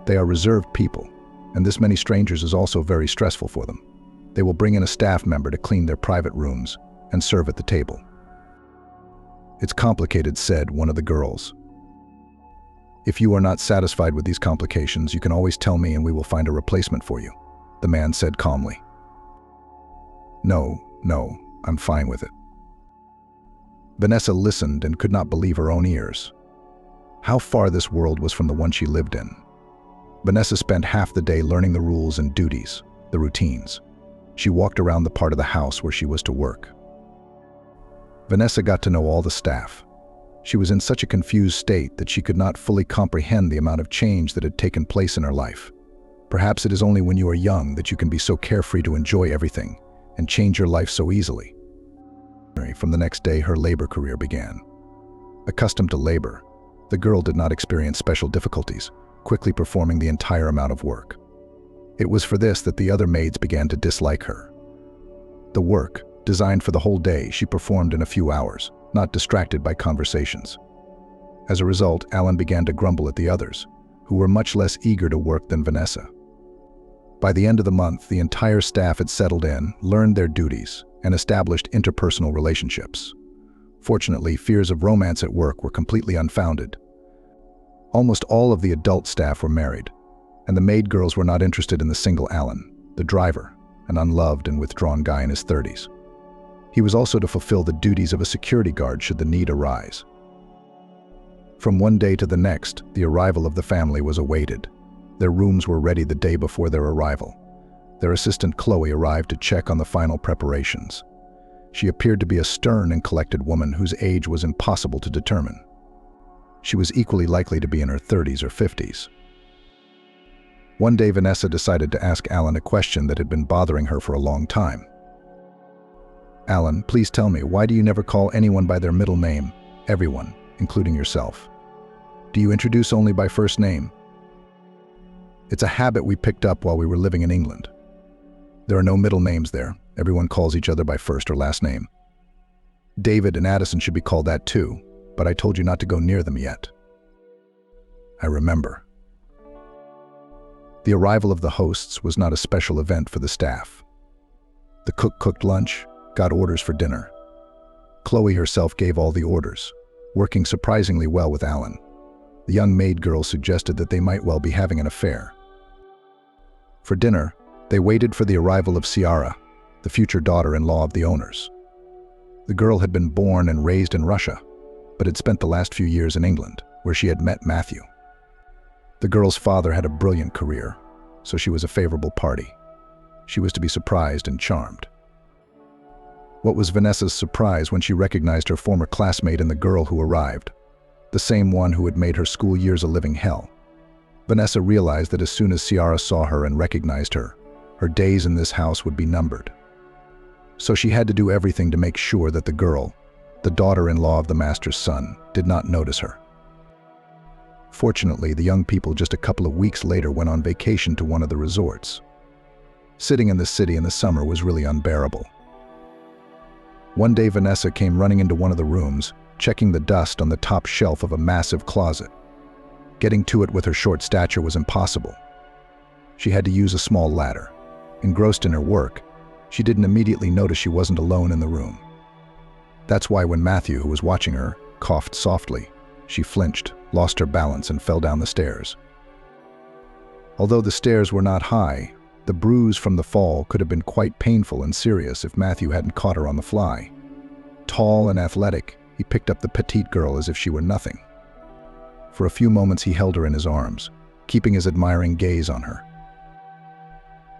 They are reserved people, and this many strangers is also very stressful for them. They will bring in a staff member to clean their private rooms and serve at the table. It's complicated, said one of the girls. If you are not satisfied with these complications, you can always tell me and we will find a replacement for you, the man said calmly. No, I'm fine with it. Vanessa listened and could not believe her own ears. How far this world was from the one she lived in. Vanessa spent half the day learning the rules and duties, the routines. She walked around the part of the house where she was to work. Vanessa got to know all the staff. She was in such a confused state that she could not fully comprehend the amount of change that had taken place in her life. Perhaps it is only when you are young that you can be so carefree to enjoy everything and change your life so easily. From the next day, her labor career began. Accustomed to labor, the girl did not experience special difficulties, quickly performing the entire amount of work. It was for this that the other maids began to dislike her. The work, designed for the whole day, she performed in a few hours, not distracted by conversations. As a result, Alan began to grumble at the others, who were much less eager to work than Vanessa. By the end of the month, the entire staff had settled in, learned their duties, and established interpersonal relationships. Fortunately, fears of romance at work were completely unfounded. Almost all of the adult staff were married, and the maid girls were not interested in the single Alan, the driver, an unloved and withdrawn guy in his 30s. He was also to fulfill the duties of a security guard should the need arise. From one day to the next, the arrival of the family was awaited. Their rooms were ready the day before their arrival. Their assistant Chloe arrived to check on the final preparations. She appeared to be a stern and collected woman whose age was impossible to determine. She was equally likely to be in her 30s or 50s. One day, Vanessa decided to ask Alan a question that had been bothering her for a long time. Alan, please tell me, why do you never call anyone by their middle name? Everyone, including yourself. Do you introduce only by first name? It's a habit we picked up while we were living in England. There are no middle names there. Everyone calls each other by first or last name. David and Addison should be called that too, but I told you not to go near them yet. I remember. The arrival of the hosts was not a special event for the staff. The cook cooked lunch, got orders for dinner. Chloe herself gave all the orders, working surprisingly well with Alan. The young maid girl suggested that they might well be having an affair. For dinner, they waited for the arrival of Ciara, the future daughter-in-law of the owners. The girl had been born and raised in Russia, but had spent the last few years in England, where she had met Matthew. The girl's father had a brilliant career, so she was a favorable party. She was to be surprised and charmed. What was Vanessa's surprise when she recognized her former classmate in the girl who arrived, the same one who had made her school years a living hell. Vanessa realized that as soon as Ciara saw her and recognized her, her days in this house would be numbered. So she had to do everything to make sure that the girl, the daughter-in-law of the master's son, did not notice her. Fortunately, the young people just a couple of weeks later went on vacation to one of the resorts. Sitting in the city in the summer was really unbearable. One day, Vanessa came running into one of the rooms, checking the dust on the top shelf of a massive closet. Getting to it with her short stature was impossible. She had to use a small ladder. Engrossed in her work, she didn't immediately notice she wasn't alone in the room. That's why when Matthew, who was watching her, coughed softly, she flinched, lost her balance, and fell down the stairs. Although the stairs were not high, the bruise from the fall could have been quite painful and serious if Matthew hadn't caught her on the fly. Tall and athletic, he picked up the petite girl as if she were nothing. For a few moments he held her in his arms, keeping his admiring gaze on her.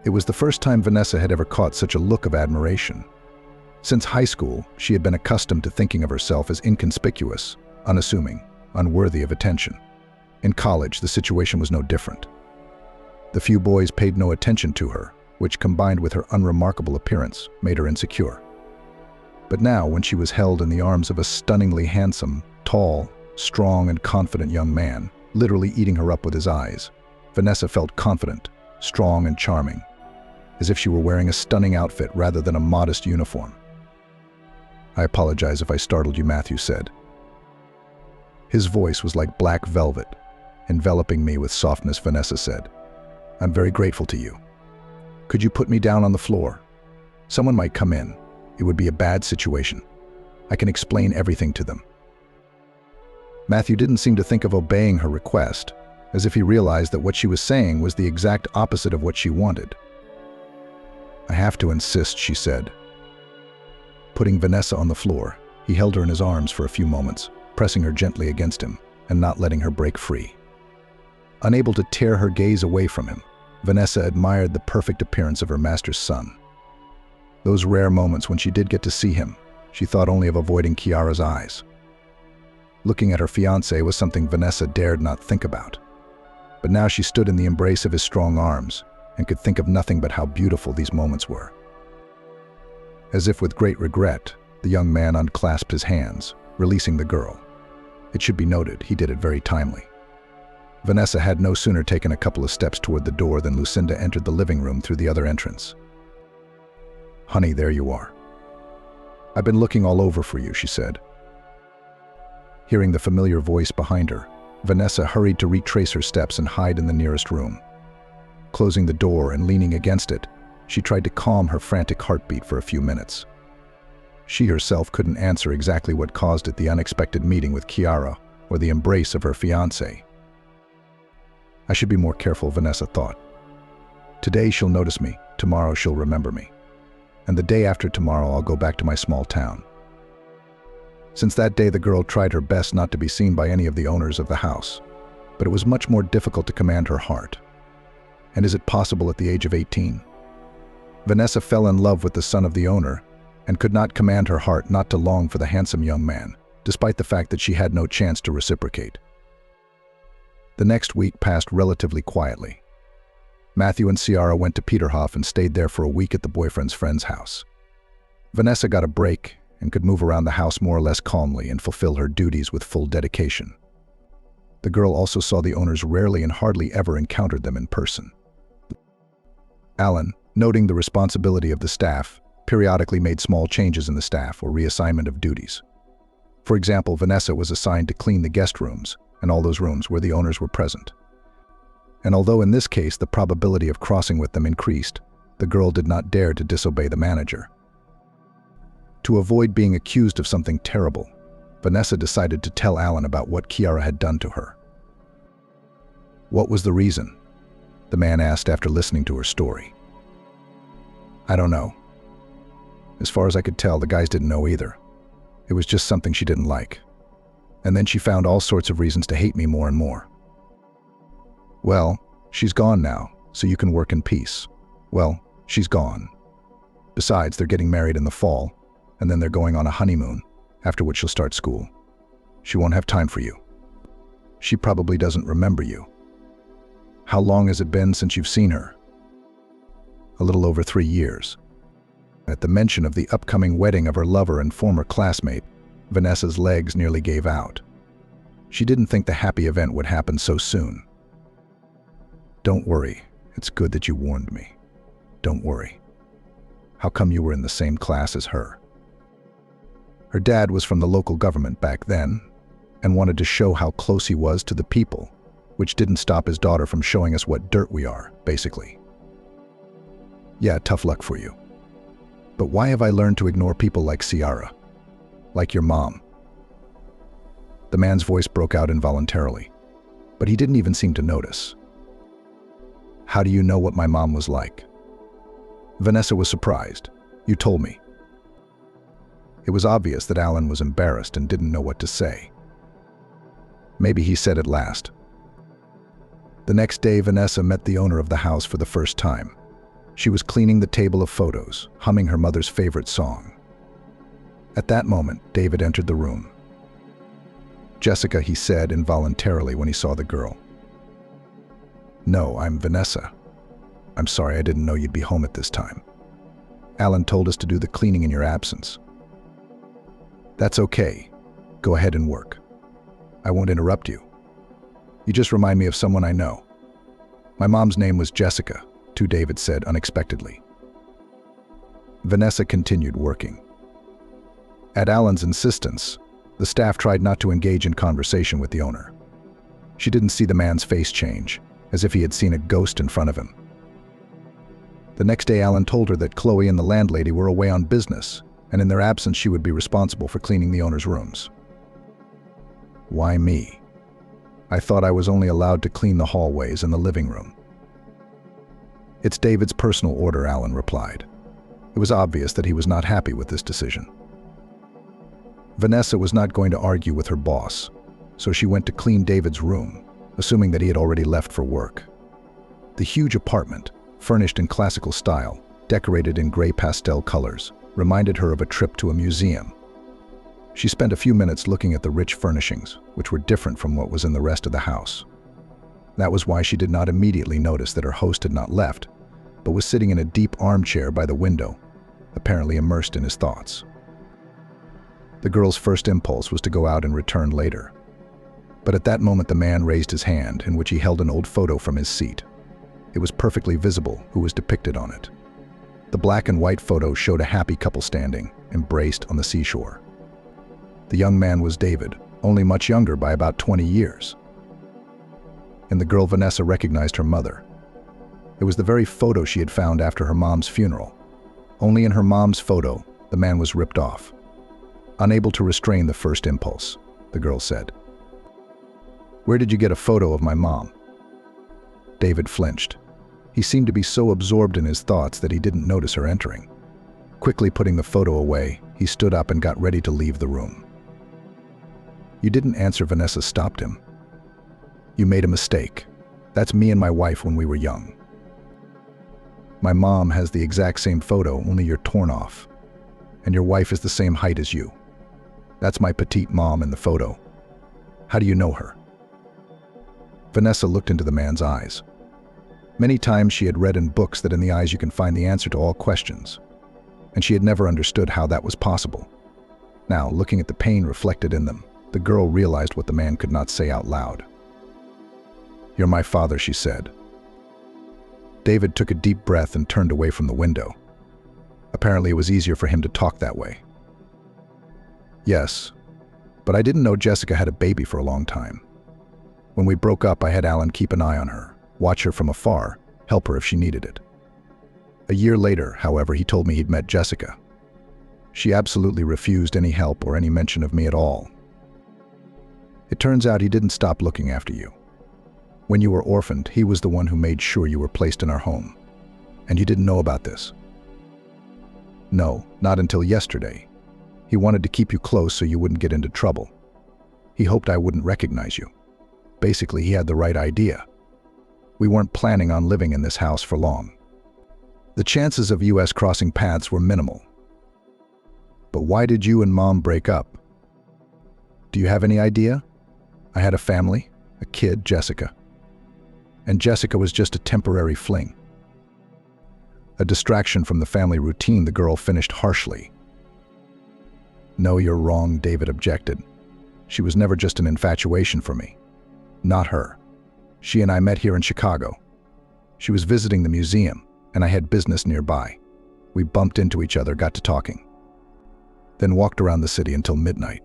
It was the first time Vanessa had ever caught such a look of admiration. Since high school, she had been accustomed to thinking of herself as inconspicuous, unassuming, unworthy of attention. In college, the situation was no different. The few boys paid no attention to her, which combined with her unremarkable appearance made her insecure. But now, when she was held in the arms of a stunningly handsome, tall, strong and confident young man, literally eating her up with his eyes, Vanessa felt confident, strong and charming, as if she were wearing a stunning outfit rather than a modest uniform. "I apologize if I startled you," Matthew said. His voice was like black velvet, enveloping me with softness. Vanessa said, "I'm very grateful to you. Could you put me down on the floor? Someone might come in. It would be a bad situation. I can explain everything to them." Matthew didn't seem to think of obeying her request, as if he realized that what she was saying was the exact opposite of what she wanted. "I have to insist," she said. Putting Vanessa on the floor, he held her in his arms for a few moments, pressing her gently against him and not letting her break free. Unable to tear her gaze away from him, Vanessa admired the perfect appearance of her master's son. Those rare moments when she did get to see him, she thought only of avoiding Chiara's eyes. Looking at her fiancé was something Vanessa dared not think about. But now she stood in the embrace of his strong arms and could think of nothing but how beautiful these moments were. As if with great regret, the young man unclasped his hands, releasing the girl. It should be noted, he did it very timely. Vanessa had no sooner taken a couple of steps toward the door than Lucinda entered the living room through the other entrance. "Honey, there you are. I've been looking all over for you," she said. Hearing the familiar voice behind her, Vanessa hurried to retrace her steps and hide in the nearest room. Closing the door and leaning against it, she tried to calm her frantic heartbeat for a few minutes. She herself couldn't answer exactly what caused it, the unexpected meeting with Chiara or the embrace of her fiancé. I should be more careful, Vanessa thought. Today she'll notice me, tomorrow she'll remember me. And the day after tomorrow I'll go back to my small town. Since that day the girl tried her best not to be seen by any of the owners of the house, but it was much more difficult to command her heart. And is it possible at the age of 18? Vanessa fell in love with the son of the owner and could not command her heart not to long for the handsome young man, despite the fact that she had no chance to reciprocate. The next week passed relatively quietly. Matthew and Ciara went to Peterhof and stayed there for a week at the boyfriend's friend's house. Vanessa got a break and could move around the house more or less calmly and fulfill her duties with full dedication. The girl also saw the owners rarely and hardly ever encountered them in person. Alan, noting the responsibility of the staff, periodically made small changes in the staff or reassignment of duties. For example, Vanessa was assigned to clean the guest rooms and all those rooms where the owners were present. And although in this case the probability of crossing with them increased, the girl did not dare to disobey the manager. To avoid being accused of something terrible, Vanessa decided to tell Alan about what Chiara had done to her. "What was the reason?" the man asked after listening to her story. "I don't know. As far as I could tell, the guys didn't know either. It was just something she didn't like. And then she found all sorts of reasons to hate me more and more." "Well, she's gone now, so you can work in peace." "Well, she's gone. Besides, they're getting married in the fall, and then they're going on a honeymoon, after which she'll start school. She won't have time for you. She probably doesn't remember you." "How long has it been since you've seen her?" "A little over 3 years. At the mention of the upcoming wedding of her lover and former classmate, Vanessa's legs nearly gave out. She didn't think the happy event would happen so soon. "Don't worry. It's good that you warned me. Don't worry. How come you were in the same class as her?" Her dad was from the local government back then and wanted to show how close he was to the people, which didn't stop his daughter from showing us what dirt we are, basically. "Yeah, tough luck for you. But why have I learned to ignore people like Ciara? Like your mom?" The man's voice broke out involuntarily, but he didn't even seem to notice. "How do you know what my mom was like?" Vanessa was surprised. "You told me." It was obvious that Alan was embarrassed and didn't know what to say. Maybe he said at last. The next day, Vanessa met the owner of the house for the first time. She was cleaning the table of photos, humming her mother's favorite song. At that moment, David entered the room. "Jessica," he said involuntarily when he saw the girl. "No, I'm Vanessa," I'm sorry, I didn't know you'd be home at this time. Alan told us to do the cleaning in your absence. That's okay. Go ahead and work. I won't interrupt you. You just remind me of someone I know. My mom's name was Jessica, David said unexpectedly. Vanessa continued working. At Alan's insistence, the staff tried not to engage in conversation with the owner. She didn't see the man's face change, as if he had seen a ghost in front of him. The next day, Alan told her that Chloe and the landlady were away on business, and in their absence she would be responsible for cleaning the owner's rooms. Why me? I thought I was only allowed to clean the hallways and the living room. It's David's personal order, Alan replied. It was obvious that he was not happy with this decision. Vanessa was not going to argue with her boss, so she went to clean David's room, assuming that he had already left for work. The huge apartment, furnished in classical style, decorated in gray pastel colors, reminded her of a trip to a museum. She spent a few minutes looking at the rich furnishings, which were different from what was in the rest of the house. That was why she did not immediately notice that her host had not left, but was sitting in a deep armchair by the window, apparently immersed in his thoughts. The girl's first impulse was to go out and return later. But at that moment the man raised his hand, in which he held an old photo from his seat. It was perfectly visible who was depicted on it. The black and white photo showed a happy couple standing, embraced on the seashore. The young man was David, only much younger by about 20 years. And the girl Vanessa recognized her mother. It was the very photo she had found after her mom's funeral. Only in her mom's photo, the man was ripped off. Unable to restrain the first impulse, the girl said, "Where did you get a photo of my mom?" David flinched. He seemed to be so absorbed in his thoughts that he didn't notice her entering. Quickly putting the photo away, he stood up and got ready to leave the room. "You didn't answer," Vanessa stopped him. "You made a mistake. That's me and my wife when we were young. My mom has the exact same photo, only you're torn off. And your wife is the same height as you. That's my petite mom in the photo. How do you know her?" Vanessa looked into the man's eyes. Many times she had read in books that in the eyes you can find the answer to all questions, and she had never understood how that was possible. Now, looking at the pain reflected in them, the girl realized what the man could not say out loud. "You're my father," she said. David took a deep breath and turned away from the window. Apparently it was easier for him to talk that way. "Yes, but I didn't know Jessica had a baby for a long time. When we broke up, I had Alan keep an eye on her, watch her from afar, help her if she needed it. A year later, however, he told me he'd met Jessica. She absolutely refused any help or any mention of me at all. It turns out he didn't stop looking after you. When you were orphaned, he was the one who made sure you were placed in our home. And you didn't know about this?" "No, not until yesterday. He wanted to keep you close so you wouldn't get into trouble. He hoped I wouldn't recognize you. Basically, he had the right idea. We weren't planning on living in this house for long. The chances of us crossing paths were minimal. But why did you and Mom break up? Do you have any idea? I had a family, a kid, Jessica. And Jessica was just a temporary fling." A distraction from the family routine, the girl finished harshly. "No, you're wrong," David objected. "She was never just an infatuation for me. Not her. She and I met here in Chicago. She was visiting the museum, and I had business nearby. We bumped into each other, got to talking. Then walked around the city until midnight.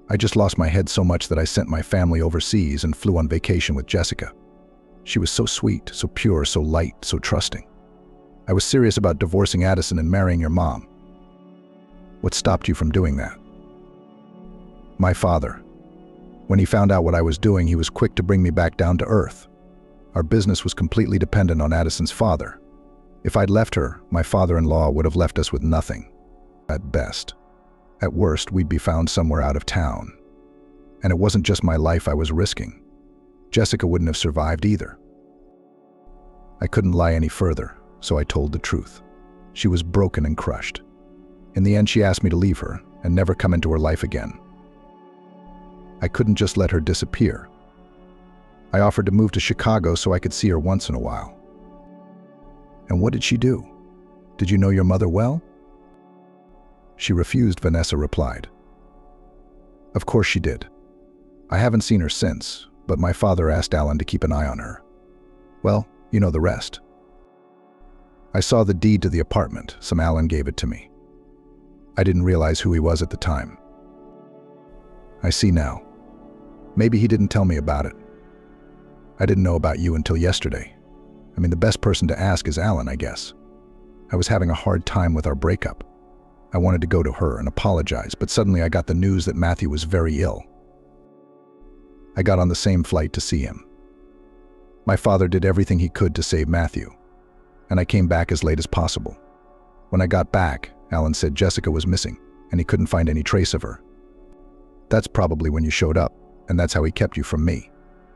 I just lost my head so much that I sent my family overseas and flew on vacation with Jessica. She was so sweet, so pure, so light, so trusting. I was serious about divorcing Addison and marrying your mom. What stopped you from doing that?" "My father. When he found out what I was doing, he was quick to bring me back down to earth. Our business was completely dependent on Addison's father. If I'd left her, my father-in-law would have left us with nothing, at best. At worst, we'd be found somewhere out of town. And it wasn't just my life I was risking. Jessica wouldn't have survived either." I couldn't lie any further, so I told the truth. She was broken and crushed. In the end, she asked me to leave her and never come into her life again. I couldn't just let her disappear. I offered to move to Chicago so I could see her once in a while. And what did she do? Did you know your mother well? She refused, Vanessa replied. Of course she did. I haven't seen her since, but my father asked Alan to keep an eye on her. Well, you know the rest. I saw the deed to the apartment, so Alan gave it to me. I didn't realize who he was at the time. I see now. Maybe he didn't tell me about it. I didn't know about you until yesterday. I mean, the best person to ask is Alan, I guess. I was having a hard time with our breakup. I wanted to go to her and apologize, but suddenly I got the news that Matthew was very ill. I got on the same flight to see him. My father did everything he could to save Matthew, and I came back as late as possible. When I got back, Alan said Jessica was missing, and he couldn't find any trace of her. That's probably when you showed up, and that's how he kept you from me.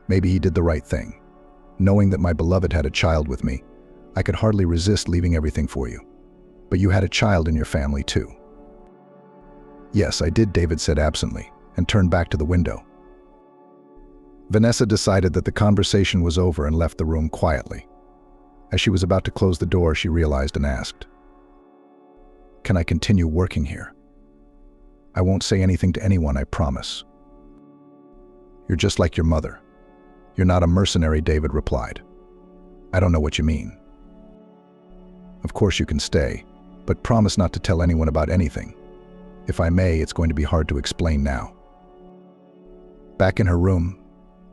Maybe he did the right thing. Knowing that my beloved had a child with me, I could hardly resist leaving everything for you. But you had a child in your family too. Yes, I did, David said absently, and turned back to the window. Vanessa decided that the conversation was over and left the room quietly. As she was about to close the door, she realized and asked, "Can I continue working here?" "I won't say anything to anyone, I promise." "You're just like your mother." "You're not a mercenary," David replied. "I don't know what you mean." "Of course you can stay, but promise not to tell anyone about anything. If I may, it's going to be hard to explain now." Back in her room,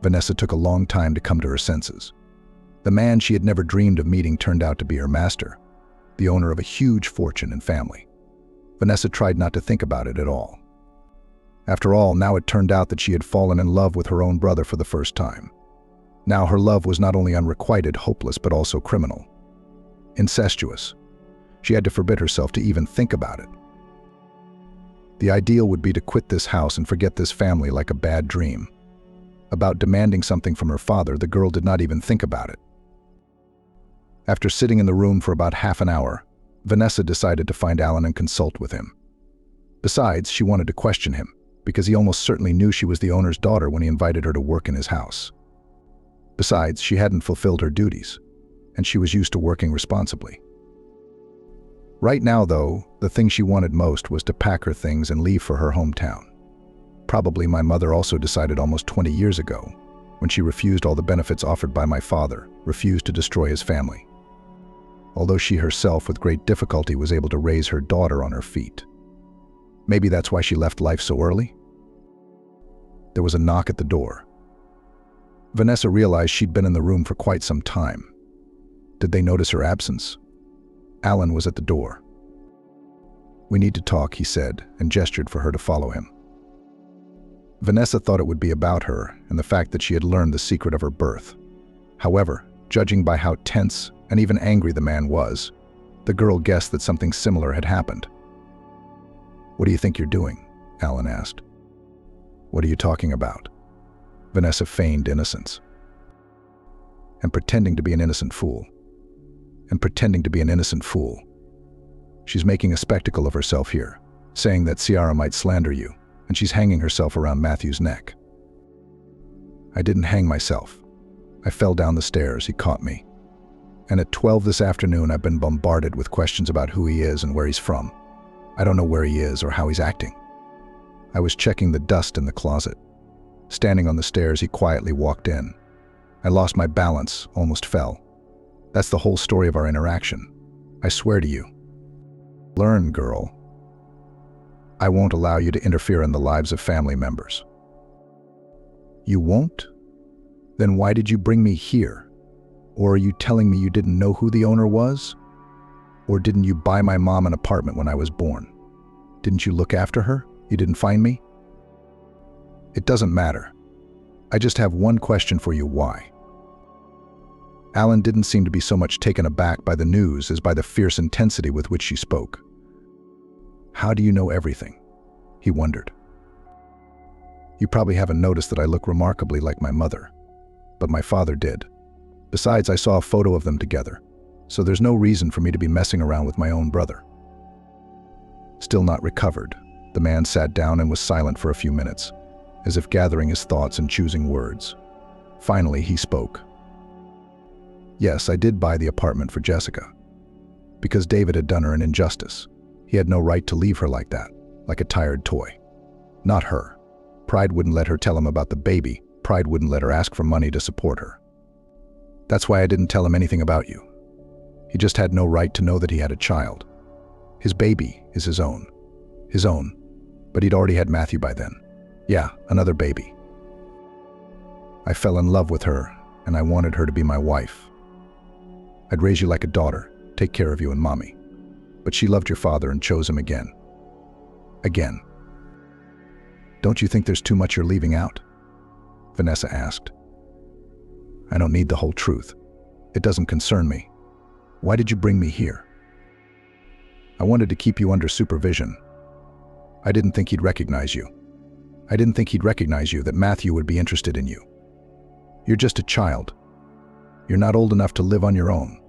Vanessa took a long time to come to her senses. The man she had never dreamed of meeting turned out to be her master, the owner of a huge fortune and family. Vanessa tried not to think about it at all. After all, now it turned out that she had fallen in love with her own brother for the first time. Now her love was not only unrequited, hopeless, but also criminal. Incestuous. She had to forbid herself to even think about it. The ideal would be to quit this house and forget this family like a bad dream. About demanding something from her father, the girl did not even think about it. After sitting in the room for about half an hour, Vanessa decided to find Alan and consult with him. Besides, she wanted to question him, because he almost certainly knew she was the owner's daughter when he invited her to work in his house. Besides, she hadn't fulfilled her duties, and she was used to working responsibly. Right now, though, the thing she wanted most was to pack her things and leave for her hometown. Probably my mother also decided almost 20 years ago, when she refused all the benefits offered by my father, refused to destroy his family. Although she herself, with great difficulty, was able to raise her daughter on her feet. Maybe that's why she left life so early? There was a knock at the door. Vanessa realized she'd been in the room for quite some time. Did they notice her absence? Alan was at the door. "We need to talk," he said, and gestured for her to follow him. Vanessa thought it would be about her and the fact that she had learned the secret of her birth. However, judging by how tense and even angry the man was, the girl guessed that something similar had happened. "What do you think you're doing?" Alan asked. "What are you talking about?" Vanessa feigned innocence. "And pretending to be an innocent fool. And pretending to be an innocent fool. She's making a spectacle of herself here, saying that Ciara might slander you, and she's hanging herself around Matthew's neck." "I didn't hang myself. I fell down the stairs. He caught me. And at 12 this afternoon, I've been bombarded with questions about who he is and where he's from. I don't know where he is or how he's acting. I was checking the dust in the closet. Standing on the stairs, he quietly walked in. I lost my balance, almost fell. That's the whole story of our interaction. I swear to you. Learn, girl. I won't allow you to interfere in the lives of family members." "You won't? Then why did you bring me here? Or are you telling me you didn't know who the owner was? Or didn't you buy my mom an apartment when I was born? Didn't you look after her? You didn't find me?" "It doesn't matter. I just have one question for you. Why?" Alan didn't seem to be so much taken aback by the news as by the fierce intensity with which she spoke. "How do you know everything?" he wondered. "You probably haven't noticed that I look remarkably like my mother, but my father did. Besides, I saw a photo of them together, so there's no reason for me to be messing around with my own brother." Still not recovered, the man sat down and was silent for a few minutes, as if gathering his thoughts and choosing words. Finally, he spoke. "Yes, I did buy the apartment for Jessica. because David had done her an injustice. He had no right to leave her like that, like a tired toy. Not her. Pride wouldn't let her tell him about the baby. Pride wouldn't let her ask for money to support her. That's why I didn't tell him anything about you. He just had no right to know that he had a child. His baby is his own. His own. But he'd already had Matthew by then. Yeah, another baby. I fell in love with her, and I wanted her to be my wife. I'd raise you like a daughter, take care of you and mommy. But she loved your father and chose him again. Again. Don't you think there's too much you're leaving out? Vanessa asked. I don't need the whole truth. It doesn't concern me. Why did you bring me here? I wanted to keep you under supervision. I didn't think he'd recognize you. I didn't think he'd recognize you, that Matthew would be interested in you. You're just a child. You're not old enough to live on your own.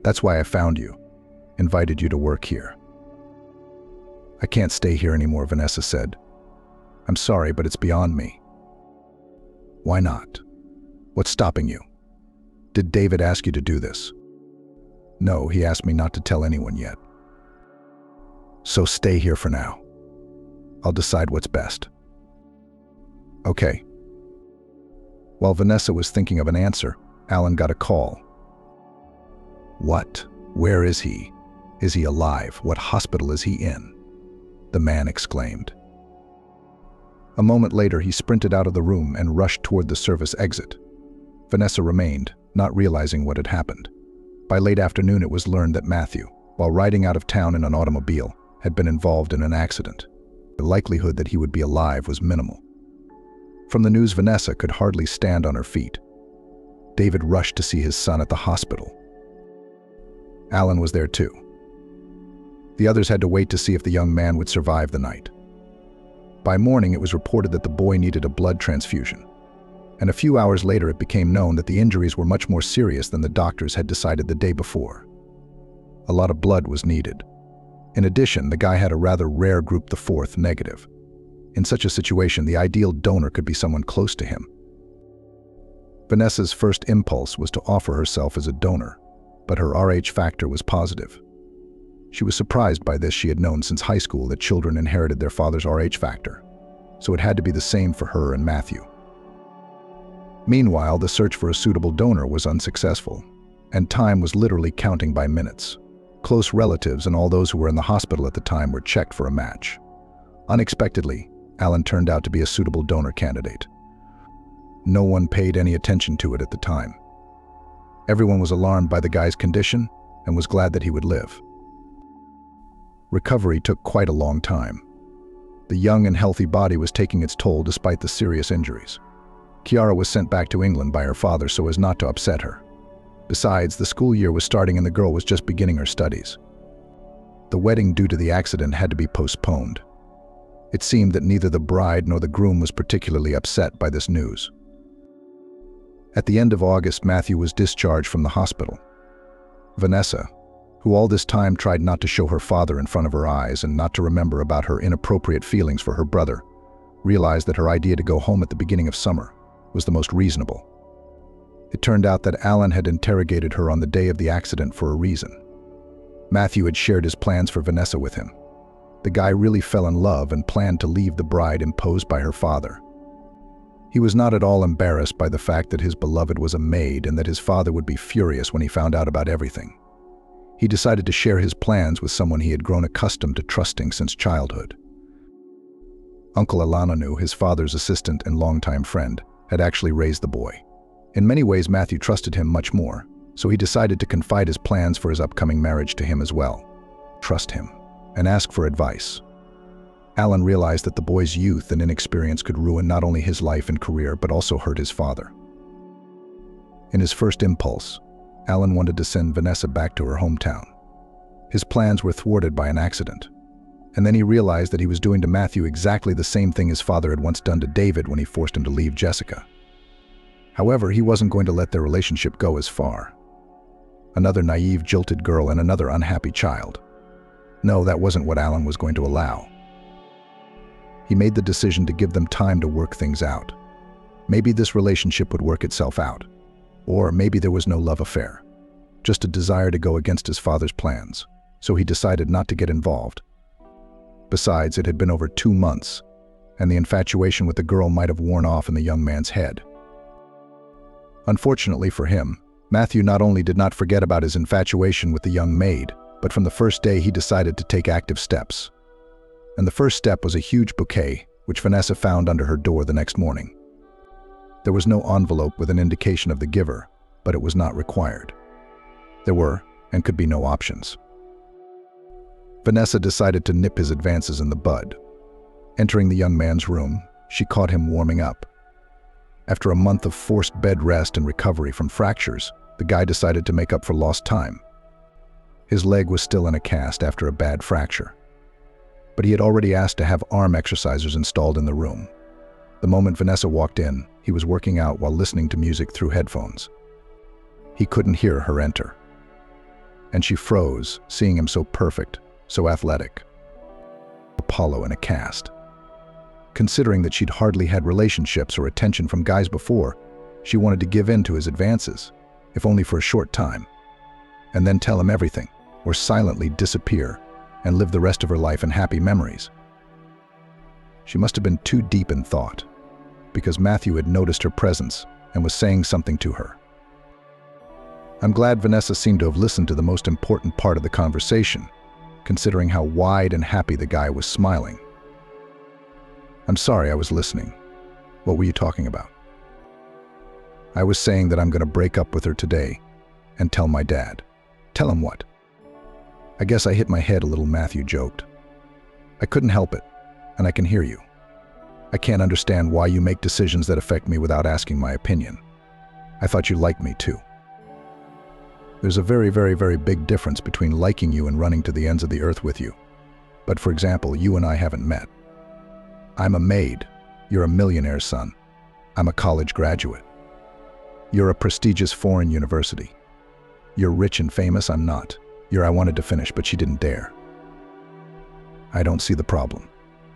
That's why I found you, invited you to work here. I can't stay here anymore, Vanessa said. I'm sorry, but it's beyond me. Why not? What's stopping you? Did David ask you to do this? No, he asked me not to tell anyone yet. So stay here for now. I'll decide what's best. Okay. While Vanessa was thinking of an answer, Alan got a call. What? Where is he? Is he alive? What hospital is he in? The man exclaimed. A moment later, he sprinted out of the room and rushed toward the service exit. Vanessa remained, not realizing what had happened. By late afternoon, it was learned that Matthew, while riding out of town in an automobile, had been involved in an accident. The likelihood that he would be alive was minimal. From the news, Vanessa could hardly stand on her feet. David rushed to see his son at the hospital. Alan was there too. The others had to wait to see if the young man would survive the night. By morning, it was reported that the boy needed a blood transfusion, and a few hours later it became known that the injuries were much more serious than the doctors had decided the day before. A lot of blood was needed. In addition, the guy had a rather rare group, the fourth negative. In such a situation, the ideal donor could be someone close to him. Vanessa's first impulse was to offer herself as a donor, but her Rh factor was positive. She was surprised by this. She had known since high school that children inherited their father's Rh factor, so it had to be the same for her and Matthew. Meanwhile, the search for a suitable donor was unsuccessful, and time was literally counting by minutes. Close relatives and all those who were in the hospital at the time were checked for a match. Unexpectedly, Alan turned out to be a suitable donor candidate. No one paid any attention to it at the time. Everyone was alarmed by the guy's condition and was glad that he would live. Recovery took quite a long time. The young and healthy body was taking its toll despite the serious injuries. Chiara was sent back to England by her father so as not to upset her. Besides, the school year was starting and the girl was just beginning her studies. The wedding due to the accident had to be postponed. It seemed that neither the bride nor the groom was particularly upset by this news. At the end of August, Matthew was discharged from the hospital. Vanessa, who all this time tried not to show her father in front of her eyes and not to remember about her inappropriate feelings for her brother, realized that her idea to go home at the beginning of summer was the most reasonable. It turned out that Alan had interrogated her on the day of the accident for a reason. Matthew had shared his plans for Vanessa with him. The guy really fell in love and planned to leave the bride imposed by her father. He was not at all embarrassed by the fact that his beloved was a maid and that his father would be furious when he found out about everything. He decided to share his plans with someone he had grown accustomed to trusting since childhood. Uncle Alina, his father's assistant and longtime friend, had actually raised the boy. In many ways, Matthew trusted him much more, so he decided to confide his plans for his upcoming marriage to him as well. Trust him, and ask for advice. Alan realized that the boy's youth and inexperience could ruin not only his life and career, but also hurt his father. In his first impulse, Alan wanted to send Vanessa back to her hometown. His plans were thwarted by an accident, and then he realized that he was doing to Matthew exactly the same thing his father had once done to David when he forced him to leave Jessica. However, he wasn't going to let their relationship go as far. Another naive, jilted girl and another unhappy child. No, that wasn't what Alan was going to allow. He made the decision to give them time to work things out. Maybe this relationship would work itself out, or maybe there was no love affair. just a desire to go against his father's plans, so he decided not to get involved. Besides, it had been over 2 months, and the infatuation with the girl might have worn off in the young man's head. Unfortunately for him, Matthew not only did not forget about his infatuation with the young maid, but from the first day he decided to take active steps. And the first step was a huge bouquet, which Vanessa found under her door the next morning. There was no envelope with an indication of the giver, but it was not required. There were, and could be, no options. Vanessa decided to nip his advances in the bud. Entering the young man's room, she caught him warming up. After a month of forced bed rest and recovery from fractures, the guy decided to make up for lost time. His leg was still in a cast after a bad fracture, but he had already asked to have arm exercisers installed in the room. The moment Vanessa walked in, he was working out while listening to music through headphones. He couldn't hear her enter, and she froze, seeing him so perfect, so athletic. Apollo in a cast. Considering that she'd hardly had relationships or attention from guys before, she wanted to give in to his advances, if only for a short time, and then tell him everything, or silently disappear and live the rest of her life in happy memories. She must have been too deep in thought, because Matthew had noticed her presence and was saying something to her. I'm glad Vanessa seemed to have listened to the most important part of the conversation, considering how wide and happy the guy was smiling. I'm sorry, I was listening. What were you talking about? I was saying that I'm going to break up with her today and tell my dad. Tell him what? I guess I hit my head a little, Matthew joked. I couldn't help it, and I can hear you. I can't understand why you make decisions that affect me without asking my opinion. I thought you liked me too. There's a very, very, very big difference between liking you and running to the ends of the earth with you. But for example, you and I haven't met. I'm a maid. You're a millionaire's son. I'm a college graduate. You're a prestigious foreign university. You're rich and famous, I'm not. I wanted to finish, but she didn't dare. I don't see the problem.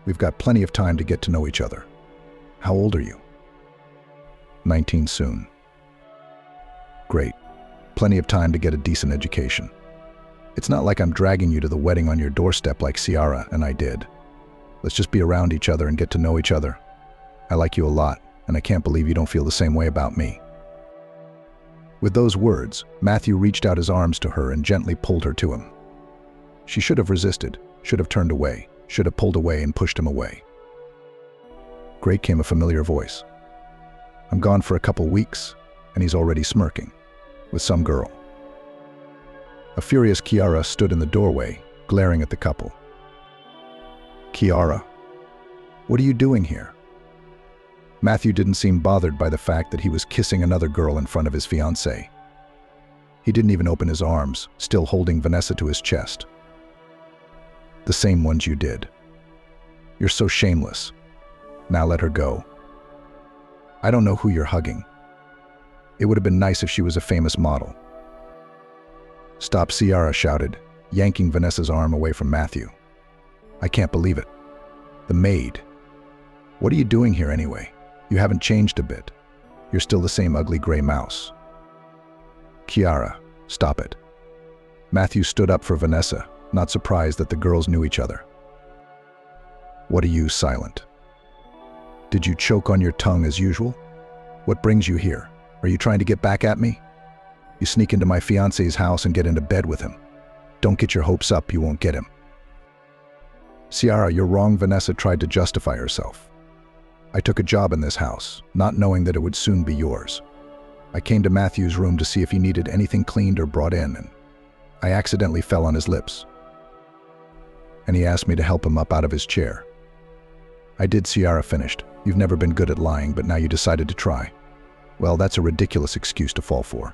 We've got plenty of time to get to know each other. How old are you? 19 soon. Great. Plenty of time to get a decent education. It's not like I'm dragging you to the wedding on your doorstep like Ciara and I did. Let's just be around each other and get to know each other. I like you a lot, and I can't believe you don't feel the same way about me. With those words, Matthew reached out his arms to her and gently pulled her to him. She should have resisted, should have turned away, should have pulled away and pushed him away. Great came a familiar voice. I'm gone for a couple weeks, and he's already smirking. With some girl. A furious Ciara stood in the doorway, glaring at the couple. Ciara, what are you doing here? Matthew didn't seem bothered by the fact that he was kissing another girl in front of his fiancée. He didn't even open his arms, still holding Vanessa to his chest. The same ones you did. You're so shameless. Now let her go. I don't know who you're hugging. It would have been nice if she was a famous model. Stop, Ciara shouted, yanking Vanessa's arm away from Matthew. I can't believe it. The maid. What are you doing here anyway? You haven't changed a bit. You're still the same ugly gray mouse. Ciara, stop it. Matthew stood up for Vanessa, not surprised that the girls knew each other. What are you, silent? Did you choke on your tongue as usual? What brings you here? Are you trying to get back at me? You sneak into my fiancé's house and get into bed with him. Don't get your hopes up, you won't get him. Ciara, you're wrong, Vanessa tried to justify herself. I took a job in this house, not knowing that it would soon be yours. I came to Matthew's room to see if he needed anything cleaned or brought in, and I accidentally fell on his lips. And he asked me to help him up out of his chair. I did, Ciara finished. You've never been good at lying, but now you decided to try. Well, that's a ridiculous excuse to fall for.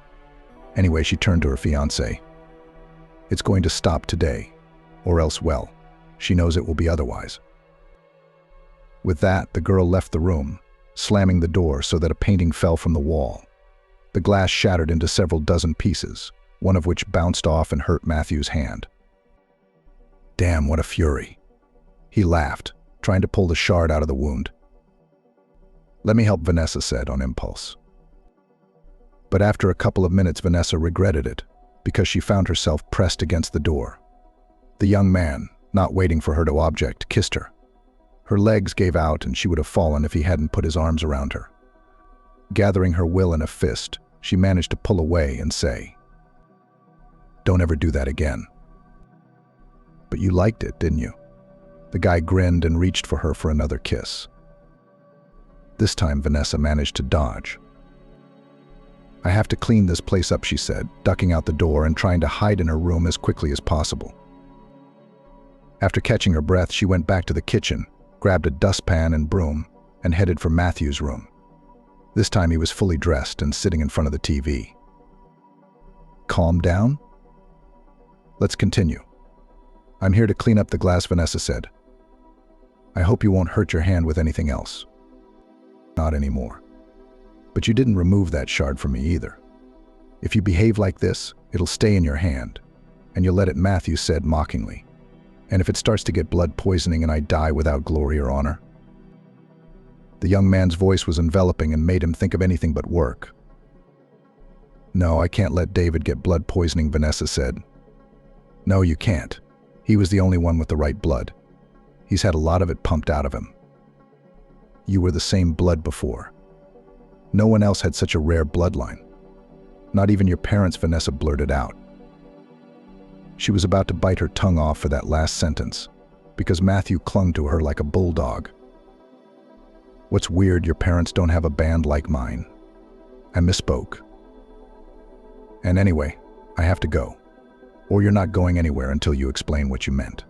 Anyway, she turned to her fiancé. It's going to stop today, or else, well, she knows it will be otherwise. With that, the girl left the room, slamming the door so that a painting fell from the wall. The glass shattered into several dozen pieces, one of which bounced off and hurt Matthew's hand. Damn, what a fury. He laughed, trying to pull the shard out of the wound. Let me help, Vanessa said on impulse. But after a couple of minutes, Vanessa regretted it, because she found herself pressed against the door. The young man, not waiting for her to object, kissed her. Her legs gave out and she would have fallen if he hadn't put his arms around her. Gathering her will in a fist, she managed to pull away and say, "Don't ever do that again." "But you liked it, didn't you?" The guy grinned and reached for her for another kiss. This time Vanessa managed to dodge. "I have to clean this place up," she said, ducking out the door and trying to hide in her room as quickly as possible. After catching her breath, she went back to the kitchen, grabbed a dustpan and broom, and headed for Matthew's room. This time he was fully dressed and sitting in front of the TV. "Calm down? Let's continue. I'm here to clean up the glass," Vanessa said. "I hope you won't hurt your hand with anything else." "Not anymore. But you didn't remove that shard from me either. If you behave like this, it'll stay in your hand, and you'll let it," Matthew said mockingly. "And if it starts to get blood poisoning and I die without glory or honor?" The young man's voice was enveloping and made him think of anything but work. "No, I can't let David get blood poisoning," Vanessa said. "No, you can't. He was the only one with the right blood. He's had a lot of it pumped out of him. You were the same blood before. No one else had such a rare bloodline. Not even your parents," Vanessa blurted out. She was about to bite her tongue off for that last sentence, because Matthew clung to her like a bulldog. "What's weird, your parents don't have a band like mine. I misspoke. And anyway, I have to go. Or you're not going anywhere until you explain what you meant."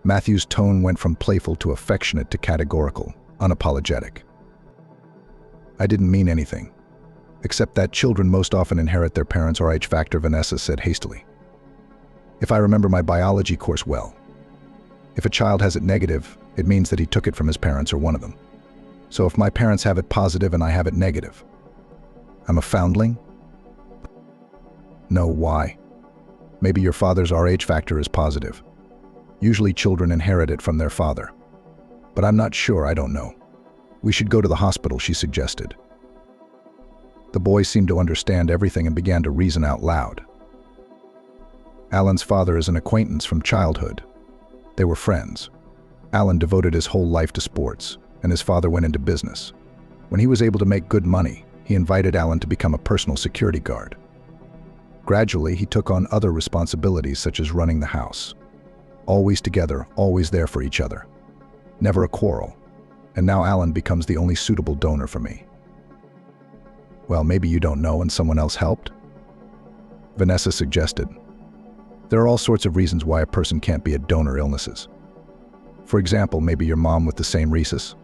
Matthew's tone went from playful to affectionate to categorical, unapologetic. "I didn't mean anything. Except that children most often inherit their parents' Rh factor," Vanessa said hastily. "If I remember my biology course well. If a child has it negative, it means that he took it from his parents or one of them. So if my parents have it positive and I have it negative, I'm a foundling?" "No, why? Maybe your father's Rh factor is positive. Usually children inherit it from their father. But I'm not sure, I don't know. We should go to the hospital," she suggested. The boy seemed to understand everything and began to reason out loud. "Alan's father is an acquaintance from childhood. They were friends. Alan devoted his whole life to sports, and his father went into business. When he was able to make good money, he invited Alan to become a personal security guard. Gradually, he took on other responsibilities such as running the house. Always together, always there for each other. Never a quarrel. And now Alan becomes the only suitable donor for me." "Well, maybe you don't know and someone else helped?" Vanessa suggested. "There are all sorts of reasons why a person can't be a donor illnesses. For example, maybe your mom with the same rhesus."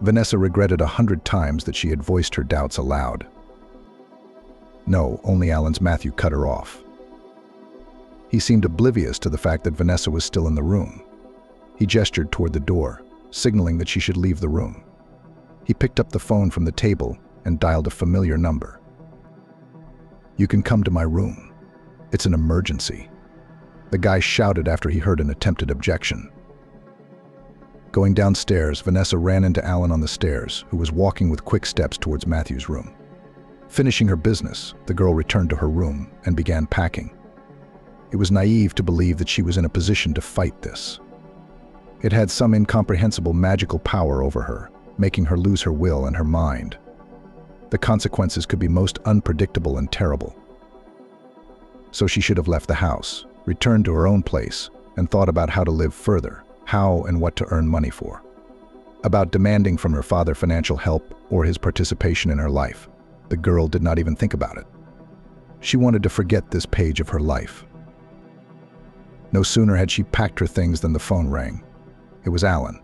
Vanessa regretted 100 times that she had voiced her doubts aloud. "No, only Alan's," Matthew cut her off. He seemed oblivious to the fact that Vanessa was still in the room. He gestured toward the door, signaling that she should leave the room. He picked up the phone from the table and dialed a familiar number. "You can come to my room. It's an emergency," the guy shouted after he heard an attempted objection. Going downstairs, Vanessa ran into Alan on the stairs, who was walking with quick steps towards Matthew's room. Finishing her business, the girl returned to her room and began packing. It was naive to believe that she was in a position to fight this. It had some incomprehensible magical power over her, making her lose her will and her mind. The consequences could be most unpredictable and terrible. So she should have left the house, returned to her own place, and thought about how to live further, how and what to earn money for. About demanding from her father financial help or his participation in her life. The girl did not even think about it. She wanted to forget this page of her life. No sooner had she packed her things than the phone rang. It was Alan.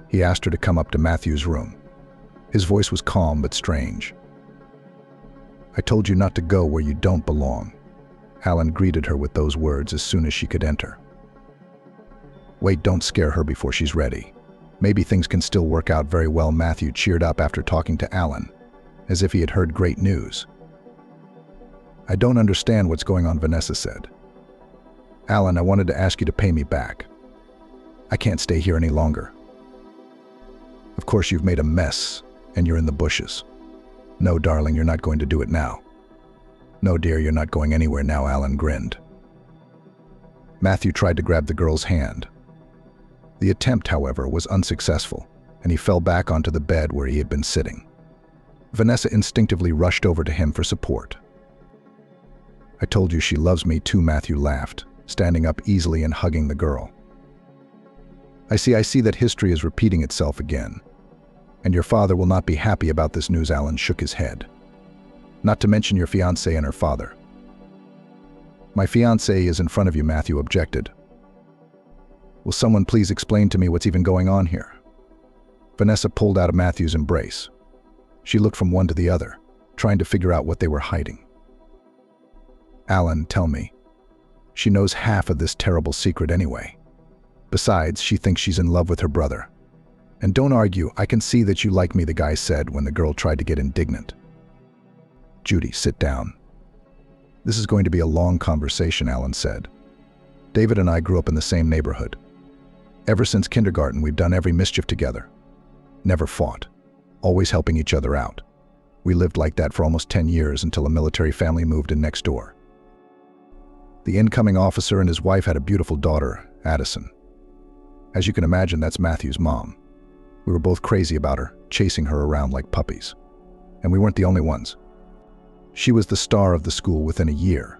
He asked her to come up to Matthew's room. His voice was calm but strange. "I told you not to go where you don't belong." Alan greeted her with those words as soon as she could enter. "Wait, don't scare her before she's ready. Maybe things can still work out very well." Matthew cheered up after talking to Alan, as if he had heard great news. "I don't understand what's going on," Vanessa said. "Alan, I wanted to ask you to pay me back. I can't stay here any longer. Of course, you've made a mess, and you're in the bushes. No, darling, you're not going to do it now. No, dear, you're not going anywhere now, Alan grinned. Matthew tried to grab the girl's hand. The attempt, however, was unsuccessful, and he fell back onto the bed where he had been sitting. Vanessa instinctively rushed over to him for support. I told you she loves me too, Matthew laughed, standing up easily and hugging the girl. I see that history is repeating itself again. And your father will not be happy about this news, Alan shook his head. Not to mention your fiancée and her father. My fiancée is in front of you, Matthew objected. Will someone please explain to me what's even going on here? Vanessa pulled out of Matthew's embrace. She looked from one to the other, trying to figure out what they were hiding. Alan, tell me. She knows half of this terrible secret anyway. Besides, she thinks she's in love with her brother. And don't argue, I can see that you like me, the guy said when the girl tried to get indignant. Judy, sit down. This is going to be a long conversation, Alan said. David and I grew up in the same neighborhood. Ever since kindergarten, we've done every mischief together. Never fought. Always helping each other out. We lived like that for almost 10 years until a military family moved in next door. The incoming officer and his wife had a beautiful daughter, Addison. As you can imagine, that's Matthew's mom. We were both crazy about her, chasing her around like puppies. And we weren't the only ones. She was the star of the school within a year.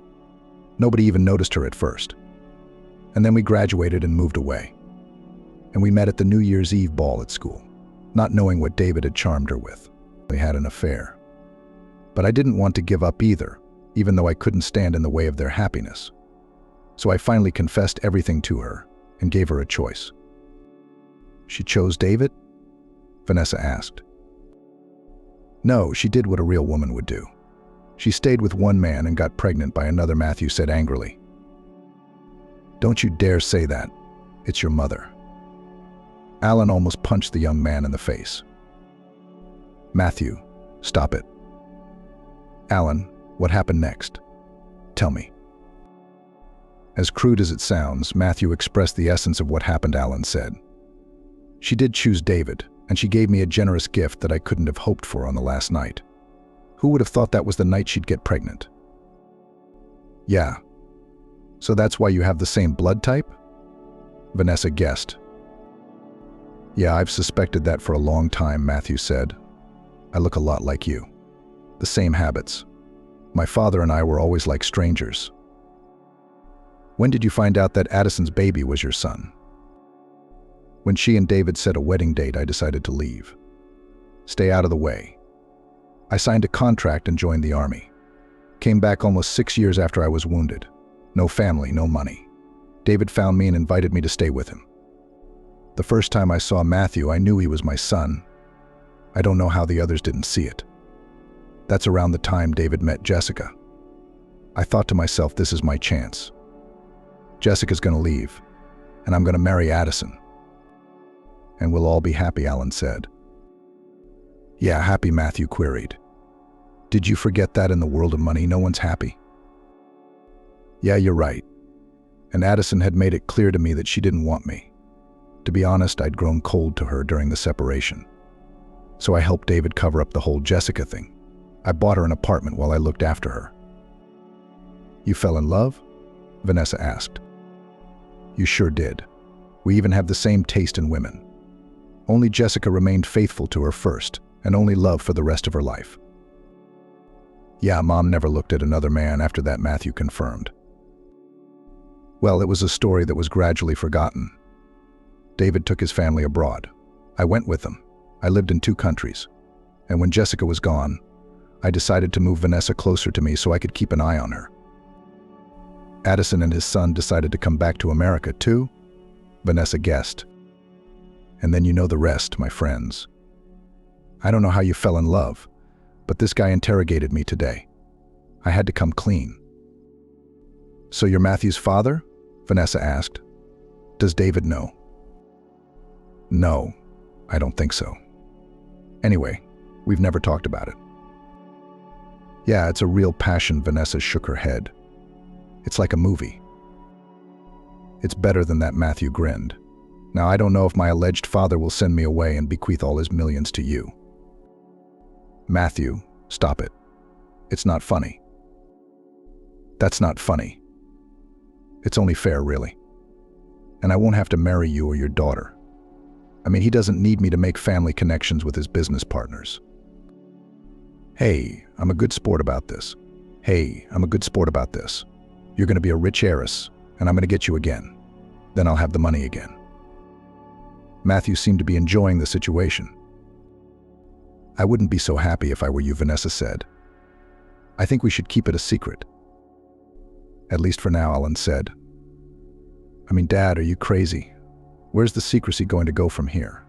Nobody even noticed her at first. And then we graduated and moved away. And we met at the New Year's Eve ball at school, not knowing what David had charmed her with. We had an affair. But I didn't want to give up either, even though I couldn't stand in the way of their happiness. So I finally confessed everything to her and gave her a choice. She chose David? Vanessa asked. No, she did what a real woman would do. She stayed with one man and got pregnant by another, Matthew said angrily. Don't you dare say that. It's your mother. Alan almost punched the young man in the face. Matthew, stop it. Alan, what happened next? Tell me. As crude as it sounds, Matthew expressed the essence of what happened, Alan said. She did choose David, and she gave me a generous gift that I couldn't have hoped for on the last night. Who would have thought that was the night she'd get pregnant? Yeah. So that's why you have the same blood type? Vanessa guessed. Yeah, I've suspected that for a long time, Matthew said. I look a lot like you. The same habits. My father and I were always like strangers. When did you find out that Addison's baby was your son? When she and David set a wedding date, I decided to leave. Stay out of the way. I signed a contract and joined the army. Came back almost 6 years after I was wounded. No family, no money. David found me and invited me to stay with him. The first time I saw Matthew, I knew he was my son. I don't know how the others didn't see it. That's around the time David met Jessica. I thought to myself, this is my chance. Jessica's gonna leave, and I'm gonna marry Addison. And we'll all be happy, Alan said. Yeah, happy, Matthew queried. Did you forget that in the world of money, no one's happy? Yeah, you're right. And Addison had made it clear to me that she didn't want me. To be honest, I'd grown cold to her during the separation. So I helped David cover up the whole Jessica thing. I bought her an apartment while I looked after her. You fell in love? Vanessa asked. You sure did. We even have the same taste in women. Only Jessica remained faithful to her first, and only loved for the rest of her life. Yeah, Mom never looked at another man after that, Matthew confirmed. Well, it was a story that was gradually forgotten. David took his family abroad. I went with them. I lived in 2 countries. And when Jessica was gone, I decided to move Vanessa closer to me so I could keep an eye on her. Addison and his son decided to come back to America too? Vanessa guessed. And then you know the rest, my friends. I don't know how you fell in love, but this guy interrogated me today. I had to come clean. So you're Matthew's father? Vanessa asked. Does David know? No, I don't think so. Anyway, we've never talked about it. Yeah, it's a real passion, Vanessa shook her head. It's like a movie. It's better than that, Matthew grinned. Now, I don't know if my alleged father will send me away and bequeath all his millions to you. Matthew, stop it. It's not funny. That's not funny. It's only fair, really. And I won't have to marry you or your daughter. I mean, he doesn't need me to make family connections with his business partners. Hey, I'm a good sport about this. Hey, I'm a good sport about this. You're going to be a rich heiress, and I'm going to get you again. Then I'll have the money again. Matthew seemed to be enjoying the situation. I wouldn't be so happy if I were you, Vanessa said. I think we should keep it a secret. At least for now, Alan said. I mean, Dad, are you crazy? Where's the secrecy going to go from here?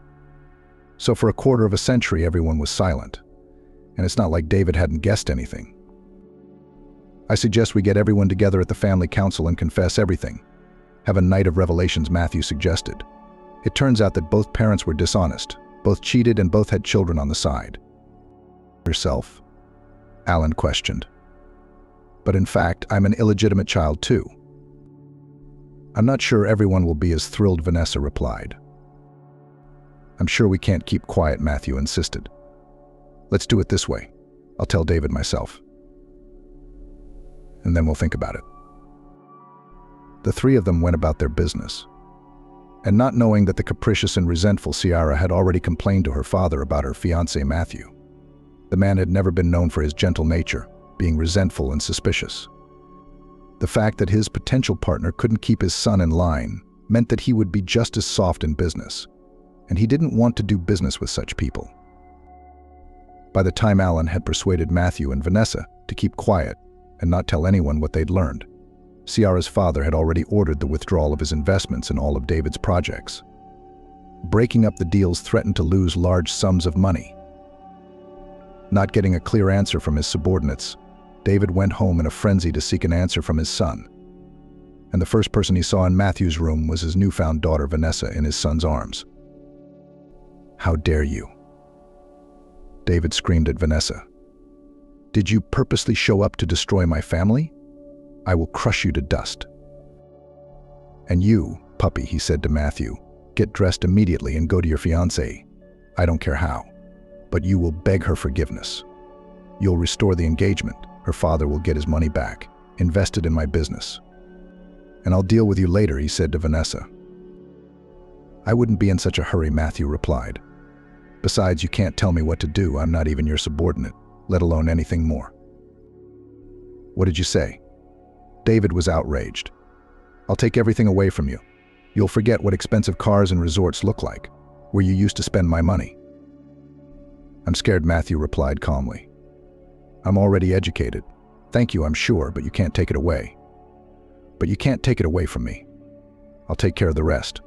So for a quarter of a century, everyone was silent. And it's not like David hadn't guessed anything. I suggest we get everyone together at the family council and confess everything. Have a night of revelations, Matthew suggested. It turns out that both parents were dishonest, both cheated and both had children on the side. Yourself? Alan questioned. But in fact, I'm an illegitimate child too. I'm not sure everyone will be as thrilled, Vanessa replied. I'm sure we can't keep quiet, Matthew insisted. Let's do it this way. I'll tell David myself. And then we'll think about it. The three of them went about their business. And not knowing that the capricious and resentful Ciara had already complained to her father about her fiancé Matthew. The man had never been known for his gentle nature, being resentful and suspicious. The fact that his potential partner couldn't keep his son in line meant that he would be just as soft in business, and he didn't want to do business with such people. By the time Alan had persuaded Matthew and Vanessa to keep quiet and not tell anyone what they'd learned, Ciara's father had already ordered the withdrawal of his investments in all of David's projects. Breaking up the deals threatened to lose large sums of money. Not getting a clear answer from his subordinates, David went home in a frenzy to seek an answer from his son. And the first person he saw in Matthew's room was his newfound daughter Vanessa in his son's arms. "How dare you?" David screamed at Vanessa. "Did you purposely show up to destroy my family? I will crush you to dust." "And you, puppy," he said to Matthew, "get dressed immediately and go to your fiancée. I don't care how, but you will beg her forgiveness. You'll restore the engagement. Her father will get his money back, invested in my business. And I'll deal with you later," he said to Vanessa. "I wouldn't be in such a hurry," Matthew replied. "Besides, you can't tell me what to do. I'm not even your subordinate, let alone anything more." "What did you say?" David was outraged. "I'll take everything away from you. You'll forget what expensive cars and resorts look like, where you used to spend my money." "I'm scared," Matthew replied calmly. "I'm already educated. Thank you, I'm sure, but you can't take it away. But you can't take it away from me. I'll take care of the rest."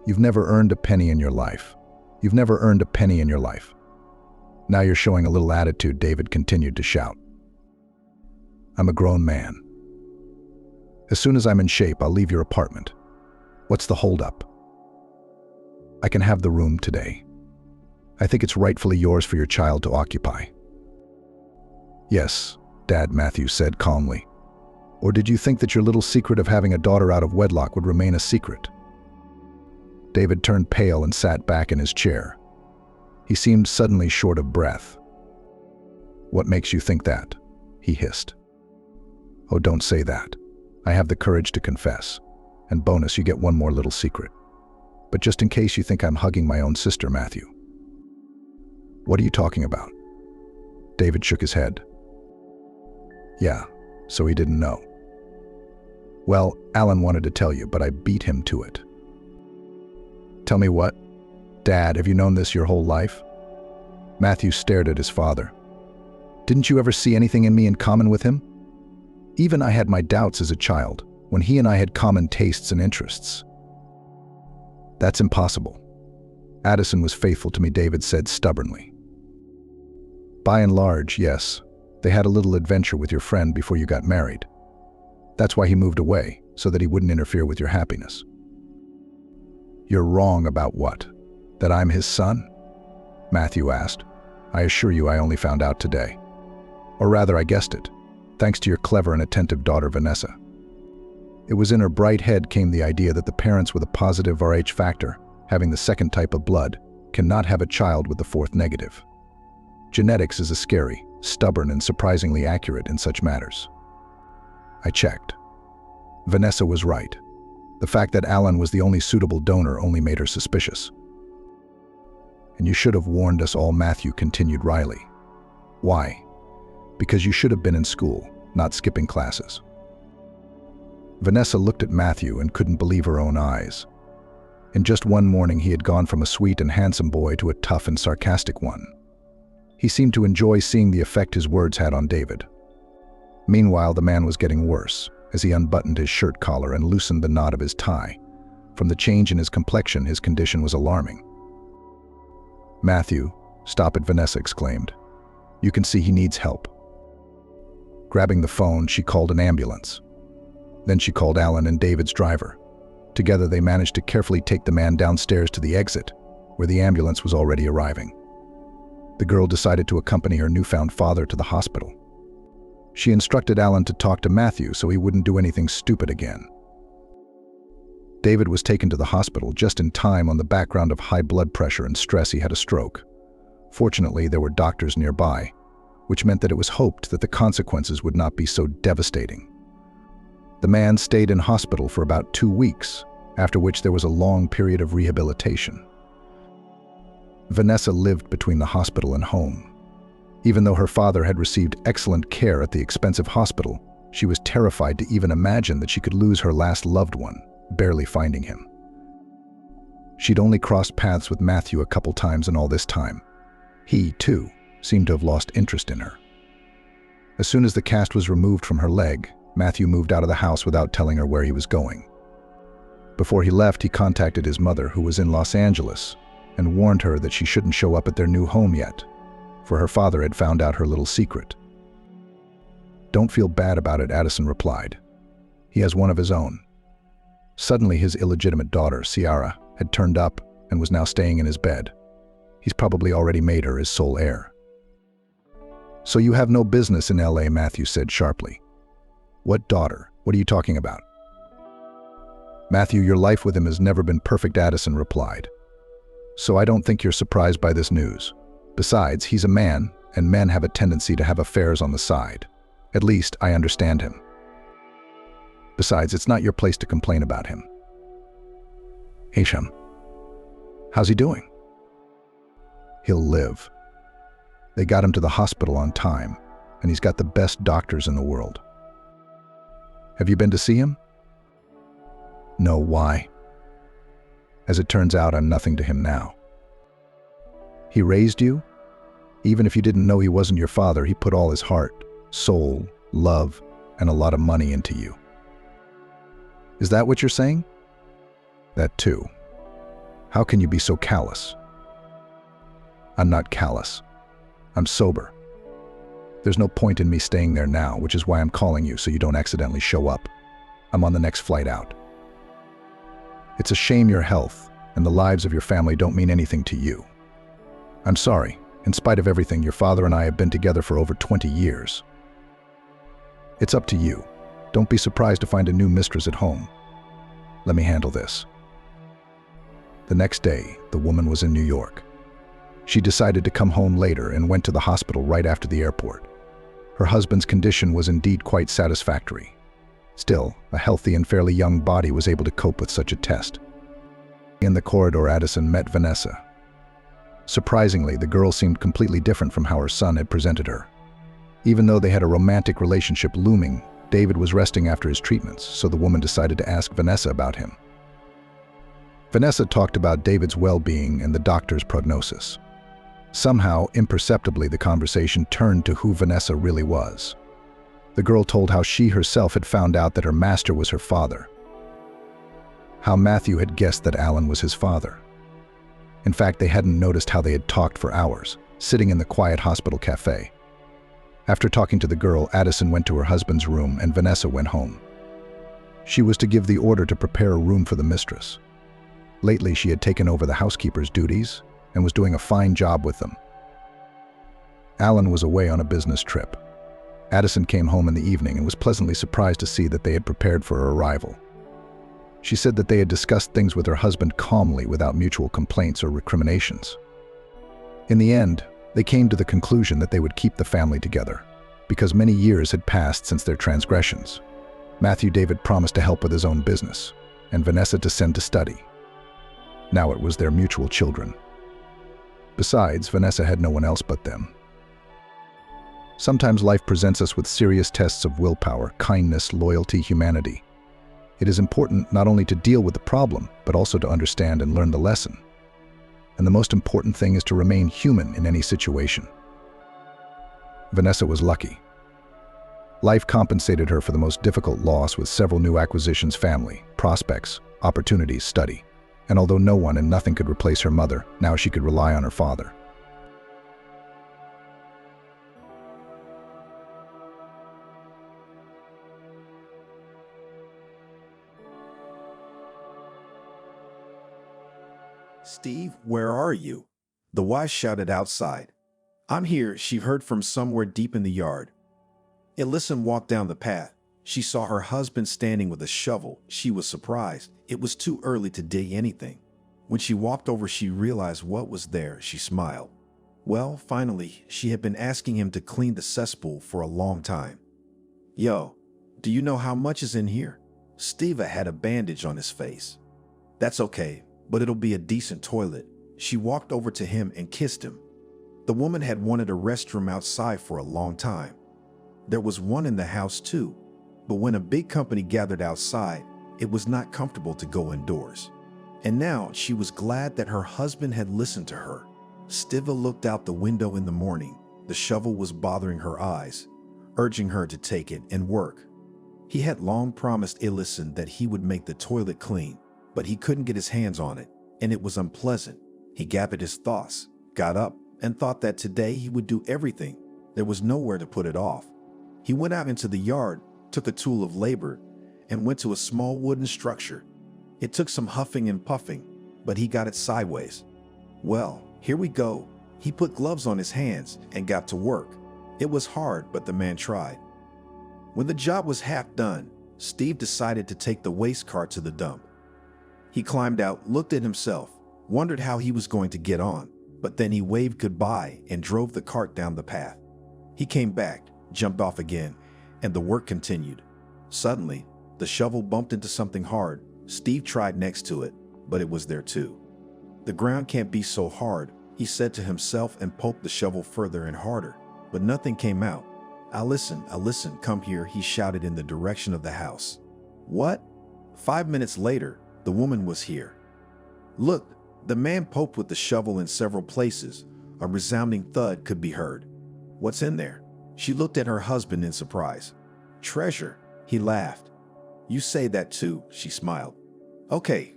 "You've never earned a penny in your life. You've never earned a penny in your life. Now you're showing a little attitude," David continued to shout. "I'm a grown man. As soon as I'm in shape, I'll leave your apartment. What's the holdup? I can have the room today. I think it's rightfully yours for your child to occupy." "Yes, Dad," Matthew said calmly. "Or did you think that your little secret of having a daughter out of wedlock would remain a secret?" David turned pale and sat back in his chair. He seemed suddenly short of breath. "What makes you think that?" he hissed. "Oh, don't say that. I have the courage to confess. And bonus, you get one more little secret. But just in case you think I'm hugging my own sister, Matthew." "What are you talking about?" David shook his head. "Yeah, so he didn't know. Well, Alan wanted to tell you, but I beat him to it." "Tell me what? Dad, have you known this your whole life?" Matthew stared at his father. "Didn't you ever see anything in me in common with him? Even I had my doubts as a child, when he and I had common tastes and interests." "That's impossible. Addison was faithful to me," David said stubbornly. "By and large, yes. They had a little adventure with your friend before you got married. That's why he moved away, so that he wouldn't interfere with your happiness." "You're wrong about what? That I'm his son?" Matthew asked. "I assure you I only found out today. Or rather, I guessed it, thanks to your clever and attentive daughter Vanessa. It was in her bright head came the idea that the parents with a positive Rh factor, having the second type of blood, cannot have a child with the fourth negative. Genetics is a scary, stubborn, and surprisingly accurate in such matters. I checked. Vanessa was right. The fact that Alan was the only suitable donor only made her suspicious. And you should have warned us all, Matthew continued wryly. Why? Because you should have been in school, not skipping classes. Vanessa looked at Matthew and couldn't believe her own eyes. In just one morning, he had gone from a sweet and handsome boy to a tough and sarcastic one. He seemed to enjoy seeing the effect his words had on David. Meanwhile, the man was getting worse as he unbuttoned his shirt collar and loosened the knot of his tie. From the change in his complexion, his condition was alarming. "Matthew, stop it," Vanessa exclaimed. "You can see he needs help." Grabbing the phone, she called an ambulance. Then she called Alan and David's driver. Together, they managed to carefully take the man downstairs to the exit, where the ambulance was already arriving. The girl decided to accompany her newfound father to the hospital. She instructed Alan to talk to Matthew so he wouldn't do anything stupid again. David was taken to the hospital just in time. On the background of high blood pressure and stress, he had a stroke. Fortunately, there were doctors nearby, which meant that it was hoped that the consequences would not be so devastating. The man stayed in hospital for about 2 weeks, after which there was a long period of rehabilitation. Vanessa lived between the hospital and home. Even though her father had received excellent care at the expensive hospital, she was terrified to even imagine that she could lose her last loved one, barely finding him. She'd only crossed paths with Matthew a couple times in all this time. He, too, seemed to have lost interest in her. As soon as the cast was removed from her leg, Matthew moved out of the house without telling her where he was going. Before he left, he contacted his mother, who was in Los Angeles, and warned her that she shouldn't show up at their new home yet, for her father had found out her little secret. "Don't feel bad about it," Addison replied. "He has one of his own." Suddenly, his illegitimate daughter, Ciara, had turned up and was now staying in his bed. He's probably already made her his sole heir. "So you have no business in LA," Matthew said sharply. "What daughter? What are you talking about?" "Matthew, your life with him has never been perfect," Addison replied. "So I don't think you're surprised by this news. Besides, he's a man, and men have a tendency to have affairs on the side. At least, I understand him. Besides, it's not your place to complain about him." "Hisham, how's he doing?" "He'll live. They got him to the hospital on time, and he's got the best doctors in the world." "Have you been to see him?" "No, why?" "As it turns out, I'm nothing to him now." "He raised you? Even if you didn't know he wasn't your father, he put all his heart, soul, love, and a lot of money into you." "Is that what you're saying?" "That too. How can you be so callous?" "I'm not callous. I'm sober. There's no point in me staying there now, which is why I'm calling you so you don't accidentally show up. I'm on the next flight out. It's a shame your health and the lives of your family don't mean anything to you. I'm sorry. In spite of everything, your father and I have been together for over 20 years. It's up to you. Don't be surprised to find a new mistress at home. Let me handle this." The next day, the woman was in New York. She decided to come home later and went to the hospital right after the airport. Her husband's condition was indeed quite satisfactory. Still, a healthy and fairly young body was able to cope with such a test. In the corridor, Addison met Vanessa. Surprisingly, the girl seemed completely different from how her son had presented her. Even though they had a romantic relationship looming, David was resting after his treatments, so the woman decided to ask Vanessa about him. Vanessa talked about David's well-being and the doctor's prognosis. Somehow, imperceptibly, the conversation turned to who Vanessa really was. The girl told how she herself had found out that her master was her father. How Matthew had guessed that Alan was his father. In fact, they hadn't noticed how they had talked for hours, sitting in the quiet hospital cafe. After talking to the girl, Addison went to her husband's room and Vanessa went home. She was to give the order to prepare a room for the mistress. Lately, she had taken over the housekeeper's duties and was doing a fine job with them. Alan was away on a business trip. Addison came home in the evening and was pleasantly surprised to see that they had prepared for her arrival. She said that they had discussed things with her husband calmly without mutual complaints or recriminations. In the end, they came to the conclusion that they would keep the family together, because many years had passed since their transgressions. Matthew David promised to help with his own business, and Vanessa to send to study. Now it was their mutual children. Besides, Vanessa had no one else but them. Sometimes life presents us with serious tests of willpower, kindness, loyalty, humanity. It is important not only to deal with the problem, but also to understand and learn the lesson. And the most important thing is to remain human in any situation. Vanessa was lucky. Life compensated her for the most difficult loss with several new acquisitions: family, prospects, opportunities, study. And although no one and nothing could replace her mother, now she could rely on her father. "Steve, where are you?" The wife shouted outside. "I'm here," she heard from somewhere deep in the yard. Alina walked down the path. She saw her husband standing with a shovel. She was surprised. It was too early to dig anything. When she walked over, she realized what was there. She smiled. Well, finally, she had been asking him to clean the cesspool for a long time. "Yo, do you know how much is in here?" Steve had a bandage on his face. "That's okay, but it'll be a decent toilet." She walked over to him and kissed him. The woman had wanted a restroom outside for a long time. There was one in the house too, but when a big company gathered outside, it was not comfortable to go indoors. And now she was glad that her husband had listened to her. Stiva looked out the window in the morning. The shovel was bothering her eyes, urging her to take it and work. He had long promised Alina that he would make the toilet clean, but he couldn't get his hands on it, and it was unpleasant. He gathered his thoughts, got up, and thought that today he would do everything. There was nowhere to put it off. He went out into the yard, took a tool of labor, and went to a small wooden structure. It took some huffing and puffing, but he got it sideways. Well, here we go. He put gloves on his hands and got to work. It was hard, but the man tried. When the job was half done, Steve decided to take the waste cart to the dump. He climbed out, looked at himself, wondered how he was going to get on, but then he waved goodbye and drove the cart down the path. He came back, jumped off again, and the work continued. Suddenly, the shovel bumped into something hard. Steve tried next to it, but it was there too. "The ground can't be so hard," he said to himself and poked the shovel further and harder, but nothing came out. Alina, come here," he shouted in the direction of the house. "What?" 5 minutes later, the woman was here. "Look," the man poked with the shovel in several places. A resounding thud could be heard. "What's in there?" She looked at her husband in surprise. "Treasure," he laughed. "You say that too," she smiled. "Okay,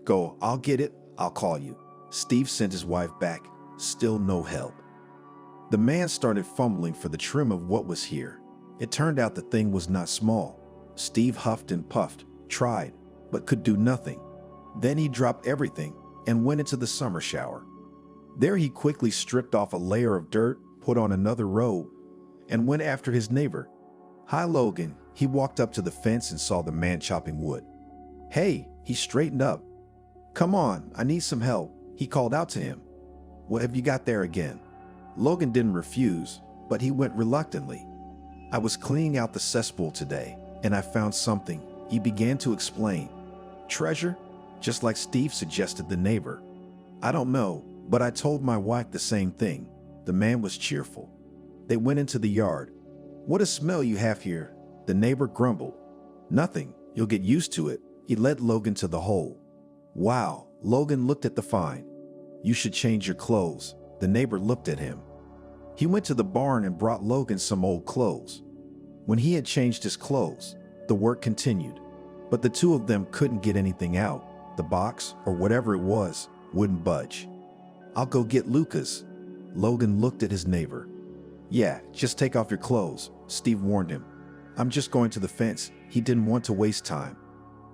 go, I'll get it, I'll call you." Steve sent his wife back, still no help. The man started fumbling for the trim of what was here. It turned out the thing was not small. Steve huffed and puffed, tried, but could do nothing. Then he dropped everything and went into the summer shower. There he quickly stripped off a layer of dirt, put on another robe, and went after his neighbor. "Hi, Logan." He walked up to the fence and saw the man chopping wood. "Hey," he straightened up. "Come on, I need some help," he called out to him. "What have you got there again?" Logan didn't refuse, but he went reluctantly. "I was cleaning out the cesspool today, and I found something," he began to explain. "Treasure?" Just like Steve suggested the neighbor. "I don't know, but I told my wife the same thing." The man was cheerful. They went into the yard. "What a smell you have here," the neighbor grumbled. "Nothing, you'll get used to it." He led Logan to the hole. "Wow," Logan looked at the find. "You should change your clothes." The neighbor looked at him. He went to the barn and brought Logan some old clothes. When he had changed his clothes, the work continued. But the two of them couldn't get anything out. The box, or whatever it was, wouldn't budge. "I'll go get Lucas." Logan looked at his neighbor. "Yeah, just take off your clothes," Steve warned him. "I'm just going to the fence." He didn't want to waste time.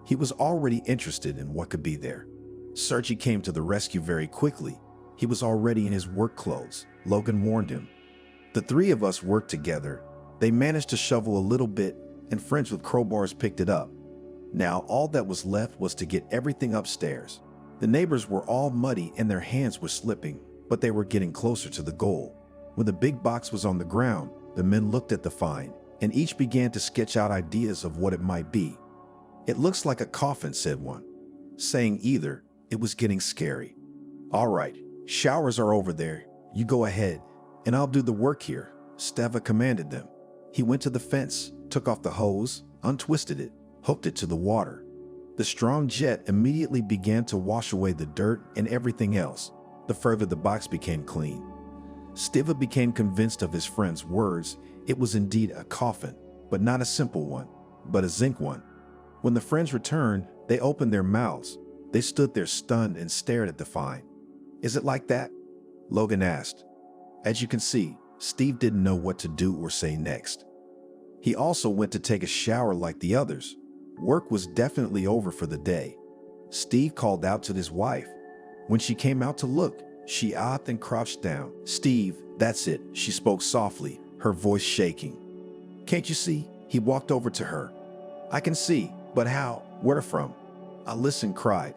He was already interested in what could be there. Sergi came to the rescue very quickly. He was already in his work clothes. Logan warned him. "The three of us worked together." They managed to shovel a little bit, and friends with crowbars picked it up. Now all that was left was to get everything upstairs. The neighbors were all muddy and their hands were slipping, but they were getting closer to the goal. When the big box was on the ground, the men looked at the find, and each began to sketch out ideas of what it might be. "It looks like a coffin," said one, saying either it was getting scary. "All right, showers are over there. You go ahead, and I'll do the work here," Steva commanded them. He went to the fence, took off the hose, untwisted it, hooked it to the water. The strong jet immediately began to wash away the dirt and everything else. The further the box became clean. Steva became convinced of his friend's words. It was indeed a coffin, but not a simple one, but a zinc one. When the friends returned, they opened their mouths. They stood there stunned and stared at the find. "Is it like that?" Logan asked. As you can see, Steve didn't know what to do or say next. He also went to take a shower like the others. Work was definitely over for the day. Steve called out to his wife. When she came out to look, she opped and crouched down. "Steve, that's it," she spoke softly, her voice shaking. "Can't you see?" He walked over to her. "I can see, but how? Where from?" Alison cried.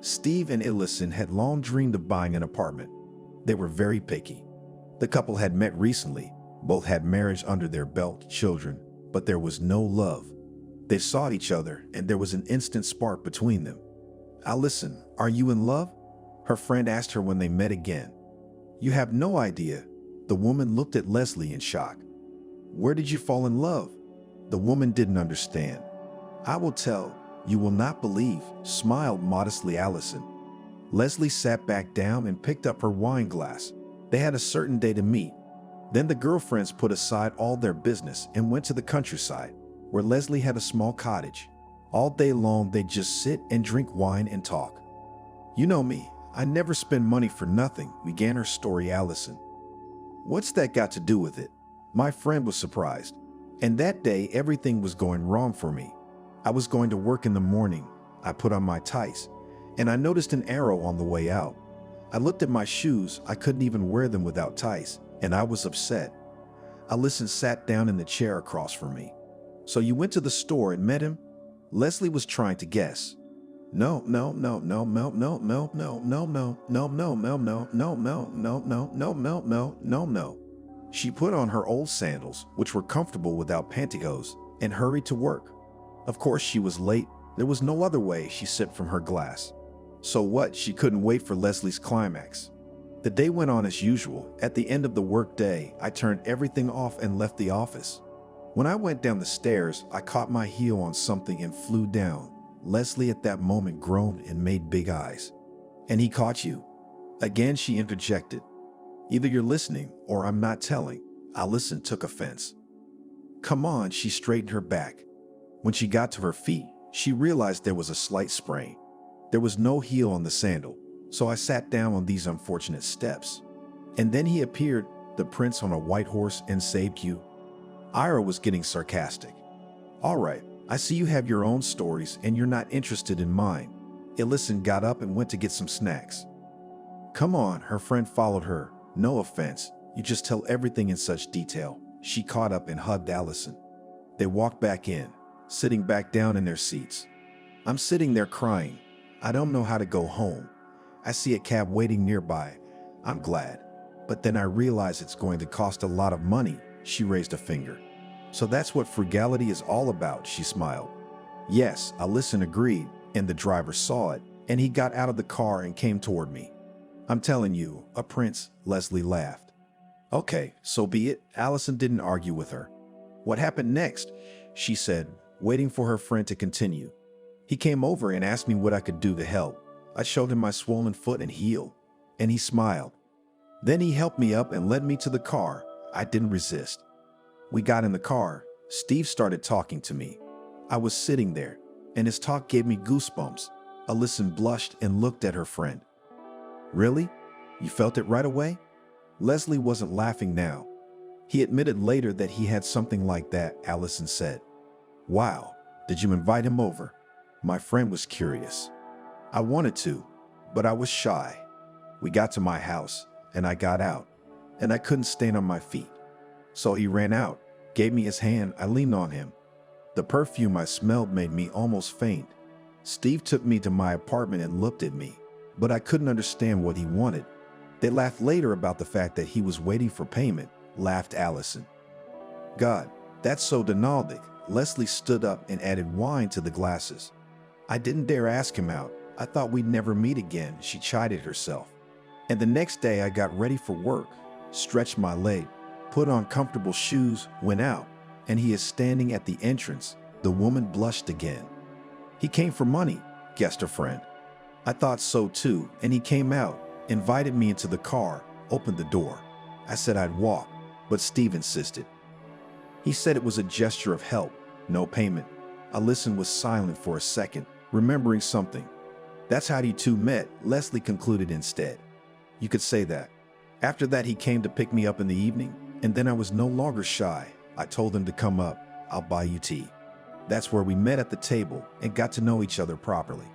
Steve and Alison had long dreamed of buying an apartment. They were very picky. The couple had met recently. Both had marriage under their belt, children, but there was no love. They sought each other, and there was an instant spark between them. "Alison, are you in love?" her friend asked her when they met again. "You have no idea." The woman looked at Leslie in shock. "Where did you fall in love?" The woman didn't understand. "I will tell. You will not believe," smiled modestly Alison. Leslie sat back down and picked up her wine glass. They had a certain day to meet. Then the girlfriends put aside all their business and went to the countryside, where Leslie had a small cottage. All day long they'd just sit and drink wine and talk. "You know me, I never spend money for nothing," began her story Alison. "What's that got to do with it?" My friend was surprised. "And that day everything was going wrong for me. I was going to work in the morning. I put on my tights, and I noticed an arrow on the way out. I looked at my shoes. I couldn't even wear them without tights, and I was upset." Alison sat down in the chair across from me. "So you went to the store and met him?" Leslie was trying to guess. No. She put on her old sandals, which were comfortable without pantyhose, and hurried to work. Of course she was late. There was no other way, she sipped from her glass. So what? She couldn't wait for Leslie's climax. The day went on as usual. At the end of the work day, I turned everything off and left the office. When I went down the stairs, I caught my heel on something and flew down. Leslie at that moment groaned and made big eyes. "And he caught you?" Again she interjected. "Either you're listening or I'm not telling." Alison took offense. "Come on," she straightened her back. When she got to her feet, she realized there was a slight sprain. There was no heel on the sandal, so I sat down on these unfortunate steps. "And then he appeared, the prince on a white horse, and saved you?" Ira was getting sarcastic. "All right, I see you have your own stories and you're not interested in mine." Alison got up and went to get some snacks. "Come on," her friend followed her. "No offense, you just tell everything in such detail." She caught up and hugged Alison. They walked back in, sitting back down in their seats. I'm sitting there crying. I don't know how to go home. I see a cab waiting nearby. I'm glad. But then I realize it's going to cost a lot of money. She raised a finger. "So that's what frugality is all about," she smiled. "Yes," Alison agreed, and the driver saw it, and he got out of the car and came toward me. "I'm telling you, a prince," Leslie laughed. "Okay, so be it." Alison didn't argue with her. "What happened next?" she said, waiting for her friend to continue. "He came over and asked me what I could do to help. I showed him my swollen foot and heel, and he smiled. Then he helped me up and led me to the car. I didn't resist. We got in the car. Steve started talking to me. I was sitting there, and his talk gave me goosebumps." Alison blushed and looked at her friend. "Really? You felt it right away?" Leslie wasn't laughing now. "He admitted later that he had something like that," Alison said. "Wow, did you invite him over?" My friend was curious. "I wanted to, but I was shy. We got to my house, and I got out, and I couldn't stand on my feet. So he ran out, gave me his hand. I leaned on him. The perfume I smelled made me almost faint. Steve took me to my apartment and looked at me, but I couldn't understand what he wanted. They laughed later about the fact that he was waiting for payment," laughed Alison. "God, That's so Donaldic. Leslie stood up and added wine to the glasses. I didn't dare ask him out. I thought we'd never meet again, she chided herself. And the next day I got ready for work, stretched my leg, put on comfortable shoes, went out, and he is standing at the entrance. The woman blushed again. He came for money, guessed her friend. I thought so too, and he came out, invited me into the car, opened the door. I said I'd walk, but Steve insisted. He said it was a gesture of help, no payment. Alina was silent for a second, remembering something. That's how you two met, Leslie concluded instead. You could say that. After that, he came to pick me up in the evening, and then I was no longer shy. I told him to come up, I'll buy you tea. That's where we met at the table and got to know each other properly.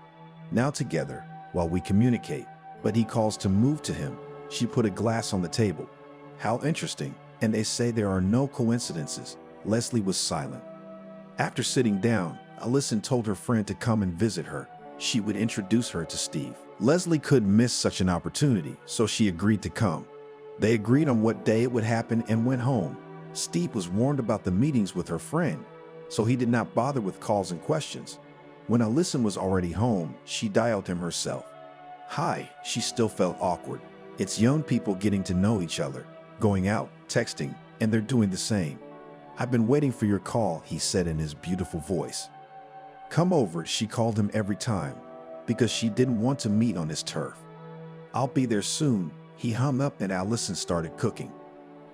Now together, while we communicate, but he calls to move to him. She put a glass on the table. How interesting, and they say there are no coincidences. Leslie was silent. After sitting down, Alina told her friend to come and visit her. She would introduce her to Steve. Leslie couldn't miss such an opportunity, so she agreed to come. They agreed on what day it would happen and went home. Steve was warned about the meetings with her friend, so he did not bother with calls and questions. When Alina was already home, she dialed him herself. Hi, she still felt awkward. It's young people getting to know each other, going out, texting, and they're doing the same. I've been waiting for your call, he said in his beautiful voice. Come over, she called him every time, because she didn't want to meet on his turf. I'll be there soon, he hung up and Alina started cooking.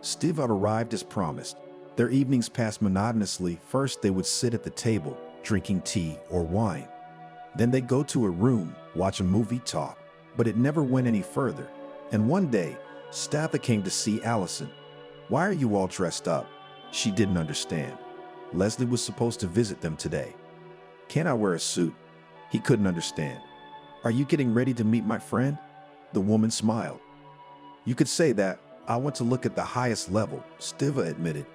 Steve arrived as promised. Their evenings passed monotonously. First, they would sit at the table, drinking tea or wine. Then they'd go to a room, watch a movie, talk, but it never went any further. And one day, Stava came to see Alina. Why are you all dressed up? She didn't understand. Leslie was supposed to visit them today. Can I wear a suit? He couldn't understand. Are you getting ready to meet my friend? The woman smiled. You could say that. I want to look at the highest level, Stiva admitted.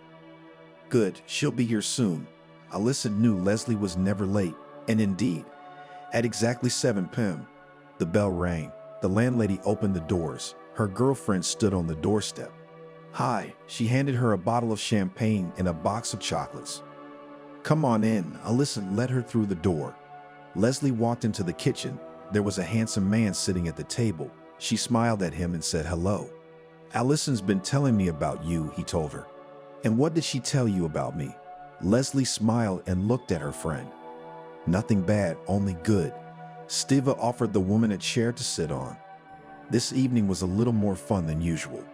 Good, she'll be here soon. Alina knew Leslie was never late, and indeed, at exactly 7 p.m., the bell rang. The landlady opened the doors. Her girlfriend stood on the doorstep. Hi, she handed her a bottle of champagne and a box of chocolates. Come on in, Alina led her through the door. Leslie walked into the kitchen. There was a handsome man sitting at the table. She smiled at him and said hello. Alina's been telling me about you, he told her. And what did she tell you about me? Leslie smiled and looked at her friend. Nothing bad, only good. Stiva offered the woman a chair to sit on. This evening was a little more fun than usual.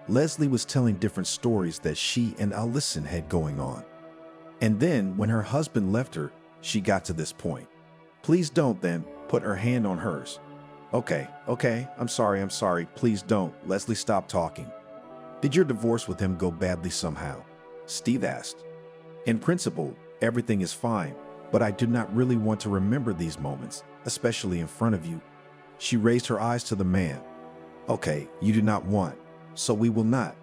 Leslie was telling different stories that she and Alina had going on. And then, when her husband left her, she got to this point. Please don't then, put her hand on hers. Okay, I'm sorry, please don't. Leslie stopped talking. Did your divorce with him go badly somehow? Steve asked. In principle, everything is fine, but I do not really want to remember these moments, especially in front of you. She raised her eyes to the man. Okay, you do not want, so we will not.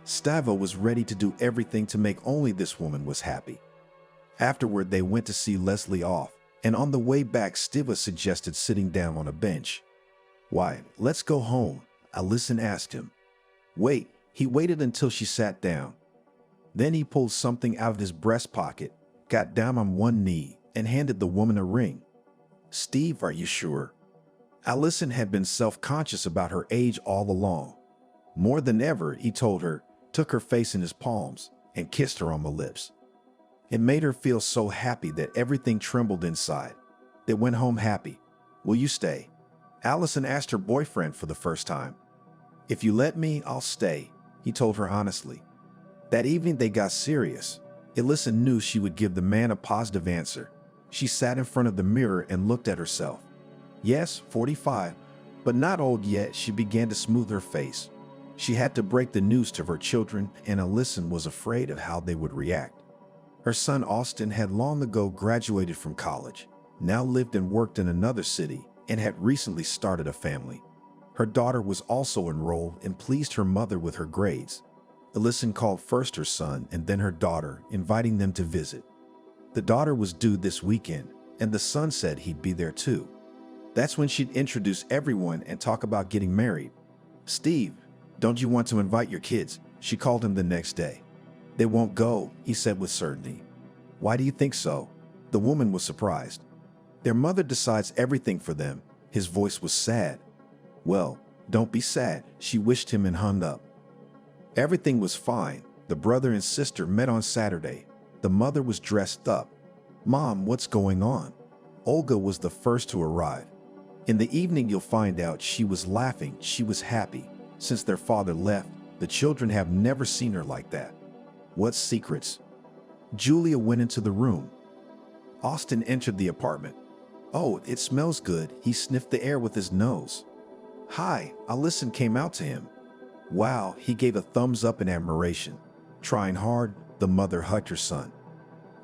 Stava was ready to do everything to make only this woman was happy. Afterward, they went to see Leslie off, and on the way back, Stiva suggested sitting down on a bench. Why, let's go home, Alina asked him. Wait, he waited until she sat down. Then he pulled something out of his breast pocket, got down on one knee, and handed the woman a ring. Steve, are you sure? Alina had been self-conscious about her age all along. More than ever, he told her, took her face in his palms, and kissed her on the lips. It made her feel so happy that everything trembled inside. They went home happy. Will you stay? Alina asked her boyfriend for the first time. If you let me, I'll stay, he told her honestly. That evening they got serious. Alina knew she would give the man a positive answer. She sat in front of the mirror and looked at herself. Yes, 45, but not old yet. She began to smooth her face. She had to break the news to her children, and Alina was afraid of how they would react. Her son Austin had long ago graduated from college, now lived and worked in another city, and had recently started a family. Her daughter was also enrolled and pleased her mother with her grades. Alina called first her son and then her daughter, inviting them to visit. The daughter was due this weekend, and the son said he'd be there too. That's when she'd introduce everyone and talk about getting married. Steve, don't you want to invite your kids? She called him the next day. They won't go, he said with certainty. Why do you think so? The woman was surprised. Their mother decides everything for them. His voice was sad. Well, don't be sad, she wished him and hung up. Everything was fine. The brother and sister met on Saturday. The mother was dressed up. Mom, what's going on? Olga was the first to arrive. In the evening, you'll find out she was laughing. She was happy. Since their father left, the children have never seen her like that. What secrets? Julia went into the room. Austin entered the apartment. Oh, it smells good. He sniffed the air with his nose. Hi, Alina came out to him. Wow, he gave a thumbs up in admiration. Trying hard, the mother hugged her son.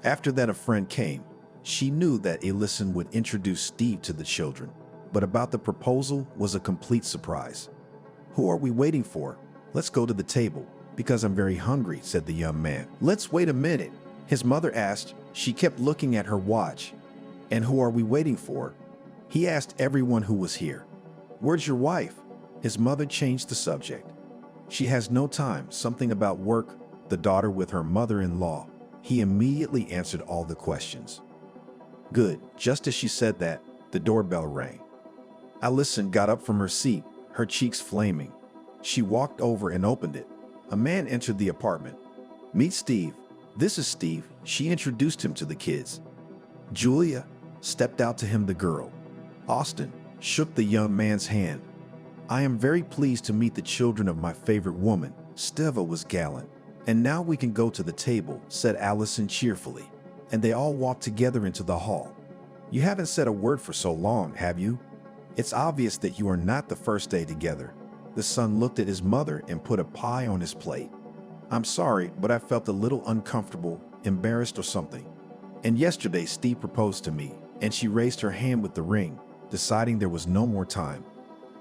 After that, a friend came. She knew that Alina would introduce Steve to the children, but about the proposal was a complete surprise. Who are we waiting for? Let's go to the table, because I'm very hungry, said the young man. Let's wait a minute, his mother asked. She kept looking at her watch. And who are we waiting for? He asked everyone who was here. Where's your wife? His mother changed the subject. She has no time, something about work, the daughter with her mother-in-law. He immediately answered all the questions. Good. Just as she said that, the doorbell rang. Alina got up from her seat, her cheeks flaming. She walked over and opened it. A man entered the apartment. Meet Steve. This is Steve. She introduced him to the kids. Julia stepped out to him, the girl. Austin shook the young man's hand. I am very pleased to meet the children of my favorite woman. Steva was gallant. And now we can go to the table, said Alina cheerfully. And they all walked together into the hall. You haven't said a word for so long, have you? It's obvious that you are not the first day together. The son looked at his mother and put a pie on his plate. I'm sorry, but I felt a little uncomfortable, embarrassed or something. And yesterday Steve proposed to me, and she raised her hand with the ring, deciding there was no more time.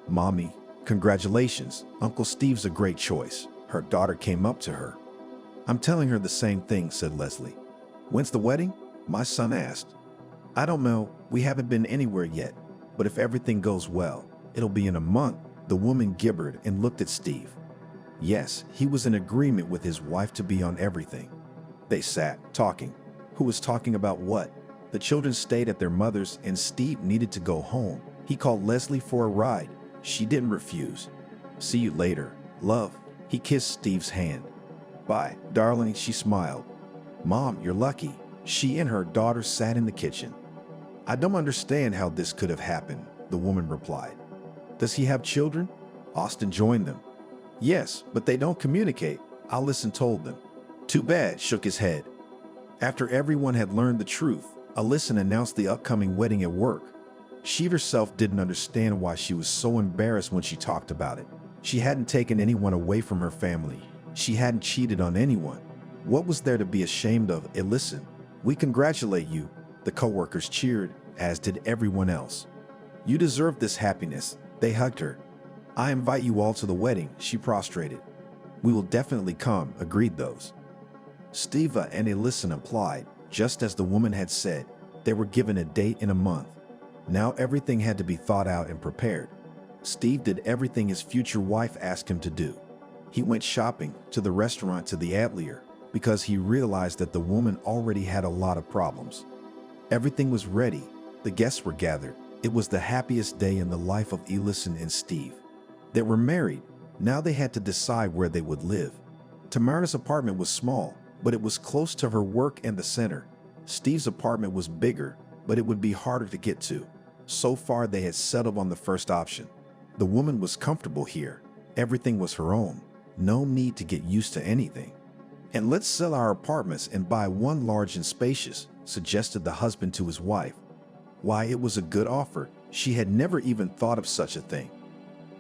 Mommy, congratulations. Uncle Steve's a great choice. Her daughter came up to her. I'm telling her the same thing, said Leslie. When's the wedding? My son asked. I don't know. We haven't been anywhere yet. But if everything goes well, it'll be in a month. The woman gibbered and looked at Steve. Yes, he was in agreement with his wife to be on everything. They sat, talking. Who was talking about what? The children stayed at their mother's and Steve needed to go home. He called Leslie for a ride. She didn't refuse. See you later, love. He kissed Steve's hand. Bye, darling, she smiled. Mom, you're lucky. She and her daughter sat in the kitchen. I don't understand how this could have happened, the woman replied. Does he have children? Austin joined them. Yes, but they don't communicate. Alina told them. Too bad, shook his head. After everyone had learned the truth, Alina announced the upcoming wedding at work. She herself didn't understand why she was so embarrassed when she talked about it. She hadn't taken anyone away from her family. She hadn't cheated on anyone. What was there to be ashamed of? Listen, we congratulate you. The co-workers cheered, as did everyone else. You deserve this happiness. They hugged her. I invite you all to the wedding, she prostrated. We will definitely come, agreed those. Steva and Alina applied, just as the woman had said. They were given a date in a month. Now everything had to be thought out and prepared. Steve did everything his future wife asked him to do. He went shopping, to the restaurant, to the atelier, because he realized that the woman already had a lot of problems. Everything was ready. The guests were gathered. It was the happiest day in the life of Alina and Steve. They were married. Now they had to decide where they would live. Tamara's apartment was small, but it was close to her work and the center. Steve's apartment was bigger, but it would be harder to get to. So far, they had settled on the first option. The woman was comfortable here. Everything was her own. No need to get used to anything. And let's sell our apartments and buy one large and spacious, suggested the husband to his wife. Why, it was a good offer. She had never even thought of such a thing.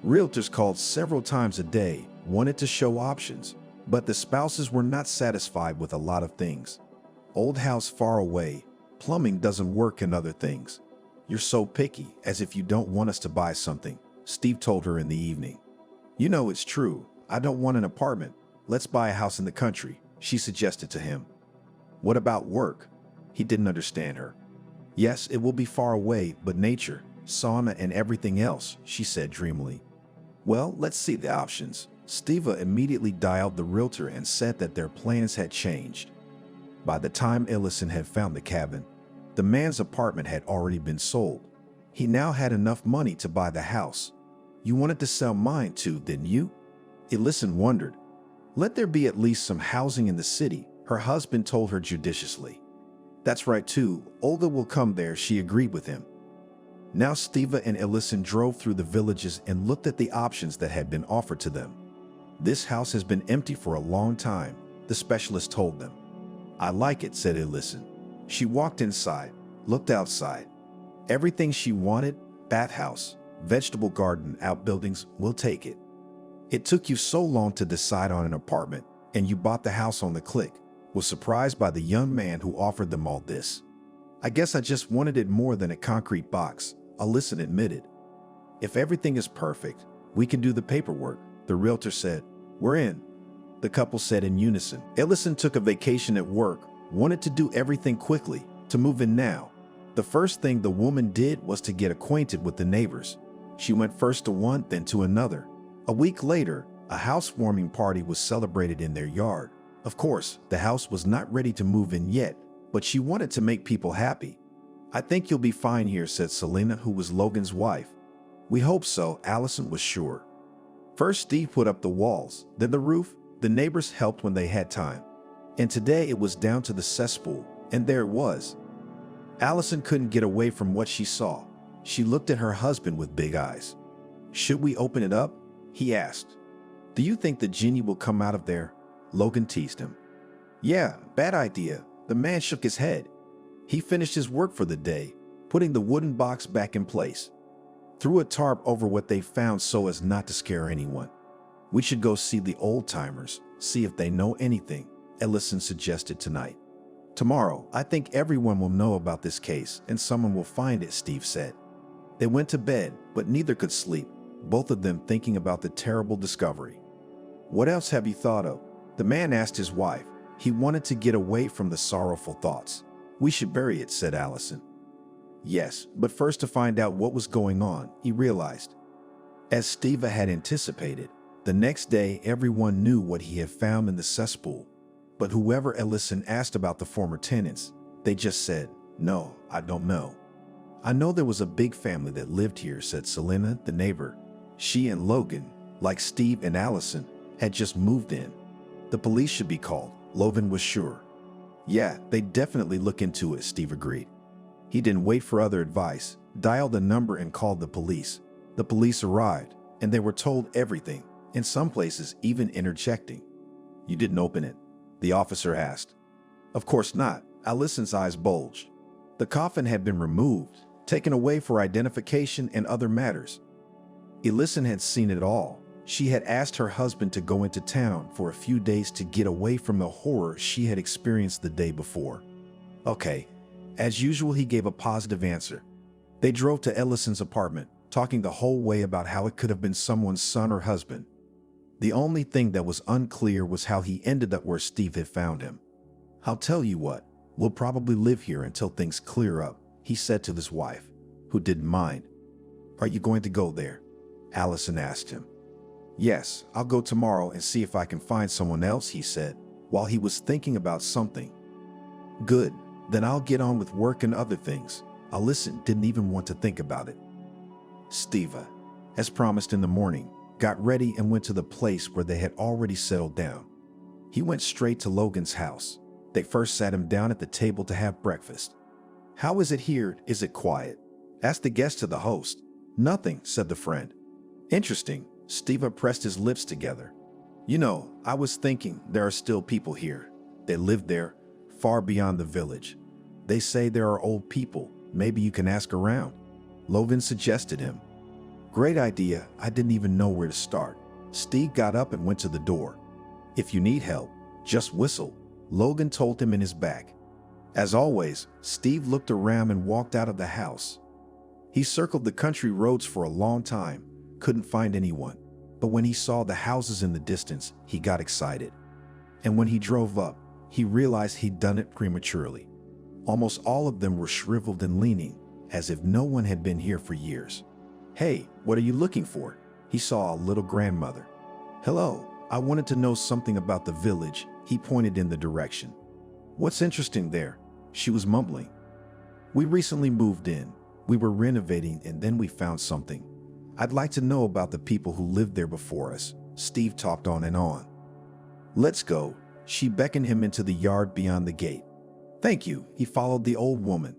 Realtors called several times a day, wanted to show options, but the spouses were not satisfied with a lot of things. Old house far away, plumbing doesn't work, and other things. You're so picky, as if you don't want us to buy something, Steve told her in the evening. You know it's true. I don't want an apartment. Let's buy a house in the country, she suggested to him. What about work? He didn't understand her. Yes, it will be far away, but nature, sauna and everything else, she said dreamily. Well, let's see the options. Steva immediately dialed the realtor and said that their plans had changed. By the time Ellison had found the cabin, the man's apartment had already been sold. He now had enough money to buy the house. You wanted to sell mine too, didn't you? Ellison wondered. Let there be at least some housing in the city, her husband told her judiciously. That's right too, Olga will come there, she agreed with him. Now Steva and Ellison drove through the villages and looked at the options that had been offered to them. This house has been empty for a long time, the specialist told them. I like it, said Ellison. She walked inside, looked outside. Everything she wanted, bathhouse, vegetable garden, outbuildings, we'll take it. It took you so long to decide on an apartment, and you bought the house on the click, was surprised by the young man who offered them all this. I guess I just wanted it more than a concrete box, Ellison admitted. If everything is perfect, we can do the paperwork, the realtor said. We're in, the couple said in unison. Ellison took a vacation at work, wanted to do everything quickly, to move in now. The first thing the woman did was to get acquainted with the neighbors. She went first to one, then to another. A week later, a housewarming party was celebrated in their yard. Of course, the house was not ready to move in yet, but she wanted to make people happy. I think you'll be fine here, said Selena, who was Logan's wife. We hope so, Allison was sure. First, Steve put up the walls, then the roof. The neighbors helped when they had time. And today it was down to the cesspool, and there it was. Allison couldn't get away from what she saw. She looked at her husband with big eyes. Should we open it up? He asked. Do you think the genie will come out of there? Logan teased him. Yeah, bad idea. The man shook his head. He finished his work for the day, putting the wooden box back in place. Threw a tarp over what they found so as not to scare anyone. We should go see the old-timers, see if they know anything, Ellison suggested tonight. Tomorrow, I think everyone will know about this case and someone will find it, Steve said. They went to bed, but neither could sleep, both of them thinking about the terrible discovery. What else have you thought of? The man asked his wife. He wanted to get away from the sorrowful thoughts. We should bury it, said Allison. Yes, but first to find out what was going on, he realized. As Steve had anticipated, the next day everyone knew what he had found in the cesspool. But whoever Ellison asked about the former tenants, they just said, no, I don't know. I know there was a big family that lived here, said Selena, the neighbor. She and Logan, like Steve and Allison, had just moved in. The police should be called, Logan was sure. Yeah, they'd definitely look into it, Steve agreed. He didn't wait for other advice, dialed the number and called the police. The police arrived, and they were told everything, in some places even interjecting. You didn't open it? The officer asked. Of course not, Allison's eyes bulged. The coffin had been removed, taken away for identification and other matters. Ellison had seen it all. She had asked her husband to go into town for a few days to get away from the horror she had experienced the day before. Okay. As usual, he gave a positive answer. They drove to Ellison's apartment, talking the whole way about how it could have been someone's son or husband. The only thing that was unclear was how he ended up where Steve had found him. I'll tell you what, we'll probably live here until things clear up, he said to his wife, who didn't mind. Are you going to go there? Allison asked him. Yes, I'll go tomorrow and see if I can find someone else, he said, while he was thinking about something. Good, then I'll get on with work and other things. Allison didn't even want to think about it. Steva, as promised in the morning, got ready and went to the place where they had already settled down. He went straight to Logan's house. They first sat him down at the table to have breakfast. How is it here? Is it quiet? Asked the guest to the host. Nothing, said the friend. Interesting. Steva pressed his lips together. You know, I was thinking there are still people here. They live there, far beyond the village. They say there are old people. Maybe you can ask around. Logan suggested him. Great idea. I didn't even know where to start. Steve got up and went to the door. If you need help, just whistle, Logan told him in his back. As always, Steve looked around and walked out of the house. He circled the country roads for a long time, couldn't find anyone. But when he saw the houses in the distance, he got excited. And when he drove up, he realized he'd done it prematurely. Almost all of them were shriveled and leaning, as if no one had been here for years. Hey, what are you looking for? He saw a little grandmother. "Hello, I wanted to know something about the village." He pointed in the direction. "What's interesting there?" She was mumbling. "We recently moved in. We were renovating and then we found something. I'd like to know about the people who lived there before us." Steve talked on and on. "Let's go." She beckoned him into the yard beyond the gate. "Thank you." He followed the old woman.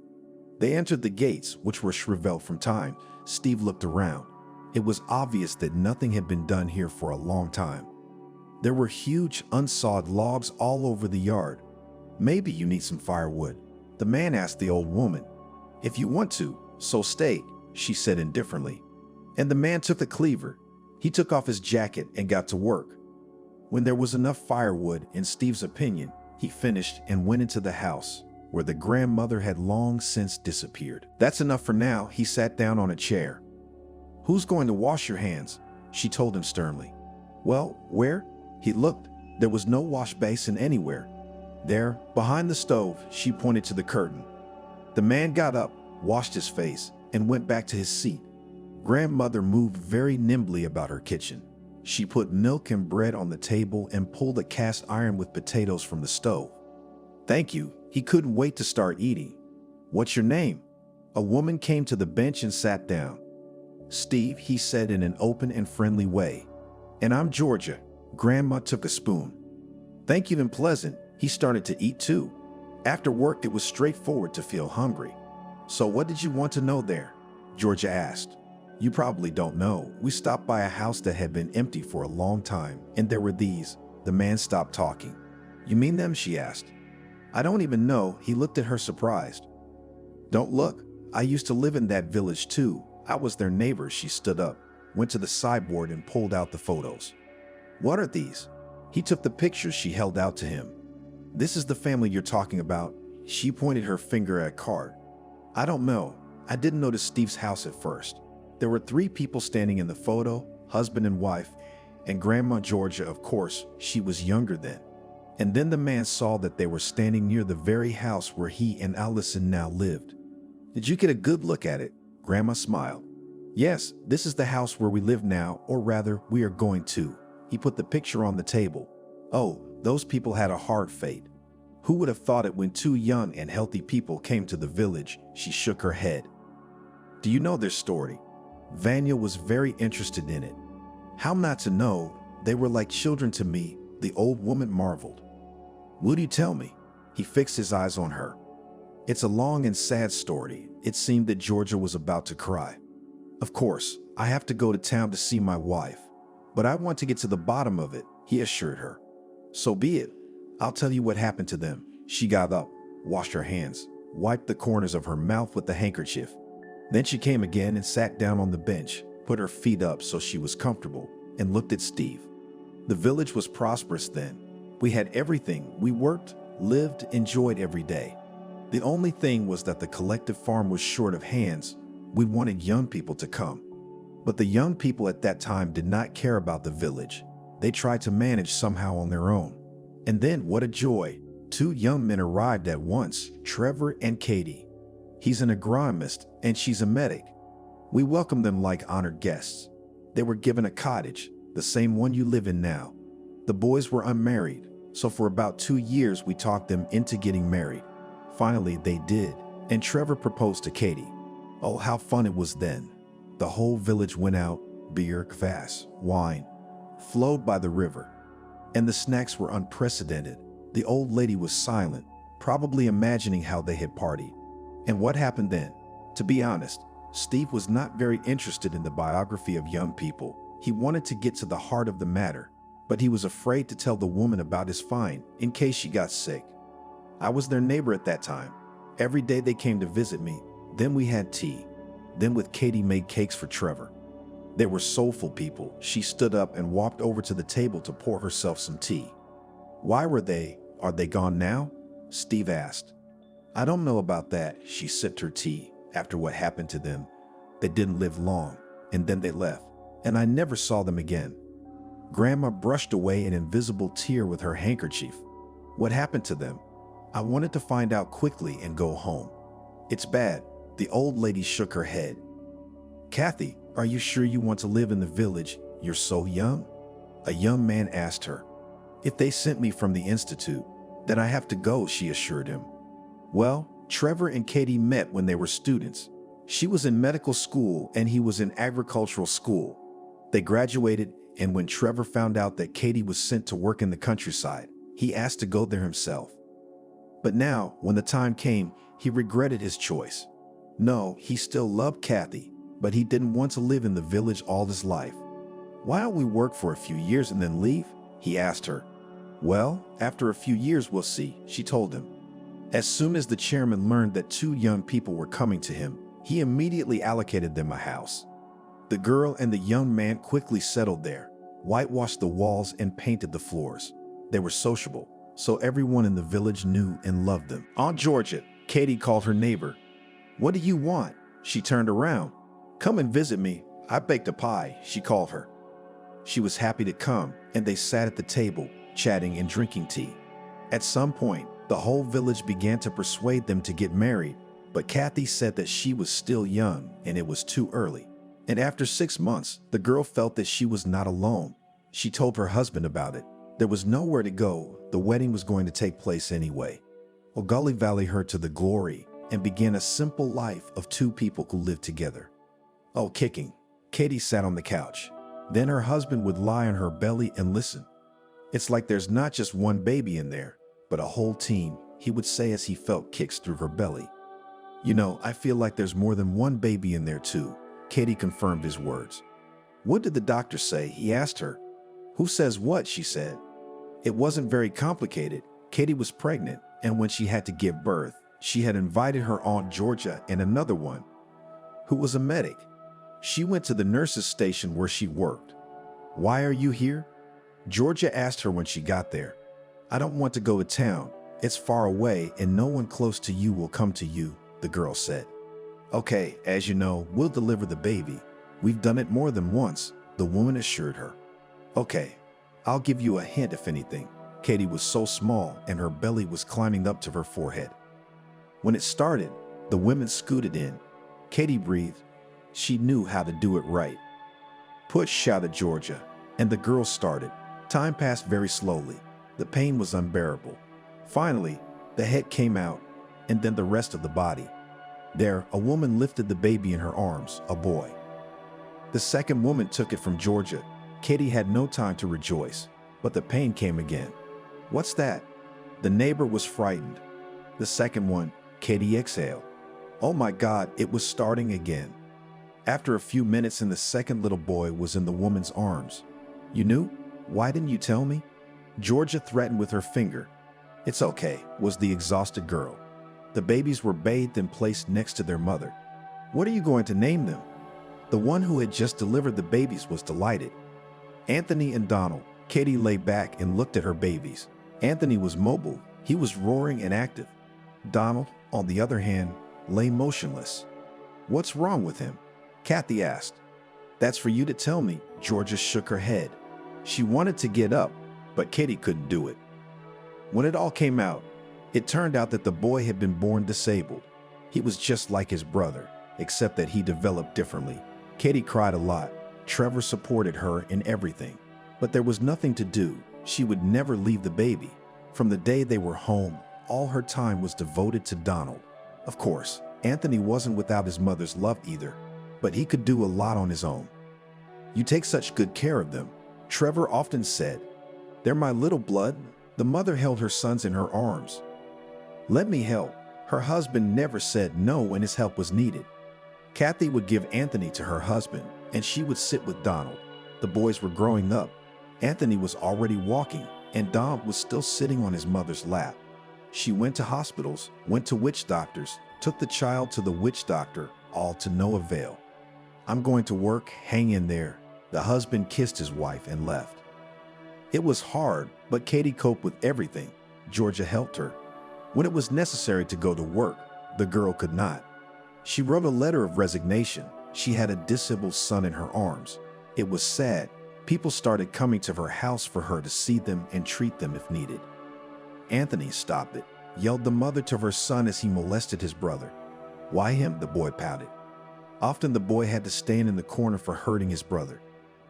They entered the gates, which were shriveled from time. Steve looked around. It was obvious that nothing had been done here for a long time. There were huge, unsawed logs all over the yard. "Maybe you need some firewood," the man asked the old woman. "If you want to, so stay," she said indifferently. And the man took the cleaver. He took off his jacket and got to work. When there was enough firewood, in Steve's opinion, he finished and went into the house, where the grandmother had long since disappeared. "That's enough for now." He sat down on a chair. "Who's going to wash your hands?" she told him sternly. "Well, where?" He looked. There was no wash basin anywhere. "There, behind the stove," she pointed to the curtain. The man got up, washed his face, and went back to his seat. Grandmother moved very nimbly about her kitchen. She put milk and bread on the table and pulled a cast iron with potatoes from the stove. "Thank you." He couldn't wait to start eating. "What's your name?" A woman came to the bench and sat down. "Steve," he said in an open and friendly way. "And I'm Georgia." Grandma took a spoon. "Thank you and pleasant." He started to eat too. After work, it was straightforward to feel hungry. "So what did you want to know there?" Georgia asked. "You probably don't know. We stopped by a house that had been empty for a long time, and there were these." The man stopped talking. "You mean them?" she asked. "I don't even know." He looked at her surprised. "Don't look. I used to live in that village too. I was their neighbor." She stood up, went to the sideboard and pulled out the photos. "What are these?" He took the pictures she held out to him. "This is the family you're talking about." She pointed her finger at a card. "I don't know. I didn't notice Steve's house at first. There were 3 people standing in the photo, husband and wife, and Grandma Georgia, of course. She was younger then. And then the man saw that they were standing near the very house where he and Allison now lived." "Did you get a good look at it?" Grandma smiled. "Yes, this is the house where we live now, or rather, we are going to." He put the picture on the table. "Oh, those people had a hard fate. Who would have thought it when 2 young and healthy people came to the village?" She shook her head. "Do you know their story?" Vanya was very interested in it. "How not to know? They were like children to me," the old woman marveled. "Will you tell me?" He fixed his eyes on her. "It's a long and sad story." It seemed that Georgia was about to cry. "Of course, I have to go to town to see my wife, but I want to get to the bottom of it," he assured her. "So be it. I'll tell you what happened to them." She got up, washed her hands, wiped the corners of her mouth with the handkerchief. Then she came again and sat down on the bench, put her feet up so she was comfortable, and looked at Steve. The village was prosperous then. We had everything. We worked, lived, enjoyed every day. The only thing was that the collective farm was short of hands. We wanted young people to come. But the young people at that time did not care about the village. They tried to manage somehow on their own. And then, what a joy! 2 young men arrived at once, Trevor and Katie. He's an agronomist and she's a medic. We welcomed them like honored guests. They were given a cottage, the same one you live in now. The boys were unmarried, so for about 2 years we talked them into getting married. Finally, they did, and Trevor proposed to Katie. Oh, how fun it was then. The whole village went out, beer, kvass, wine, flowed by the river. And the snacks were unprecedented. The old lady was silent, probably imagining how they had partied. And what happened then? To be honest, Steve was not very interested in the biography of young people. He wanted to get to the heart of the matter, but he was afraid to tell the woman about his find in case she got sick. I was their neighbor at that time. Every day they came to visit me. Then we had tea. Then with Katie made cakes for Trevor. They were soulful people. She stood up and walked over to the table to pour herself some tea. Why were they? Are they gone now? Steve asked. I don't know about that. She sipped her tea. After what happened to them, they didn't live long, and then they left, and I never saw them again. Grandma brushed away an invisible tear with her handkerchief. What happened to them? I wanted to find out quickly and go home. It's bad. The old lady shook her head. Kathy, "Are you sure you want to live in the village? You're so young?" A young man asked her. "If they sent me from the institute, then I have to go," she assured him. Well, Trevor and Katie met when they were students. She was in medical school and he was in agricultural school. They graduated, and when Trevor found out that Katie was sent to work in the countryside, he asked to go there himself. But now, when the time came, he regretted his choice. No, he still loved Kathy, but he didn't want to live in the village all his life. "Why don't we work for a few years and then leave?" he asked her. "Well, after a few years we'll see," she told him. As soon as the chairman learned that 2 young people were coming to him, he immediately allocated them a house. The girl and the young man quickly settled there, whitewashed the walls and painted the floors. They were sociable, so everyone in the village knew and loved them. Aunt Georgia, Katie called her neighbor. "What do you want?" She turned around. "Come and visit me. I baked a pie," she called her. She was happy to come, and they sat at the table, chatting and drinking tea. At some point, the whole village began to persuade them to get married, but Kathy said that she was still young and it was too early. And after 6 months, the girl felt that she was not alone. She told her husband about it. There was nowhere to go. The wedding was going to take place anyway. Ogully Valley heard to the glory and began a simple life of 2 people who lived together. Oh, kicking. Katie sat on the couch. Then her husband would lie on her belly and listen. "It's like there's not just one baby in there, but a whole team," he would say as he felt kicks through her belly. "You know, I feel like there's more than one baby in there too," Katie confirmed his words. "What did the doctor say?" he asked her. "Who says what?" she said. It wasn't very complicated. Katie was pregnant, and when she had to give birth, she had invited her Aunt Georgia and another one, who was a medic. She went to the nurse's station where she worked. "Why are you here?" Georgia asked her when she got there. "I don't want to go to town. It's far away and no one close to you will come to you," the girl said. "Okay, as you know, we'll deliver the baby. We've done it more than once," the woman assured her. "Okay, I'll give you a hint if anything." Katie was so small and her belly was climbing up to her forehead. When it started, the women scooted in. Katie breathed. She knew how to do it right. "Push," shouted Georgia, and the girl started. Time passed very slowly. The pain was unbearable. Finally, the head came out, and then the rest of the body. There, a woman lifted the baby in her arms, a boy. The second woman took it from Georgia. Katie had no time to rejoice, but the pain came again. "What's that?" The neighbor was frightened. The second one, Katie exhaled. Oh my God, it was starting again. After a few minutes and the second little boy was in the woman's arms. "You knew? Why didn't you tell me?" Georgia threatened with her finger. "It's okay," was the exhausted girl. The babies were bathed and placed next to their mother. "What are you going to name them?" The one who had just delivered the babies was delighted. "Anthony and Donald." Katie lay back and looked at her babies. Anthony was mobile. He was roaring and active. Donald, on the other hand, lay motionless. "What's wrong with him?" Kathy asked. "That's for you to tell me." Georgia shook her head. She wanted to get up, but Katie couldn't do it. When it all came out, it turned out that the boy had been born disabled. He was just like his brother, except that he developed differently. Katie cried a lot. Trevor supported her in everything. But there was nothing to do. She would never leave the baby. From the day they were home, all her time was devoted to Donald. Of course, Anthony wasn't without his mother's love either, but he could do a lot on his own. "You take such good care of them," Trevor often said. "They're my little blood." The mother held her sons in her arms. "Let me help." Her husband never said no when his help was needed. Kathy would give Anthony to her husband, and she would sit with Donald. The boys were growing up. Anthony was already walking, and Donald was still sitting on his mother's lap. She went to hospitals, went to witch doctors, took the child to the witch doctor, all to no avail. "I'm going to work, hang in there." The husband kissed his wife and left. It was hard, but Katie coped with everything. Georgia helped her. When it was necessary to go to work, the girl could not. She wrote a letter of resignation. She had a disabled son in her arms. It was sad. People started coming to her house for her to see them and treat them if needed. "Anthony, stop it," yelled the mother to her son as he molested his brother. "Why him?" the boy pouted. Often the boy had to stand in the corner for hurting his brother.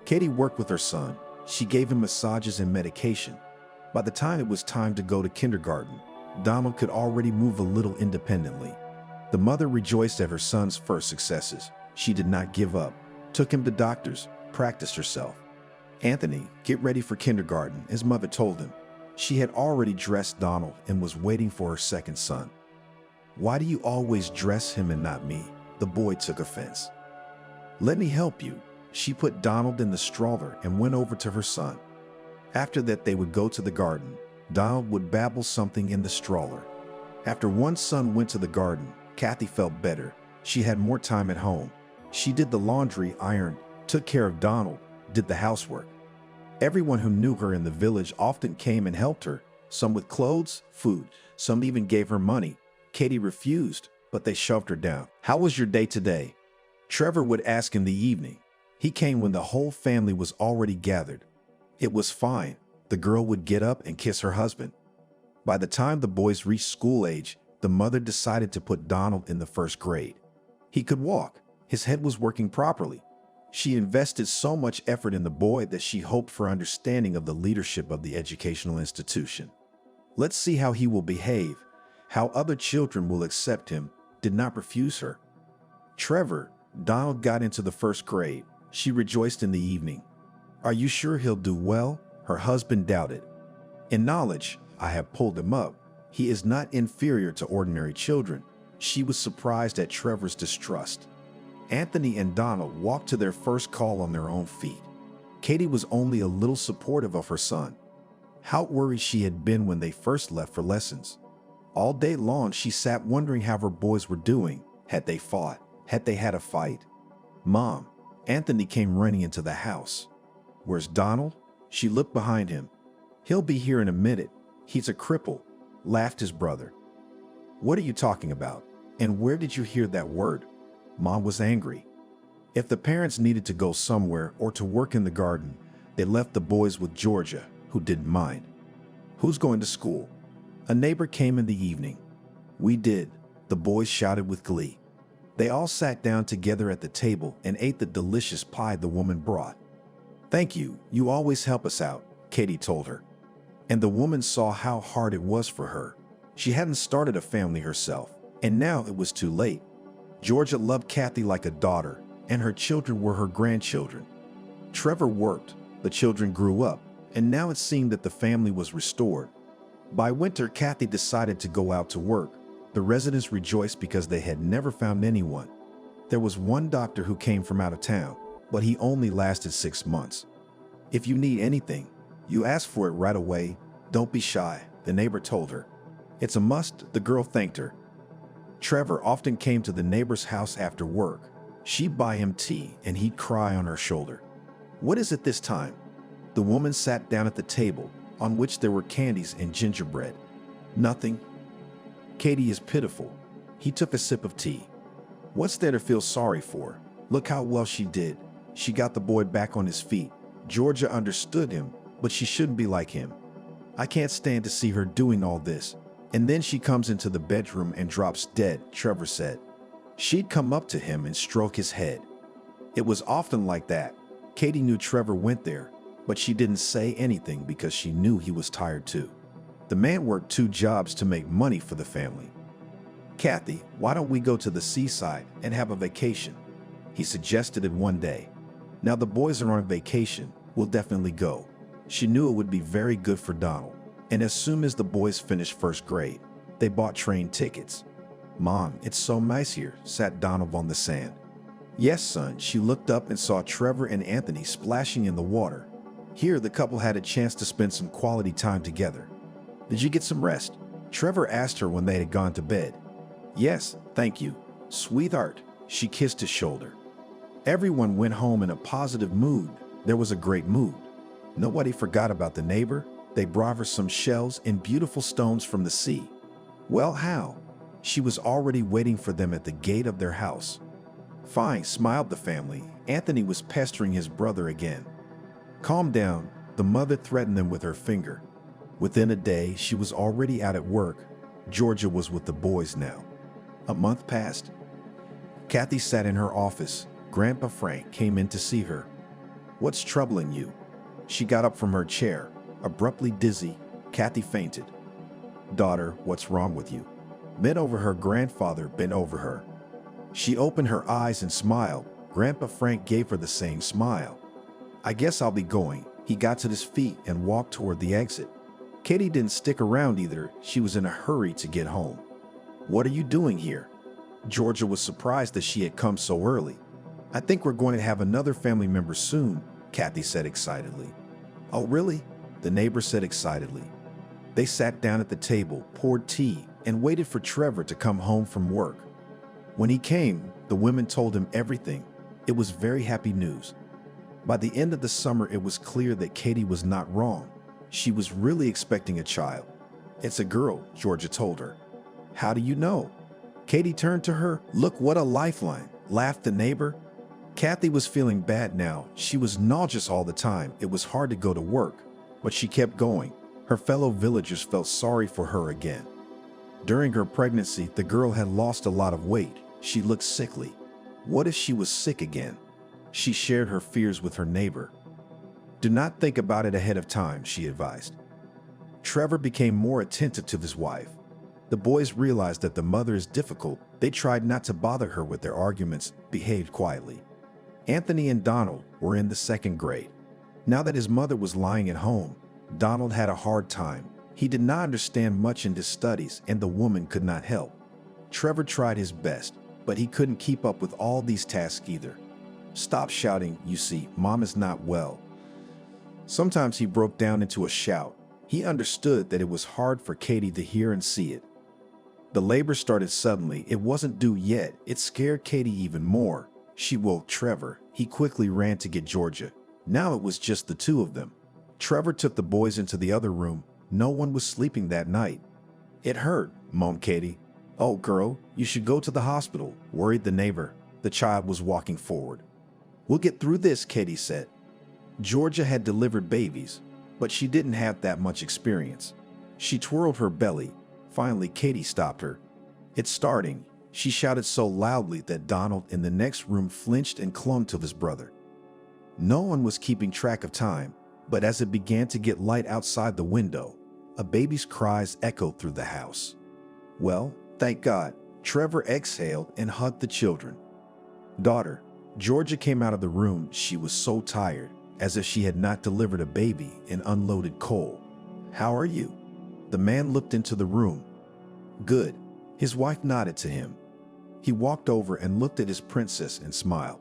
Katie worked with her son. She gave him massages and medication. By the time it was time to go to kindergarten, Donald could already move a little independently. The mother rejoiced at her son's first successes. She did not give up, took him to doctors, practiced herself. Anthony, get ready for kindergarten, his mother told him. She had already dressed Donald and was waiting for her second son. Why do you always dress him and not me? The boy took offense. Let me help you. She put Donald in the stroller and went over to her son. After that, they would go to the garden. Donald would babble something in the stroller. After one son went to the garden, Kathy felt better. She had more time at home. She did the laundry, ironed, took care of Donald, did the housework. Everyone who knew her in the village often came and helped her, some with clothes, food, some even gave her money. Katie refused, but they shoved her down. How was your day today? Trevor would ask in the evening. He came when the whole family was already gathered. It was fine. The girl would get up and kiss her husband. By the time the boys reached school age, the mother decided to put Donald in the first grade. He could walk. His head was working properly. She invested so much effort in the boy that she hoped for understanding of the leadership of the educational institution. Let's see how he will behave, how other children will accept him, did not refuse her. Trevor, Donald got into the first grade. She rejoiced in the evening. Are you sure he'll do well? Her husband doubted. In knowledge, I have pulled him up. He is not inferior to ordinary children. She was surprised at Trevor's distrust. Anthony and Donald walked to their first call on their own feet. Katie was only a little supportive of her son. How worried she had been when they first left for lessons. All day long, she sat wondering how her boys were doing. Had they fought? Had they had a fight? Mom, Anthony came running into the house. Where's Donald? She looked behind him. He'll be here in a minute. He's a cripple, laughed his brother. What are you talking about? And where did you hear that word? Mom was angry. If the parents needed to go somewhere or to work in the garden, they left the boys with Georgia, who didn't mind. Who's going to school? A neighbor came in the evening. We did, the boys shouted with glee. They all sat down together at the table and ate the delicious pie the woman brought. Thank you, you always help us out, Katie told her. And the woman saw how hard it was for her. She hadn't started a family herself, and now it was too late. Georgia loved Kathy like a daughter, and her children were her grandchildren. Trevor worked, the children grew up, and now it seemed that the family was restored. By winter, Kathy decided to go out to work. The residents rejoiced because they had never found anyone. There was one doctor who came from out of town, but he only lasted 6 months. If you need anything, you ask for it right away. Don't be shy, the neighbor told her. It's a must, the girl thanked her. Trevor often came to the neighbor's house after work. She'd buy him tea and he'd cry on her shoulder. What is it this time? The woman sat down at the table, on which there were candies and gingerbread. Nothing. Katie is pitiful. He took a sip of tea. What's there to feel sorry for? Look how well she did. She got the boy back on his feet. Georgia understood him, but she shouldn't be like him. I can't stand to see her doing all this. And then she comes into the bedroom and drops dead, Trevor said. She'd come up to him and stroke his head. It was often like that. Katie knew Trevor went there, but she didn't say anything because she knew he was tired too. The man worked 2 jobs to make money for the family. Kathy, why don't we go to the seaside and have a vacation? He suggested it one day. Now the boys are on vacation, we'll definitely go. She knew it would be very good for Donald. And as soon as the boys finished first grade, they bought train tickets. Mom, it's so nice here, sat Donald on the sand. Yes, son, she looked up and saw Trevor and Anthony splashing in the water. Here, the couple had a chance to spend some quality time together. Did you get some rest? Trevor asked her when they had gone to bed. Yes, thank you. Sweetheart, she kissed his shoulder. Everyone went home in a positive mood. There was a great mood. Nobody forgot about the neighbor. They brought her some shells and beautiful stones from the sea. Well, how? She was already waiting for them at the gate of their house. Fine, smiled the family. Anthony was pestering his brother again. Calm down, the mother threatened them with her finger. Within a day, she was already out at work. Georgia was with the boys now. A month passed. Kathy sat in her office. Grandpa Frank came in to see her. "What's troubling you?" She got up from her chair. Abruptly dizzy, Kathy fainted. "Daughter, what's wrong with you?" Bent over, her grandfather bent over her. She opened her eyes and smiled. Grandpa Frank gave her the same smile. "I guess I'll be going." He got to his feet and walked toward the exit. Katie didn't stick around either. She was in a hurry to get home. "What are you doing here?" Georgia was surprised that she had come so early. "I think we're going to have another family member soon," Kathy said excitedly. "Oh, really?" the neighbor said excitedly. They sat down at the table, poured tea, and waited for Trevor to come home from work. When he came, the women told him everything. It was very happy news. By the end of the summer, it was clear that Katie was not wrong. She was really expecting a child. "It's a girl," Georgia told her. "How do you know?" Katie turned to her. "Look, what a lifeline," laughed the neighbor. Kathy was feeling bad now. She was nauseous all the time. It was hard to go to work, but she kept going. Her fellow villagers felt sorry for her again. During her pregnancy, the girl had lost a lot of weight. She looked sickly. What if she was sick again? She shared her fears with her neighbor. "Do not think about it ahead of time," she advised. Trevor became more attentive to his wife. The boys realized that the mother is difficult. They tried not to bother her with their arguments, behaved quietly. Anthony and Donald were in the 2nd grade. Now that his mother was lying at home, Donald had a hard time. He did not understand much in his studies, and the woman could not help. Trevor tried his best, but he couldn't keep up with all these tasks either. "Stop shouting, you see, Mom is not well." Sometimes he broke down into a shout. He understood that it was hard for Katie to hear and see it. The labor started suddenly. It wasn't due yet. It scared Katie even more. She woke Trevor. He quickly ran to get Georgia. Now it was just the two of them. Trevor took the boys into the other room. No one was sleeping that night. "It hurt," moaned Katie. "Oh, girl, you should go to the hospital," worried the neighbor. The child was walking forward. "We'll get through this," Katie said. Georgia had delivered babies, but she didn't have that much experience. She twirled her belly. Finally, Katie stopped her. "It's starting," she shouted so loudly that Donald in the next room flinched and clung to his brother. No one was keeping track of time, but as it began to get light outside the window, a baby's cries echoed through the house. "Well, thank God," Trevor exhaled and hugged the children. "Daughter," Georgia came out of the room. She was so tired, as if she had not delivered a baby in unloaded coal. "How are you?" The man looked into the room. "Good." His wife nodded to him. He walked over and looked at his princess and smiled.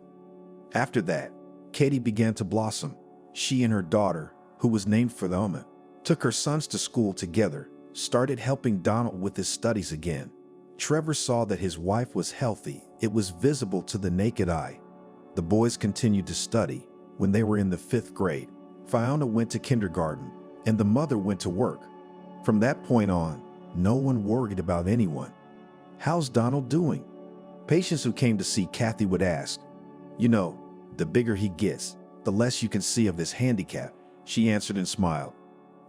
After that, Katie began to blossom. She and her daughter, who was named Vanessa, took her sons to school together, started helping Donald with his studies again. Trevor saw that his wife was healthy. It was visible to the naked eye. The boys continued to study. When they were in the 5th grade, Fiona went to kindergarten, and the mother went to work. From that point on, no one worried about anyone. "How's Donald doing?" Patients who came to see Kathy would ask. "You know, the bigger he gets, the less you can see of his handicap," she answered and smiled.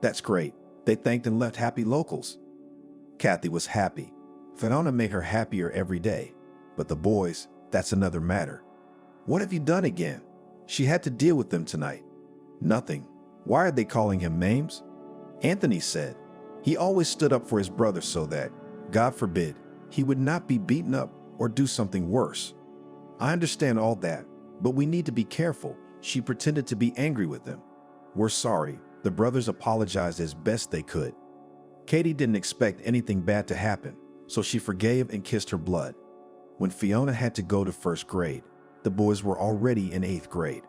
"That's great." They thanked and left happy locals. Kathy was happy. Fiona made her happier every day. But the boys, that's another matter. "What have you done again?" She had to deal with them tonight. "Nothing." "Why are they calling him names?" Anthony said. He always stood up for his brother so that, God forbid, he would not be beaten up or do something worse. "I understand all that, but we need to be careful." She pretended to be angry with them. "We're sorry." The brothers apologized as best they could. Katie didn't expect anything bad to happen, so she forgave and kissed her blood. When Fiona had to go to 1st grade, the boys were already in 8th grade.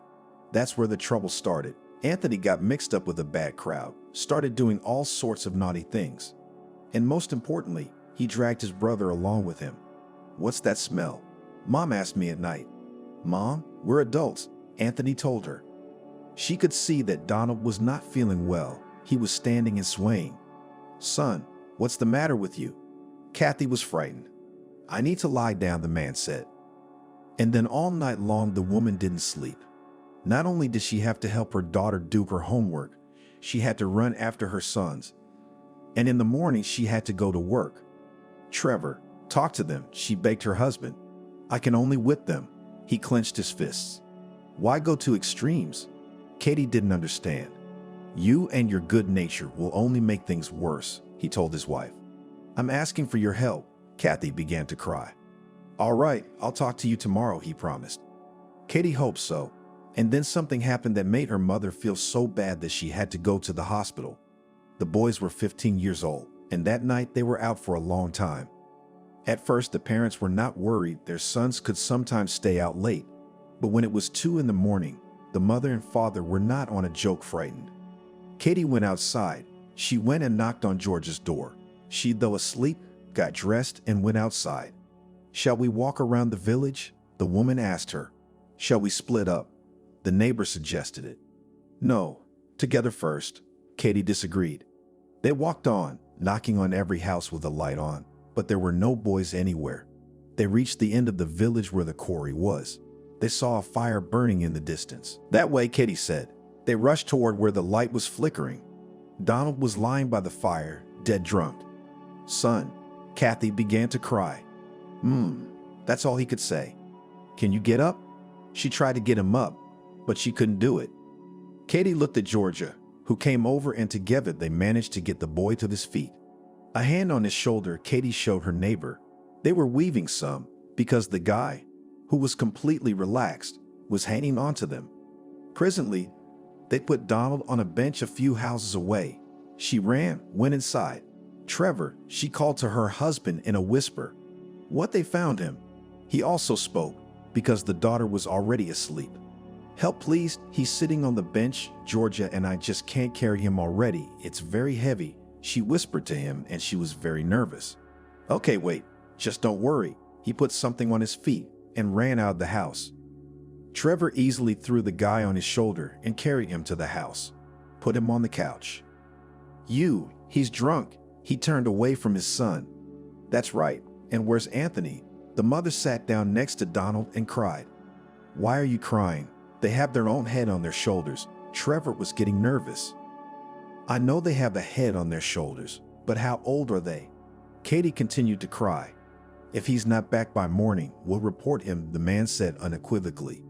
That's where the trouble started. Anthony got mixed up with a bad crowd, started doing all sorts of naughty things. And most importantly, he dragged his brother along with him. "What's that smell?" Mom asked me at night. "Mom, we're adults," Anthony told her. She could see that Donald was not feeling well. He was standing and swaying. "Son, what's the matter with you?" Kathy was frightened. "I need to lie down," the man said. And then all night long the woman didn't sleep. Not only did she have to help her daughter do her homework, she had to run after her sons. And in the morning she had to go to work. "Trevor, talk to them," she begged her husband. I can only whip them. He clenched his fists. Why go to extremes? Katie didn't understand. You and your good nature will only make things worse, he told his wife. I'm asking for your help. Kathy began to cry. All right, I'll talk to you tomorrow, he promised. Katie hoped so, and then something happened that made her mother feel so bad that she had to go to the hospital. The boys were 15 years old, and that night they were out for a long time. At first, the parents were not worried their sons could sometimes stay out late, but when it was 2 in the morning, the mother and father were not on a joke frightened. Katie went outside. She went and knocked on George's door. She, though asleep, got dressed and went outside. Shall we walk around the village? The woman asked her. Shall we split up? The neighbor suggested it. No, together first. Katie disagreed. They walked on, knocking on every house with a light on, but there were no boys anywhere. They reached the end of the village where the quarry was. They saw a fire burning in the distance. That way, Katie said. They rushed toward where the light was flickering. Donald was lying by the fire, dead drunk. Son, Kathy began to cry. That's all he could say. Can you get up? She tried to get him up, but she couldn't do it. Katie looked at Georgia, who came over, and together they managed to get the boy to his feet. A hand on his shoulder, Katie showed her neighbor. They were weaving some because the guy, who was completely relaxed, was hanging on to them. Presently, they put Donald on a bench a few houses away. She ran, went inside. Trevor, she called to her husband in a whisper. What they found him. He also spoke because the daughter was already asleep. Help please, he's sitting on the bench, Georgia, and I just can't carry him already. It's very heavy, she whispered to him, and she was very nervous. Okay, wait, just don't worry. He put something on his feet and ran out of the house. Trevor easily threw the guy on his shoulder and carried him to the house. Put him on the couch. He's drunk. He turned away from his son. That's right. And where's Anthony? The mother sat down next to Donald and cried. Why are you crying? They have their own head on their shoulders. Trevor was getting nervous. I know they have a head on their shoulders, but how old are they? Katie continued to cry. If he's not back by morning, we'll report him, the man said unequivocally.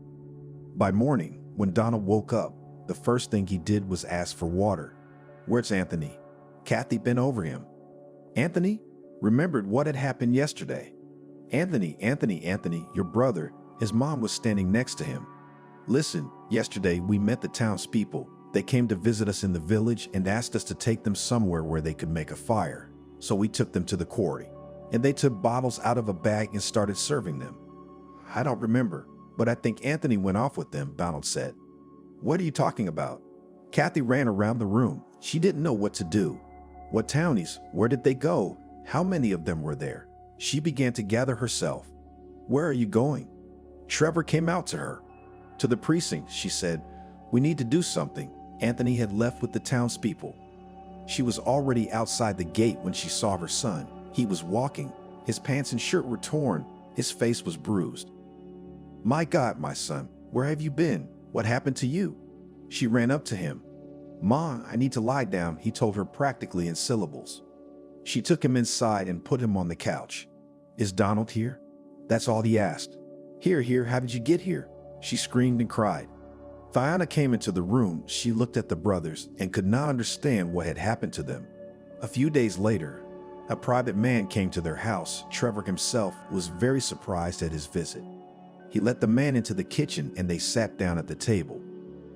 By morning, when Donald woke up, the first thing he did was ask for water. Where's Anthony? Kathy bent over him. Anthony remembered what had happened yesterday. Anthony, your brother. His mom was standing next to him. Listen, yesterday we met the townspeople. They came to visit us in the village and asked us to take them somewhere where they could make a fire. So we took them to the quarry, and they took bottles out of a bag and started serving them. I don't remember, but I think Anthony went off with them, Donald said. What are you talking about? Kathy ran around the room. She didn't know what to do. What townies? Where did they go? How many of them were there? She began to gather herself. Where are you going? Trevor came out to her. To the precinct, she said. We need to do something. Anthony had left with the townspeople. She was already outside the gate when she saw her son. He was walking. His pants and shirt were torn. His face was bruised. My God, my son, where have you been? What happened to you? She ran up to him. Ma, I need to lie down, he told her practically in syllables. She took him inside and put him on the couch. Is Donald here? That's all he asked. Here, how did you get here? She screamed and cried. Diana came into the room. She looked at the brothers and could not understand what had happened to them. A few days later, a private man came to their house. Trevor himself was very surprised at his visit. He let the man into the kitchen and they sat down at the table.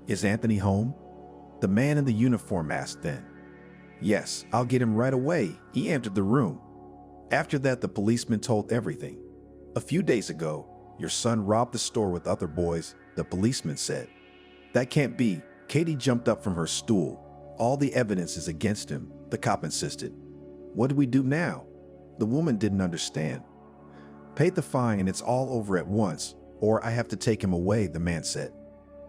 Is Anthony home? The man in the uniform asked then. Yes, I'll get him right away. He entered the room. After that, the policeman told everything. A few days ago, your son robbed the store with other boys, the policeman said. That can't be. Katie jumped up from her stool. All the evidence is against him, the cop insisted. What do we do now? The woman didn't understand. Pay the fine and it's all over at once, or I have to take him away, the man said.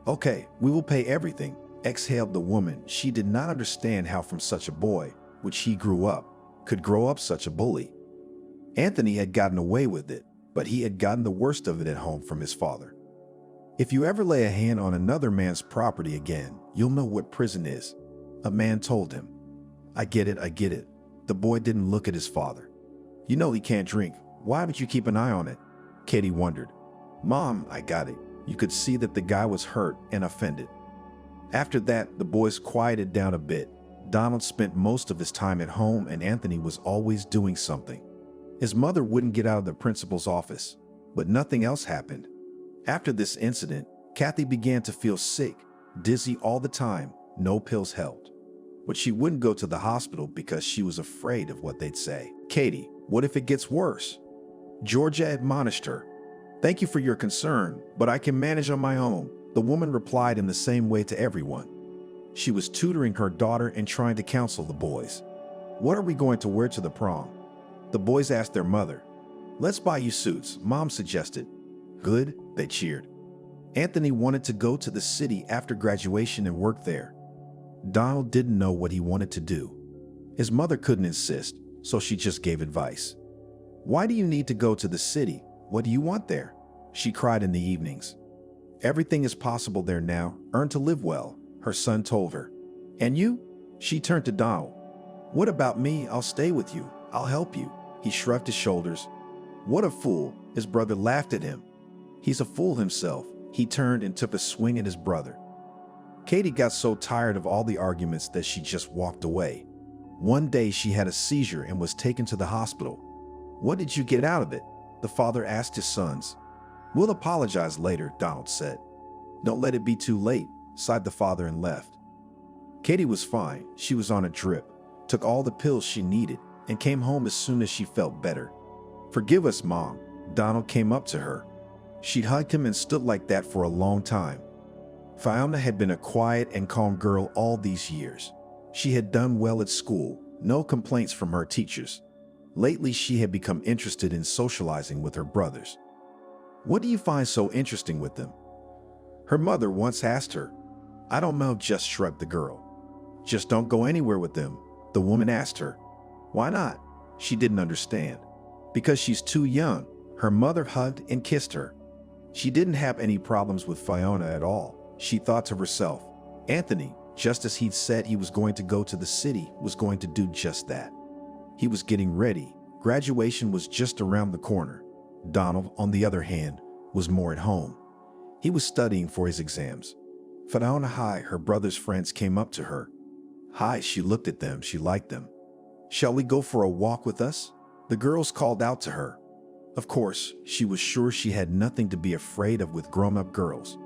Okay, we will pay everything, exhaled the woman. She did not understand how from such a boy, which he grew up, could grow up such a bully. Anthony had gotten away with it, but he had gotten the worst of it at home from his father. If you ever lay a hand on another man's property again, you'll know what prison is, a man told him. I get it. The boy didn't look at his father. You know he can't drink. Why would you keep an eye on it? Katie wondered. Mom, I got it. You could see that the guy was hurt and offended. After that, the boys quieted down a bit. Donald spent most of his time at home and Anthony was always doing something. His mother wouldn't get out of the principal's office, but nothing else happened. After this incident, Kathy began to feel sick, dizzy all the time. No pills helped. But she wouldn't go to the hospital because she was afraid of what they'd say. Katie, what if it gets worse? Georgia admonished her. Thank you for your concern, but I can manage on my own, the woman replied in the same way to everyone. She was tutoring her daughter and trying to counsel the boys. What are we going to wear to the prom? The boys asked their mother. Let's buy you suits, Mom suggested. Good, they cheered. Anthony wanted to go to the city after graduation and work there. Donald didn't know what he wanted to do. His mother couldn't insist, so she just gave advice. Why do you need to go to the city? What do you want there? She cried in the evenings. Everything is possible there now. Earn to live well, her son told her. And you? She turned to Donald. What about me? I'll stay with you. I'll help you. He shrugged his shoulders. What a fool. His brother laughed at him. He's a fool himself. He turned and took a swing at his brother. Katie got so tired of all the arguments that she just walked away. One day she had a seizure and was taken to the hospital. What did you get out of it? The father asked his sons. We'll apologize later, Donald said. Don't let it be too late, sighed the father and left. Katie was fine. She was on a drip, took all the pills she needed, and came home as soon as she felt better. Forgive us, Mom. Donald came up to her. She'd hugged him and stood like that for a long time. Fiona had been a quiet and calm girl all these years. She had done well at school, no complaints from her teachers. Lately, she had become interested in socializing with her brothers. What do you find so interesting with them? Her mother once asked her. I don't know, just shrugged the girl. Just don't go anywhere with them, the woman asked her. Why not? She didn't understand. Because she's too young. Her mother hugged and kissed her. She didn't have any problems with Fiona at all. She thought to herself, Anthony, just as he'd said he was going to go to the city, was going to do just that. He was getting ready. Graduation was just around the corner. Donald, on the other hand, was more at home. He was studying for his exams. Fiona, hi, her brother's friends came up to her. Hi, she looked at them. She liked them. Shall we go for a walk with us? The girls called out to her. Of course, she was sure she had nothing to be afraid of with grown-up girls.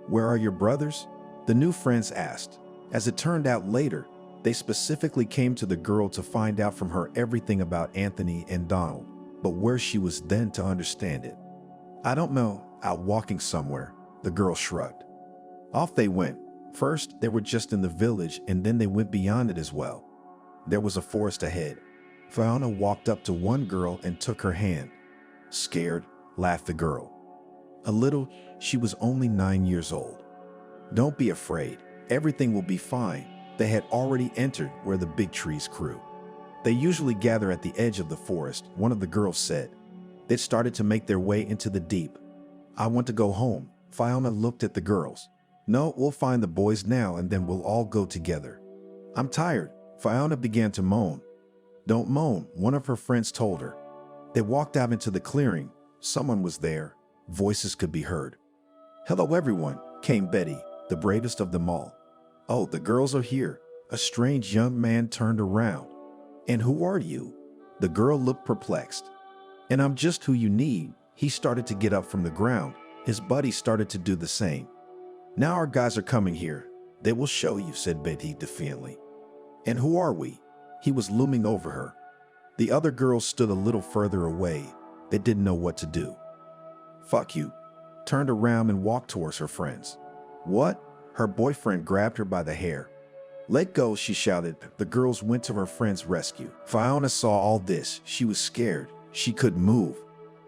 Where are your brothers? The new friends asked. As it turned out later, they specifically came to the girl to find out from her everything about Anthony and Donald, but where she was then to understand it. I don't know, out walking somewhere, the girl shrugged. Off they went. First, they were just in the village, and then they went beyond it as well. There was a forest ahead. Fiona walked up to one girl and took her hand. Scared, laughed the girl. A little, she was only 9 years old. Don't be afraid. Everything will be fine. They had already entered where the big trees grew. They usually gather at the edge of the forest, one of the girls said. They'd started to make their way into the deep. I want to go home. Fiona looked at the girls. No, we'll find the boys now and then we'll all go together. I'm tired. Fiona began to moan. Don't moan, one of her friends told her. They walked out into the clearing. Someone was there. Voices could be heard. Hello everyone, came Betty, the bravest of them all. Oh, the girls are here. A strange young man turned around. And who are you? The girl looked perplexed. And I'm just who you need. He started to get up from the ground. His buddies started to do the same. Now our guys are coming here. They will show you, said Betty defiantly. And who are we? He was looming over her. The other girls stood a little further away. They didn't know what to do. Fuck you. Turned around and walked towards her friends. What? Her boyfriend grabbed her by the hair. Let go, she shouted. The girls went to her friend's rescue. Fiona saw all this. She was scared. She couldn't move.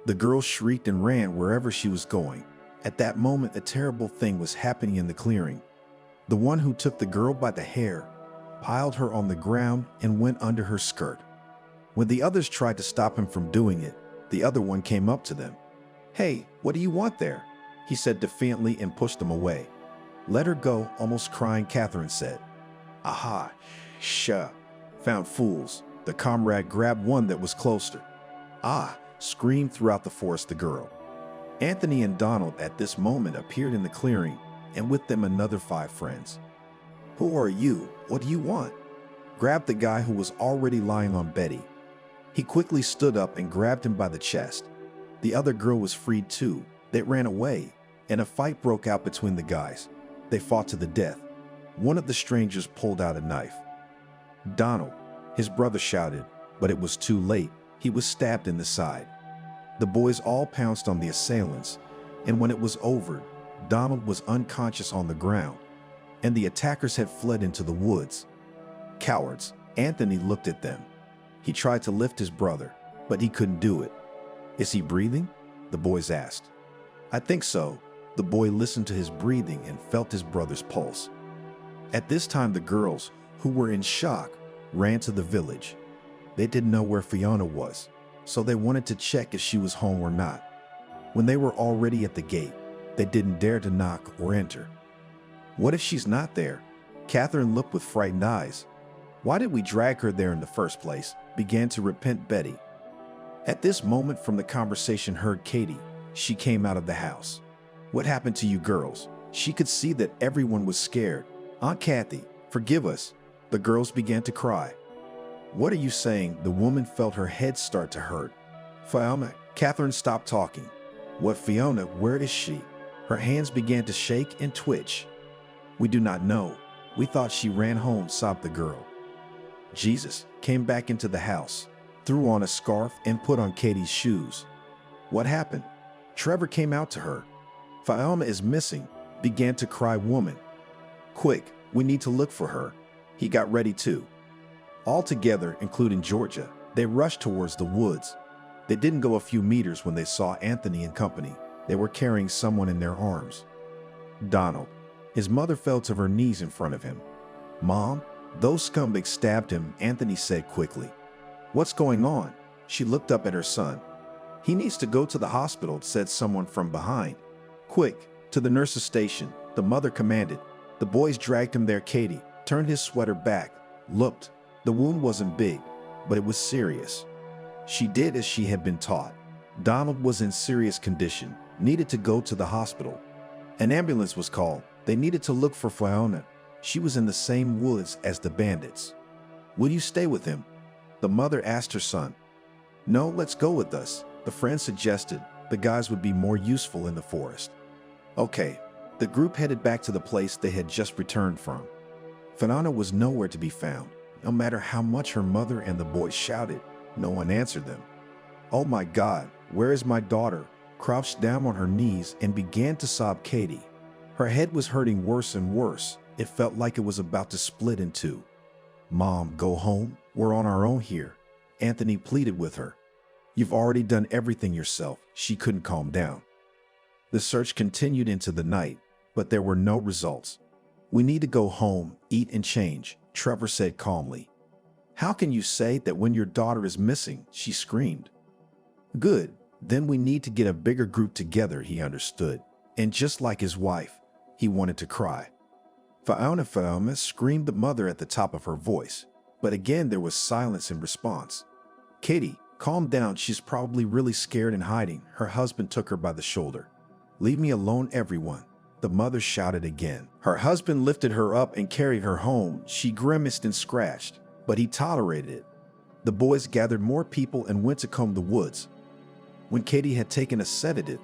The girl shrieked and ran wherever she was going. At that moment, a terrible thing was happening in the clearing. The one who took the girl by the hair piled her on the ground and went under her skirt. When the others tried to stop him from doing it, the other one came up to them. Hey, what do you want there? He said defiantly and pushed them away. Let her go, almost crying, Catherine said. Aha, found fools. The comrade grabbed one that was closer. Ah, screamed throughout the forest the girl. Anthony and Donald at this moment appeared in the clearing, and with them another 5 friends. "Who are you? What do you want?" grabbed the guy who was already lying on Betty. He quickly stood up and grabbed him by the chest. The other girl was freed too. They ran away, and a fight broke out between the guys. They fought to the death. One of the strangers pulled out a knife. "Donald," his brother shouted, but it was too late. He was stabbed in the side. The boys all pounced on the assailants, and when it was over, Donald was unconscious on the ground, and the attackers had fled into the woods. Cowards, Anthony looked at them. He tried to lift his brother, but he couldn't do it. "Is he breathing?" the boys asked. "I think so." The boy listened to his breathing and felt his brother's pulse. At this time, the girls, who were in shock, ran to the village. They didn't know where Fiona was, so they wanted to check if she was home or not. When they were already at the gate, they didn't dare to knock or enter. "What if she's not there?" Catherine looked with frightened eyes. "Why did we drag her there in the first place?" began to repent Betty. At this moment from the conversation heard Katie. She came out of the house. "What happened to you girls?" She could see that everyone was scared. "Aunt Kathy, forgive us." The girls began to cry. "What are you saying?" The woman felt her head start to hurt. "Fiona." Catherine stopped talking. "What Fiona? Where is she?" Her hands began to shake and twitch. "We do not know. We thought she ran home," sobbed the girl. Jesus came back into the house, threw on a scarf and put on Katie's shoes. "What happened?" Trevor came out to her. "Fiona is missing," began to cry woman. "Quick, we need to look for her." He got ready too. All together, including Georgia, they rushed towards the woods. They didn't go a few meters when they saw Anthony and company. They were carrying someone in their arms. Donald. His mother fell to her knees in front of him. "Mom, those scumbags stabbed him," Anthony said quickly. "What's going on?" She looked up at her son. "He needs to go to the hospital," said someone from behind. "Quick, to the nurse's station," the mother commanded. The boys dragged him there. Katie turned his sweater back, looked. The wound wasn't big, but it was serious. She did as she had been taught. Donald was in serious condition, needed to go to the hospital. An ambulance was called. They needed to look for Fiona. She was in the same woods as the bandits. "Will you stay with him?" the mother asked her son. "No, let's go with us," the friend suggested. The guys would be more useful in the forest. Okay, the group headed back to the place they had just returned from. Fiona was nowhere to be found. No matter how much her mother and the boys shouted, no one answered them. "Oh my God, where is my daughter?" Crouched down on her knees and began to sob Katie. Her head was hurting worse and worse. It felt like it was about to split in two. "Mom, go home. We're on our own here," Anthony pleaded with her. "You've already done everything yourself." She couldn't calm down. The search continued into the night, but there were no results. "We need to go home, eat and change," Trevor said calmly. "How can you say that when your daughter is missing?" she screamed. "Good, then we need to get a bigger group together," he understood. And just like his wife, he wanted to cry. "Fiona, Fiona," screamed the mother at the top of her voice. But again there was silence in response. "Katie, calm down. She's probably really scared and hiding." Her husband took her by the shoulder. "Leave me alone, everyone," the mother shouted again. Her husband lifted her up and carried her home. She grimaced and scratched, but he tolerated it. The boys gathered more people and went to comb the woods. When Katie had taken a sedative,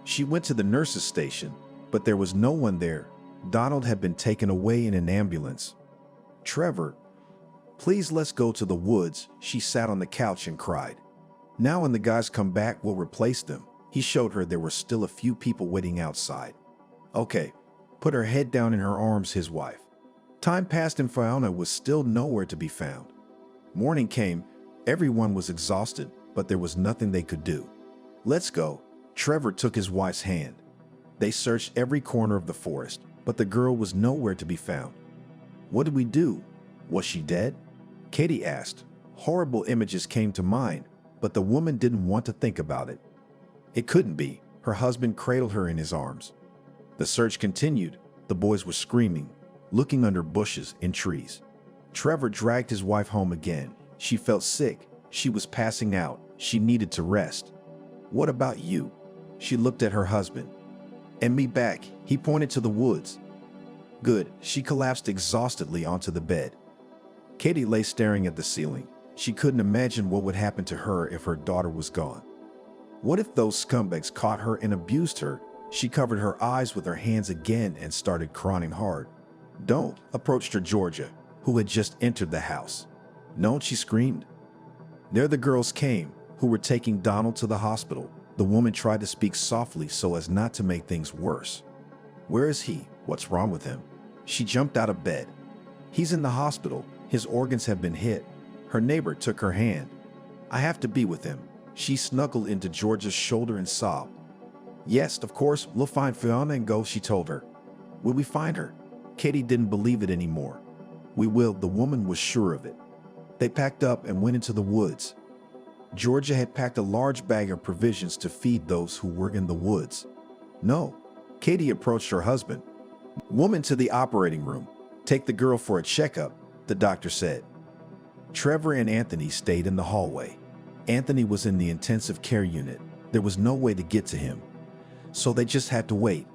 she went to the nurse's station, but there was no one there. Donald had been taken away in an ambulance. "Trevor, please let's go to the woods." She sat on the couch and cried. "Now when the guys come back, we'll replace them." He showed her there were still a few people waiting outside. "Okay," put her head down in her arms, his wife. Time passed and Fiona was still nowhere to be found. Morning came. Everyone was exhausted, but there was nothing they could do. "Let's go." Trevor took his wife's hand. They searched every corner of the forest, but the girl was nowhere to be found. "What did we do? Was she dead?" Katie asked. Horrible images came to mind, but the woman didn't want to think about it. It couldn't be. Her husband cradled her in his arms. The search continued. The boys were screaming, looking under bushes and trees. Trevor dragged his wife home again. She felt sick. She was passing out. She needed to rest. "What about you?" She looked at her husband. "And me back," he pointed to the woods. "Good." She collapsed exhaustedly onto the bed. Katie lay staring at the ceiling. She couldn't imagine what would happen to her if her daughter was gone. What if those scumbags caught her and abused her? She covered her eyes with her hands again and started crying hard. "Don't," approached her Georgia, who had just entered the house. "No," she screamed. There the girls came, who were taking Donald to the hospital. The woman tried to speak softly so as not to make things worse. "Where is he? What's wrong with him?" She jumped out of bed. "He's in the hospital. His organs have been hit." Her neighbor took her hand. "I have to be with him." She snuggled into Georgia's shoulder and sobbed. "Yes, of course, we'll find Fiona and go," she told her. "Will we find her?" Katie didn't believe it anymore. "We will," the woman was sure of it. They packed up and went into the woods. Georgia had packed a large bag of provisions to feed those who were in the woods. "No." Katie approached her husband. "Woman, to the operating room. Take the girl for a checkup," the doctor said. Trevor and Anthony stayed in the hallway. Anthony was in the intensive care unit. There was no way to get to him, so they just had to wait.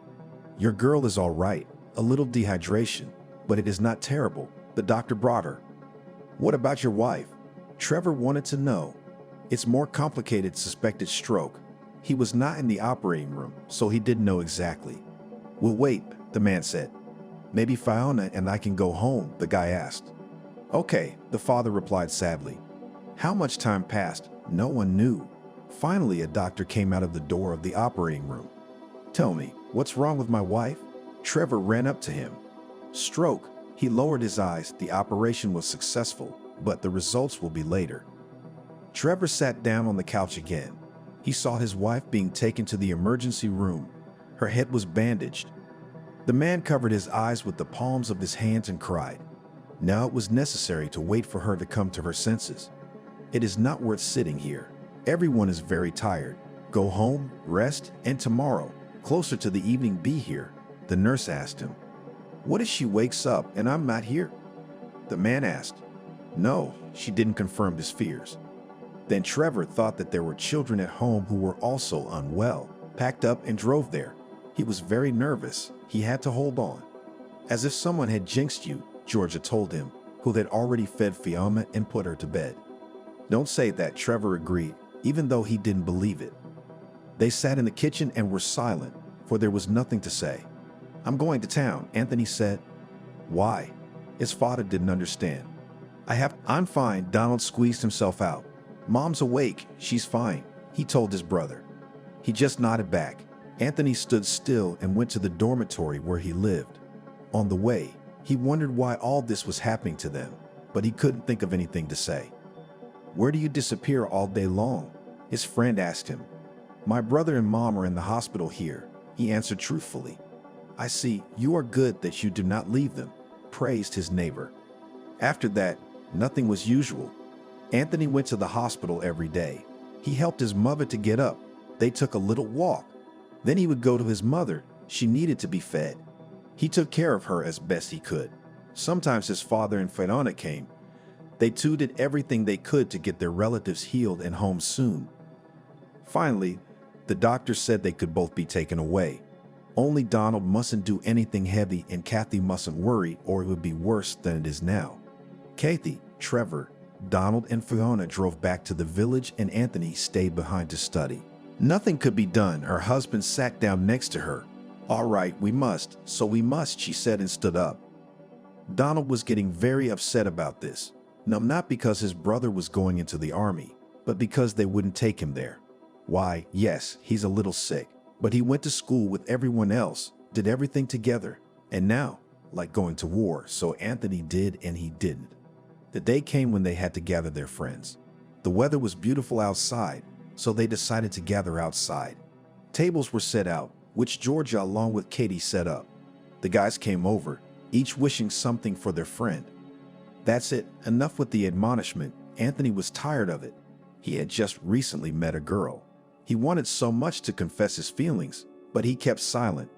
"Your girl is all right. A little dehydration, but it is not terrible," the doctor brought her. "What about your wife?" Trevor wanted to know. "It's more complicated, suspected stroke." He was not in the operating room, so he didn't know exactly. "We'll wait," the man said. "Maybe Fiona and I can go home," the guy asked. "Okay," the father replied sadly. How much time passed? No one knew. Finally, a doctor came out of the door of the operating room. "Tell me, what's wrong with my wife?" Trevor ran up to him. "Stroke." He lowered his eyes. "The operation was successful, but the results will be later." Trevor sat down on the couch again. He saw his wife being taken to the emergency room. Her head was bandaged. The man covered his eyes with the palms of his hands and cried. Now it was necessary to wait for her to come to her senses. "It is not worth sitting here. Everyone is very tired. Go home, rest, and tomorrow, closer to the evening, be here," the nurse asked him. "What if she wakes up and I'm not here?" the man asked. No, she didn't confirm his fears. Then Trevor thought that there were children at home who were also unwell, packed up and drove there. He was very nervous. He had to hold on. "As if someone had jinxed you," Georgia told him, who had already fed Fiona and put her to bed. "Don't say that," Trevor agreed, even though he didn't believe it. They sat in the kitchen and were silent, for there was nothing to say. "I'm going to town," Anthony said. "Why?" His father didn't understand. I'm fine," Donald squeezed himself out. "Mom's awake. She's fine," he told his brother. He just nodded back. Anthony stood still and went to the dormitory where he lived. On the way, he wondered why all this was happening to them, but he couldn't think of anything to say. "Where do you disappear all day long?" his friend asked him. "My brother and mom are in the hospital here," he answered truthfully. "I see. You are good that you do not leave them," praised his neighbor. After that, nothing was usual. Anthony went to the hospital every day. He helped his mother to get up. They took a little walk. Then he would go to his mother. She needed to be fed. He took care of her as best he could. Sometimes his father and Fiona came. They too did everything they could to get their relatives healed and home soon. Finally, the doctor said they could both be taken away. Only Donald mustn't do anything heavy and Kathy mustn't worry or it would be worse than it is now. Kathy, Trevor, Donald and Fiona drove back to the village and Anthony stayed behind to study. Nothing could be done. Her husband sat down next to her. "All right, we must, so we must," she said and stood up. Donald was getting very upset about this. No, not because his brother was going into the army, but because they wouldn't take him there. Why, yes, he's a little sick, but he went to school with everyone else, did everything together, and now, like going to war, so Anthony did and he didn't. The day came when they had to gather their friends. The weather was beautiful outside, so they decided to gather outside. Tables were set out, which Georgia along with Katie set up. The guys came over, each wishing something for their friend. That's it, enough with the admonishment. Anthony was tired of it. He had just recently met a girl. He wanted so much to confess his feelings, but he kept silent,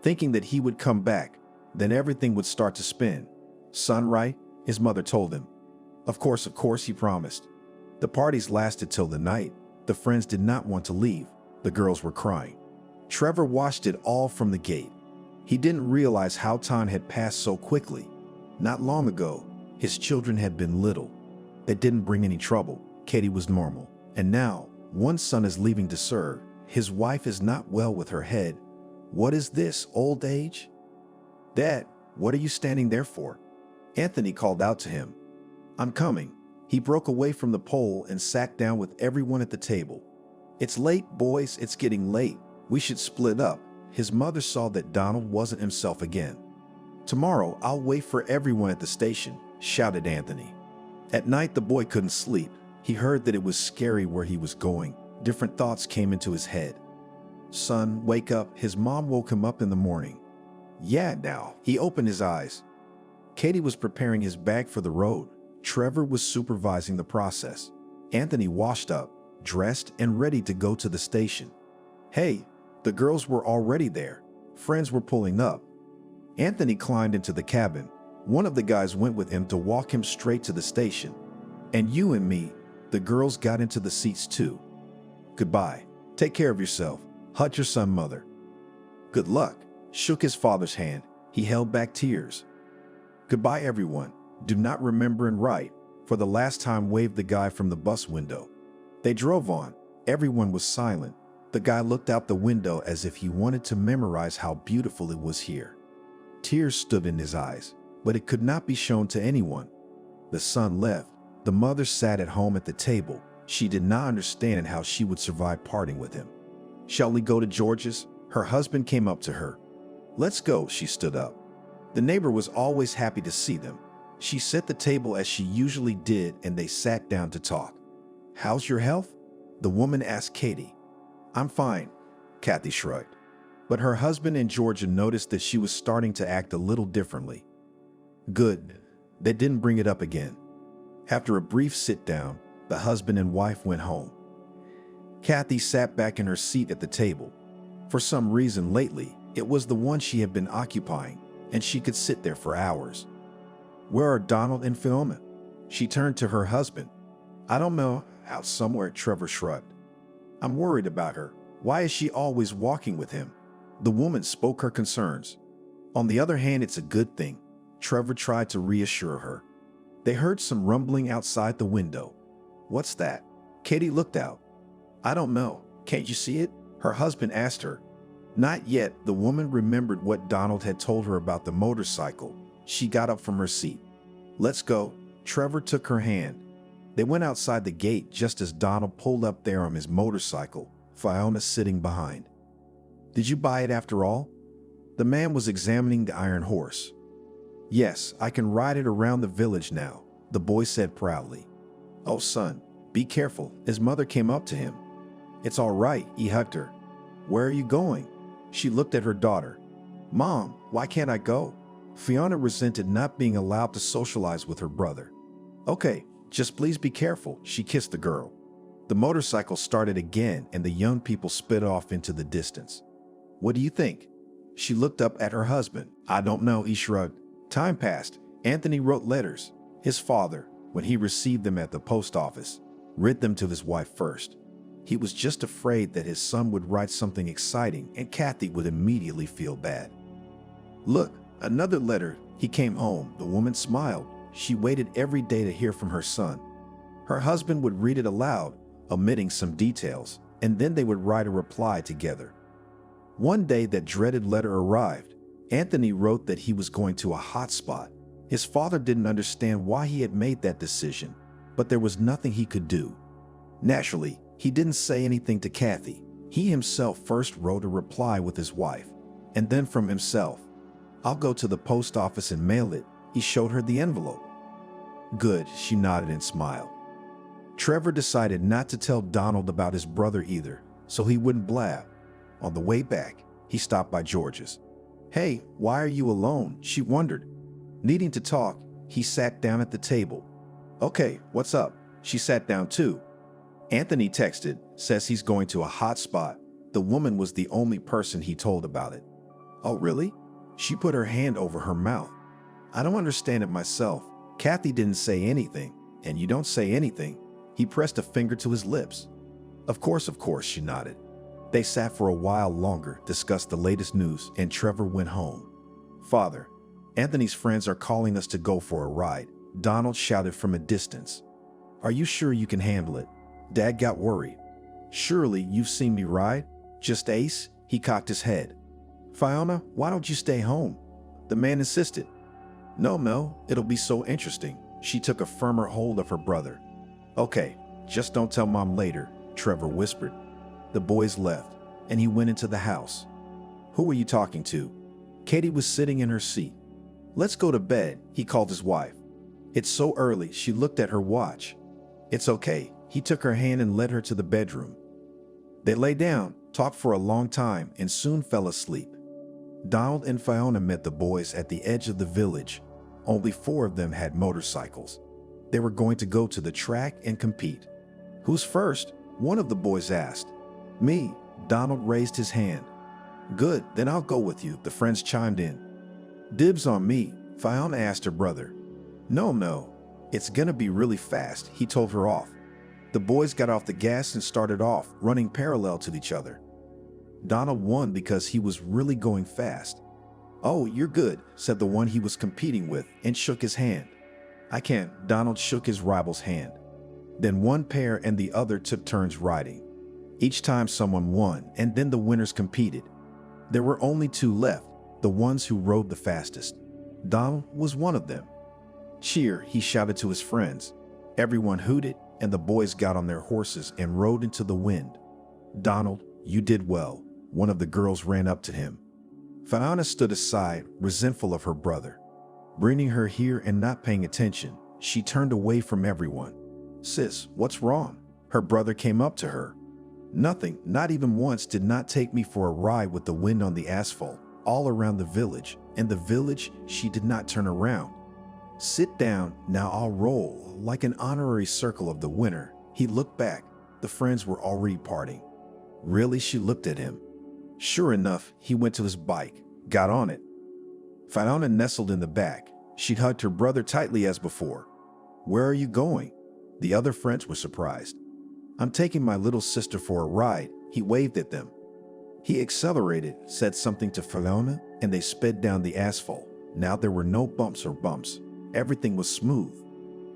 thinking that he would come back, then everything would start to spin. "Son, right?" his mother told him. Of course, he promised. The parties lasted till the night. The friends did not want to leave. The girls were crying. Trevor watched it all from the gate. He didn't realize how time had passed so quickly. Not long ago, his children had been little. They didn't bring any trouble. Katie was normal. And now, one son is leaving to serve. His wife is not well with her head. What is this, old age? Dad, what are you standing there for? Anthony called out to him. I'm coming. He broke away from the pole and sat down with everyone at the table. It's late, boys. It's getting late. We should split up. His mother saw that Donald wasn't himself again. Tomorrow, I'll wait for everyone at the station, shouted Anthony. At night, the boy couldn't sleep. He heard that it was scary where he was going. Different thoughts came into his head. Son, wake up. His mom woke him up in the morning. Yeah, now. He opened his eyes. Katie was preparing his bag for the road. Trevor was supervising the process. Anthony washed up, dressed, and ready to go to the station. Hey, the girls were already there. Friends were pulling up. Anthony climbed into the cabin. One of the guys went with him to walk him straight to the station. And you and me, the girls got into the seats too. Goodbye. Take care of yourself. Hug your son, mother. Good luck. Shook his father's hand. He held back tears. Goodbye, everyone. Do not remember and write. For the last time, waved the guy from the bus window. They drove on. Everyone was silent. The guy looked out the window as if he wanted to memorize how beautiful it was here. Tears stood in his eyes, but it could not be shown to anyone. The son left. The mother sat at home at the table. She did not understand how she would survive parting with him. Shall we go to George's? Her husband came up to her. Let's go, she stood up. The neighbor was always happy to see them. She set the table as she usually did, and they sat down to talk. How's your health? The woman asked Katie. I'm fine, Kathy shrugged. But her husband and Georgia noticed that she was starting to act a little differently. Good. They didn't bring it up again. After a brief sit-down, the husband and wife went home. Kathy sat back in her seat at the table. For some reason lately, it was the one she had been occupying, and she could sit there for hours. Where are Donald and Fiona? She turned to her husband. I don't know, out somewhere, Trevor shrugged. I'm worried about her. Why is she always walking with him? The woman spoke her concerns. On the other hand, it's a good thing. Trevor tried to reassure her. They heard some rumbling outside the window. What's that? Katie looked out. I don't know. Can't you see it? Her husband asked her. Not yet. The woman remembered what Donald had told her about the motorcycle. She got up from her seat. Let's go. Trevor took her hand. They went outside the gate just as Donald pulled up there on his motorcycle, Fiona sitting behind. Did you buy it after all? The man was examining the iron horse. Yes, I can ride it around the village now, the boy said proudly. Oh, son, be careful. His mother came up to him. It's all right, he hugged her. Where are you going? She looked at her daughter. Mom, why can't I go? Fiona resented not being allowed to socialize with her brother. Okay, just please be careful, she kissed the girl. The motorcycle started again and the young people sped off into the distance. What do you think? She looked up at her husband. I don't know, he shrugged. Time passed. Anthony wrote letters. His father, when he received them at the post office, read them to his wife first. He was just afraid that his son would write something exciting and Kathy would immediately feel bad. Look, another letter. He came home. The woman smiled. She waited every day to hear from her son. Her husband would read it aloud, omitting some details, and then they would write a reply together. One day that dreaded letter arrived. Anthony wrote that he was going to a hot spot. His father didn't understand why he had made that decision, but there was nothing he could do. Naturally, he didn't say anything to Kathy. He himself first wrote a reply with his wife, and then from himself. I'll go to the post office and mail it. He showed her the envelope. Good, she nodded and smiled. Trevor decided not to tell Donald about his brother either, so he wouldn't blab. On the way back, he stopped by George's. Hey, why are you alone? She wondered. Needing to talk, he sat down at the table. Okay, what's up? She sat down too. Anthony texted, says he's going to a hot spot. The woman was the only person he told about it. Oh, really? She put her hand over her mouth. I don't understand it myself. Kathy didn't say anything, and you don't say anything. He pressed a finger to his lips. Of course, she nodded. They sat for a while longer, discussed the latest news, and Trevor went home. "Father, Anthony's friends are calling us to go for a ride," Donald shouted from a distance. "Are you sure you can handle it?" Dad got worried. "Surely you've seen me ride? Just ace?" He cocked his head. "Fiona, why don't you stay home?" The man insisted. No, it'll be so interesting." She took a firmer hold of her brother. "Okay, just don't tell Mom later," Trevor whispered. The boys left, and he went into the house. "Who were you talking to?" Katie was sitting in her seat. "Let's go to bed," he called his wife. "It's so early," she looked at her watch. "It's okay." He took her hand and led her to the bedroom. They lay down, talked for a long time, and soon fell asleep. Donald and Fiona met the boys at the edge of the village. Only 4 of them had motorcycles. They were going to go to the track and compete. "Who's first?" one of the boys asked. "Me." Donald raised his hand. "Good, then I'll go with you," the friends chimed in. "Dibs on me," Fiona asked her brother. No, it's gonna be really fast," he told her off. The boys got off the gas and started off, running parallel to each other. Donald won because he was really going fast. "Oh, you're good," said the one he was competing with, and shook his hand. "I can't." Donald shook his rival's hand. Then one pair and the other took turns riding. Each time someone won, and then the winners competed. There were only 2 left, the ones who rode the fastest. Donald was one of them. "Cheer," he shouted to his friends. Everyone hooted, and the boys got on their horses and rode into the wind. "Donald, you did well," one of the girls ran up to him. Fiona stood aside, resentful of her brother. Bringing her here and not paying attention, she turned away from everyone. "Sis, what's wrong?" Her brother came up to her. "Nothing, not even once. Did not take me for a ride with the wind on the asphalt, all around the village. In the village, she did not turn around." "Sit down, now I'll roll," like an honorary circle of the winner. He looked back. The friends were already parting. "Really?" She looked at him. Sure enough, he went to his bike, got on it. Fiona nestled in the back. She hugged her brother tightly as before. "Where are you going?" The other friends were surprised. "I'm taking my little sister for a ride." He waved at them. He accelerated, said something to Fiona, and they sped down the asphalt. Now there were no bumps or bumps. Everything was smooth.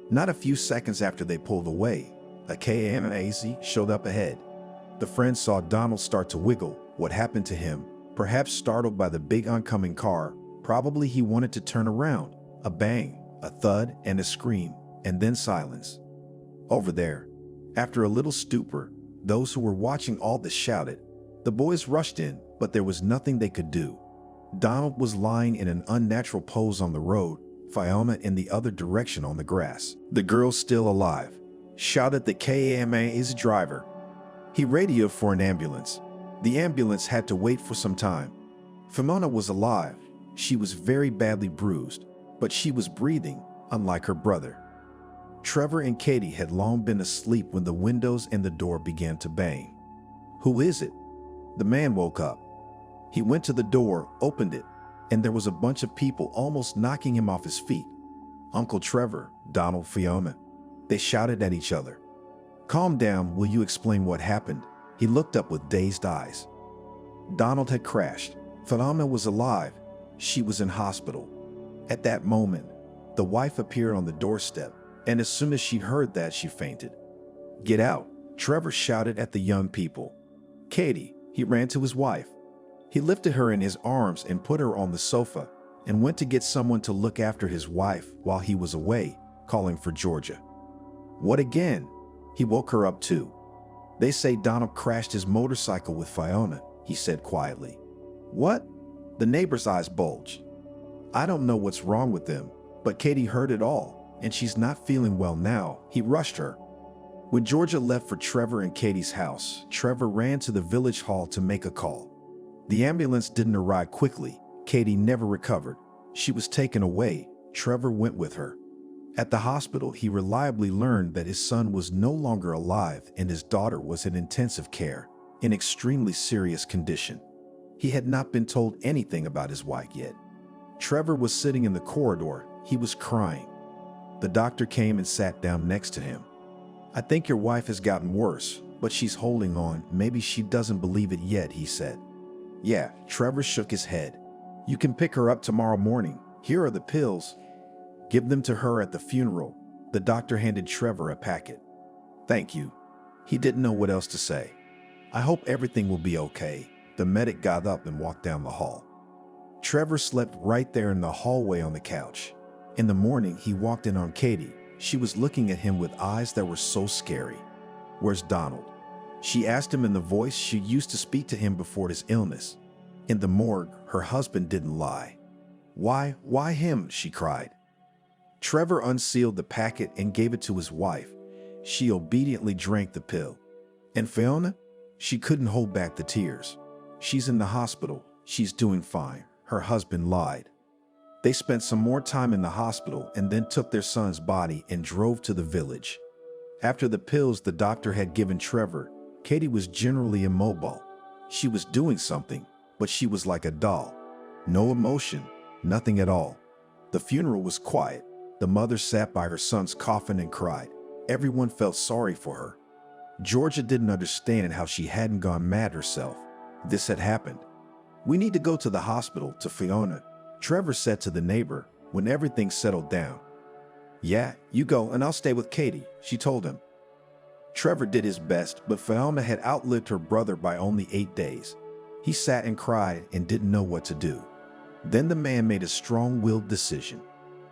Not a few seconds after they pulled away, a KMAZ showed up ahead. The friends saw Donald start to wiggle. What happened to him? Perhaps startled by the big oncoming car, probably he wanted to turn around. A bang, a thud, and a scream, and then silence. Over there. After a little stupor, those who were watching all this shouted. The boys rushed in, but there was nothing they could do. Donald was lying in an unnatural pose on the road, Fiona in the other direction on the grass. "The girl's still alive," shouted the KMA's driver. He radioed for an ambulance. The ambulance had to wait for some time. Fiona was alive. She was very badly bruised, but she was breathing, unlike her brother. Trevor and Katie had long been asleep when the windows and the door began to bang. "Who is it?" The man woke up. He went to the door, opened it, and there was a bunch of people almost knocking him off his feet. "Uncle Trevor," Donald, Fiona. They shouted at each other. "Calm down, will you explain what happened?" He looked up with dazed eyes. Donald had crashed. Fiona was alive. She was in hospital. At that moment, the wife appeared on the doorstep, and as soon as she heard that, she fainted. "Get out," Trevor shouted at the young people. "Katie," he ran to his wife. He lifted her in his arms and put her on the sofa and went to get someone to look after his wife while he was away, calling for Georgia. "What again?" He woke her up too. "They say Donald crashed his motorcycle with Fiona," he said quietly. "What?" The neighbor's eyes bulged. "I don't know what's wrong with them, but Katie heard it all, and she's not feeling well now." He rushed her. When Georgia left for Trevor and Katie's house, Trevor ran to the village hall to make a call. The ambulance didn't arrive quickly. Katie never recovered. She was taken away. Trevor went with her. At the hospital, he reliably learned that his son was no longer alive and his daughter was in intensive care, in extremely serious condition. He had not been told anything about his wife yet. Trevor was sitting in the corridor. He was crying. The doctor came and sat down next to him. "I think your wife has gotten worse," But she's holding on. Maybe she doesn't believe it yet, he said. Yeah, Trevor shook his head. You can pick her up tomorrow morning. Here are the pills. Give them to her at the funeral. The doctor handed Trevor a packet. Thank you. He didn't know what else to say. I hope everything will be okay. The medic got up and walked down the hall. Trevor slept right there in the hallway on the couch. In the morning, he walked in on Katie. She was looking at him with eyes that were so scary. Where's Donald? She asked him in the voice she used to speak to him before his illness. In the morgue, her husband didn't lie. Why him? She cried. Trevor unsealed the packet and gave it to his wife. She obediently drank the pill. And Fiona? She couldn't hold back the tears. She's in the hospital. She's doing fine. Her husband lied. They spent some more time in the hospital and then took their son's body and drove to the village. After the pills the doctor had given Trevor, Katie was generally immobile. She was doing something, but she was like a doll. No emotion, nothing at all. The funeral was quiet. The mother sat by her son's coffin and cried. Everyone felt sorry for her. Georgia didn't understand how she hadn't gone mad herself. This had happened. We need to go to the hospital, to Fiona, Trevor said to the neighbor when everything settled down. Yeah, you go and I'll stay with Katie, she told him. Trevor did his best, but Fiona had outlived her brother by only 8 days. He sat and cried and didn't know what to do. Then the man made a strong-willed decision.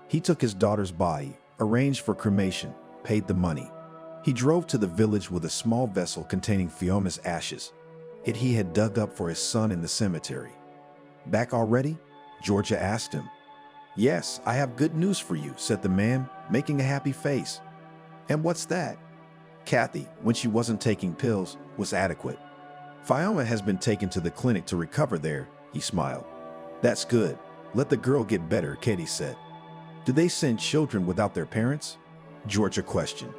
He took his daughter's body, arranged for cremation, paid the money. He drove to the village with a small vessel containing Fiona's ashes. It he had dug up for his son in the cemetery. Back already? Georgia asked him. Yes, I have good news for you, said the man, making a happy face. And what's that? Kathy, when she wasn't taking pills, was adequate. Fiona has been taken to the clinic to recover there, he smiled. That's good. Let the girl get better, Katie said. Do they send children without their parents? Georgia questioned.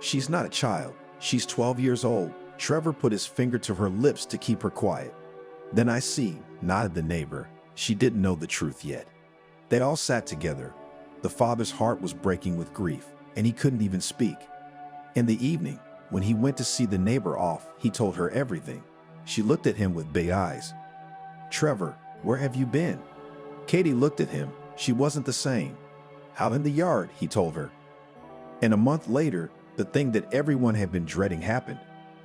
She's not a child. She's 12 years old. Trevor put his finger to her lips to keep her quiet. Then I see, nodded the neighbor. She didn't know the truth yet. They all sat together. The father's heart was breaking with grief, and he couldn't even speak. In the evening, when he went to see the neighbor off, he told her everything. She looked at him with big eyes. Trevor, where have you been? Katie looked at him. She wasn't the same. Out in the yard, he told her. And a month later, the thing that everyone had been dreading happened.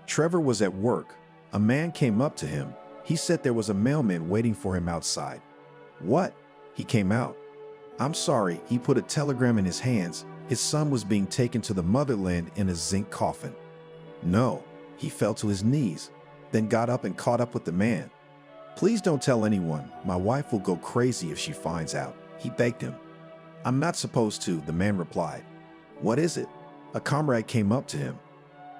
Trevor was at work. A man came up to him. He said there was a mailman waiting for him outside. What? He came out. I'm sorry, he put a telegram in his hands. His son was being taken to the motherland in a zinc coffin. No, he fell to his knees, then got up and caught up with the man. Please don't tell anyone. My wife will go crazy if she finds out, he begged him. I'm not supposed to, the man replied. What is it? A comrade came up to him.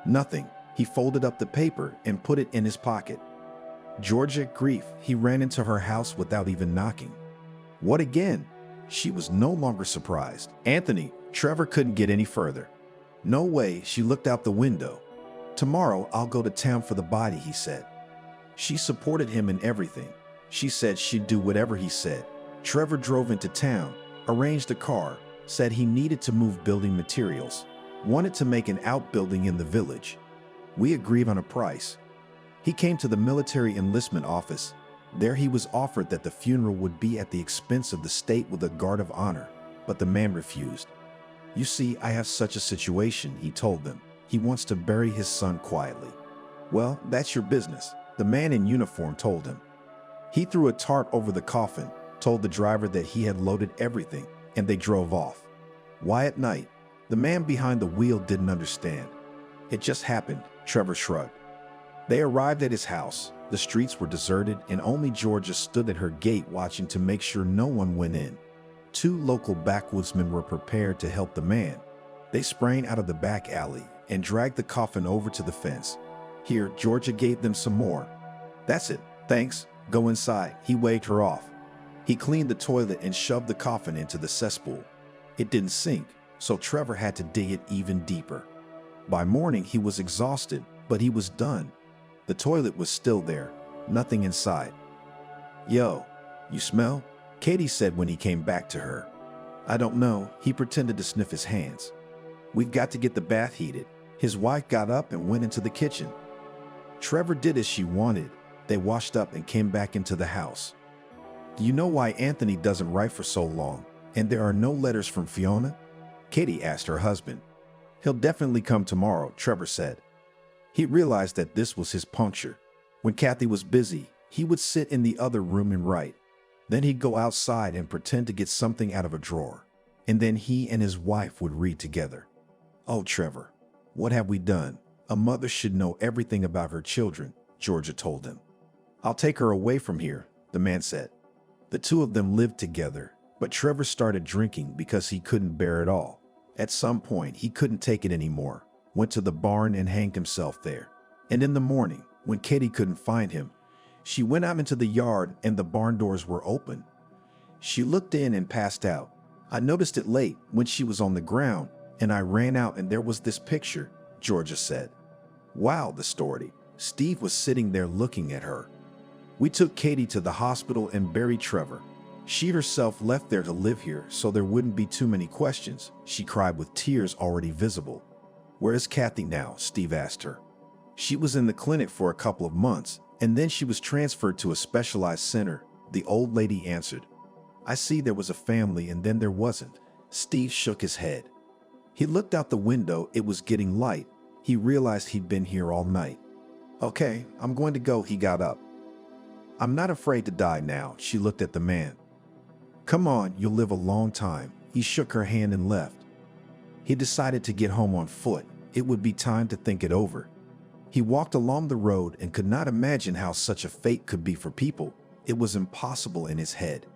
Nothing. He folded up the paper and put it in his pocket. Georgia, grief, he ran into her house without even knocking. What again? She was no longer surprised. Anthony, Trevor couldn't get any further. No way, she looked out the window. Tomorrow I'll go to town for the body, he said. She supported him in everything. She said she'd do whatever he said. Trevor drove into town, arranged a car, said he needed to move building materials, wanted to make an outbuilding in the village. We agreed on a price. He came to the military enlistment office. There he was offered that the funeral would be at the expense of the state with a guard of honor, but the man refused. You see, I have such a situation, he told them. He wants to bury his son quietly. Well, that's your business, the man in uniform told him. He threw a tarp over the coffin, told the driver that he had loaded everything, and they drove off. Why at night? The man behind the wheel didn't understand. It just happened, Trevor shrugged. They arrived at his house. The streets were deserted and only Georgia stood at her gate watching to make sure no one went in. 2 local backwoodsmen were prepared to help the man. They sprang out of the back alley and dragged the coffin over to the fence. Here, Georgia gave them some more. That's it, thanks, go inside, he waved her off. He cleaned the toilet and shoved the coffin into the cesspool. It didn't sink, so Trevor had to dig it even deeper. By morning, he was exhausted, but he was done. The toilet was still there, nothing inside. Yo, you smell? Katie said when he came back to her. I don't know, he pretended to sniff his hands. We've got to get the bath heated. His wife got up and went into the kitchen. Trevor did as she wanted. They washed up and came back into the house. Do you know why Anthony doesn't write for so long, and there are no letters from Fiona? Katie asked her husband. He'll definitely come tomorrow, Trevor said. He realized that this was his puncture. When Kathy was busy, he would sit in the other room and write. Then he'd go outside and pretend to get something out of a drawer. And then he and his wife would read together. Oh, Trevor, what have we done? A mother should know everything about her children, Georgia told him. I'll take her away from here, the man said. The two of them lived together, but Trevor started drinking because he couldn't bear it all. At some point, he couldn't take it anymore, went to the barn and hanged himself there. And in the morning, when Katie couldn't find him, she went out into the yard and the barn doors were open. She looked in and passed out. I noticed it late when she was on the ground, and I ran out and there was this picture, Georgia said. Wow, the story. Steve was sitting there looking at her. We took Katie to the hospital and buried Trevor. She herself left there to live here so there wouldn't be too many questions, she cried with tears already visible. Where is Kathy now? Steve asked her. She was in the clinic for a couple of months, and then she was transferred to a specialized center, the old lady answered. I see there was a family and then there wasn't. Steve shook his head. He looked out the window. It was getting light. He realized he'd been here all night. Okay, I'm going to go. He got up. I'm not afraid to die now. She looked at the man. Come on, you'll live a long time. He shook her hand and left. He decided to get home on foot. It would be time to think it over. He walked along the road and could not imagine how such a fate could be for people. It was impossible in his head.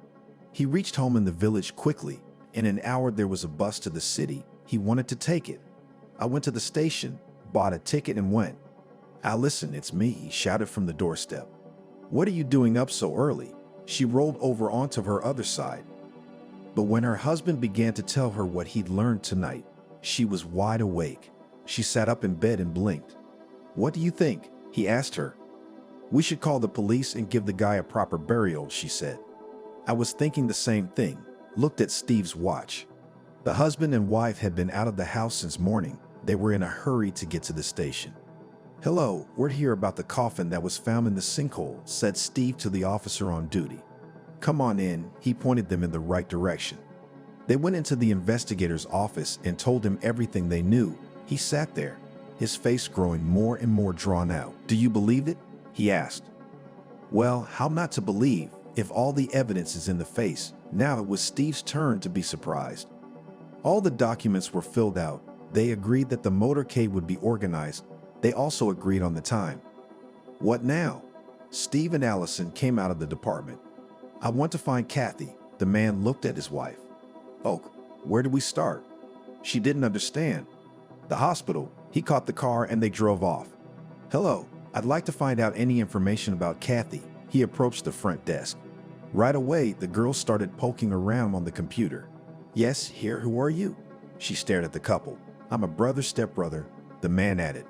He reached home in the village quickly. In an hour there was a bus to the city. He wanted to take it. I went to the station, bought a ticket and went. Alison, it's me, he shouted from the doorstep. What are you doing up so early? She rolled over onto her other side. But when her husband began to tell her what he'd learned tonight, she was wide awake. She sat up in bed and blinked. What do you think? He asked her. We should call the police and give the guy a proper burial, she said. I was thinking the same thing, looked at Steve's watch. The husband and wife had been out of the house since morning. They were in a hurry to get to the station. Hello, we're here about the coffin that was found in the sinkhole, said Steve to the officer on duty. Come on in, he pointed them in the right direction. They went into the investigator's office and told him everything they knew. He sat there, his face growing more and more drawn out. Do you believe it? He asked. Well, how not to believe if all the evidence is in the face? Now it was Steve's turn to be surprised. All the documents were filled out. They agreed that the motorcade would be organized. They also agreed on the time. What now? Steve and Alison came out of the department. I want to find Kathy. The man looked at his wife. Oh, where do we start? She didn't understand. The hospital. He caught the car and they drove off. Hello, I'd like to find out any information about Kathy. He approached the front desk. Right away, the girl started poking around on the computer. Yes, here, who are you? She stared at the couple. I'm a brother, stepbrother, the man added.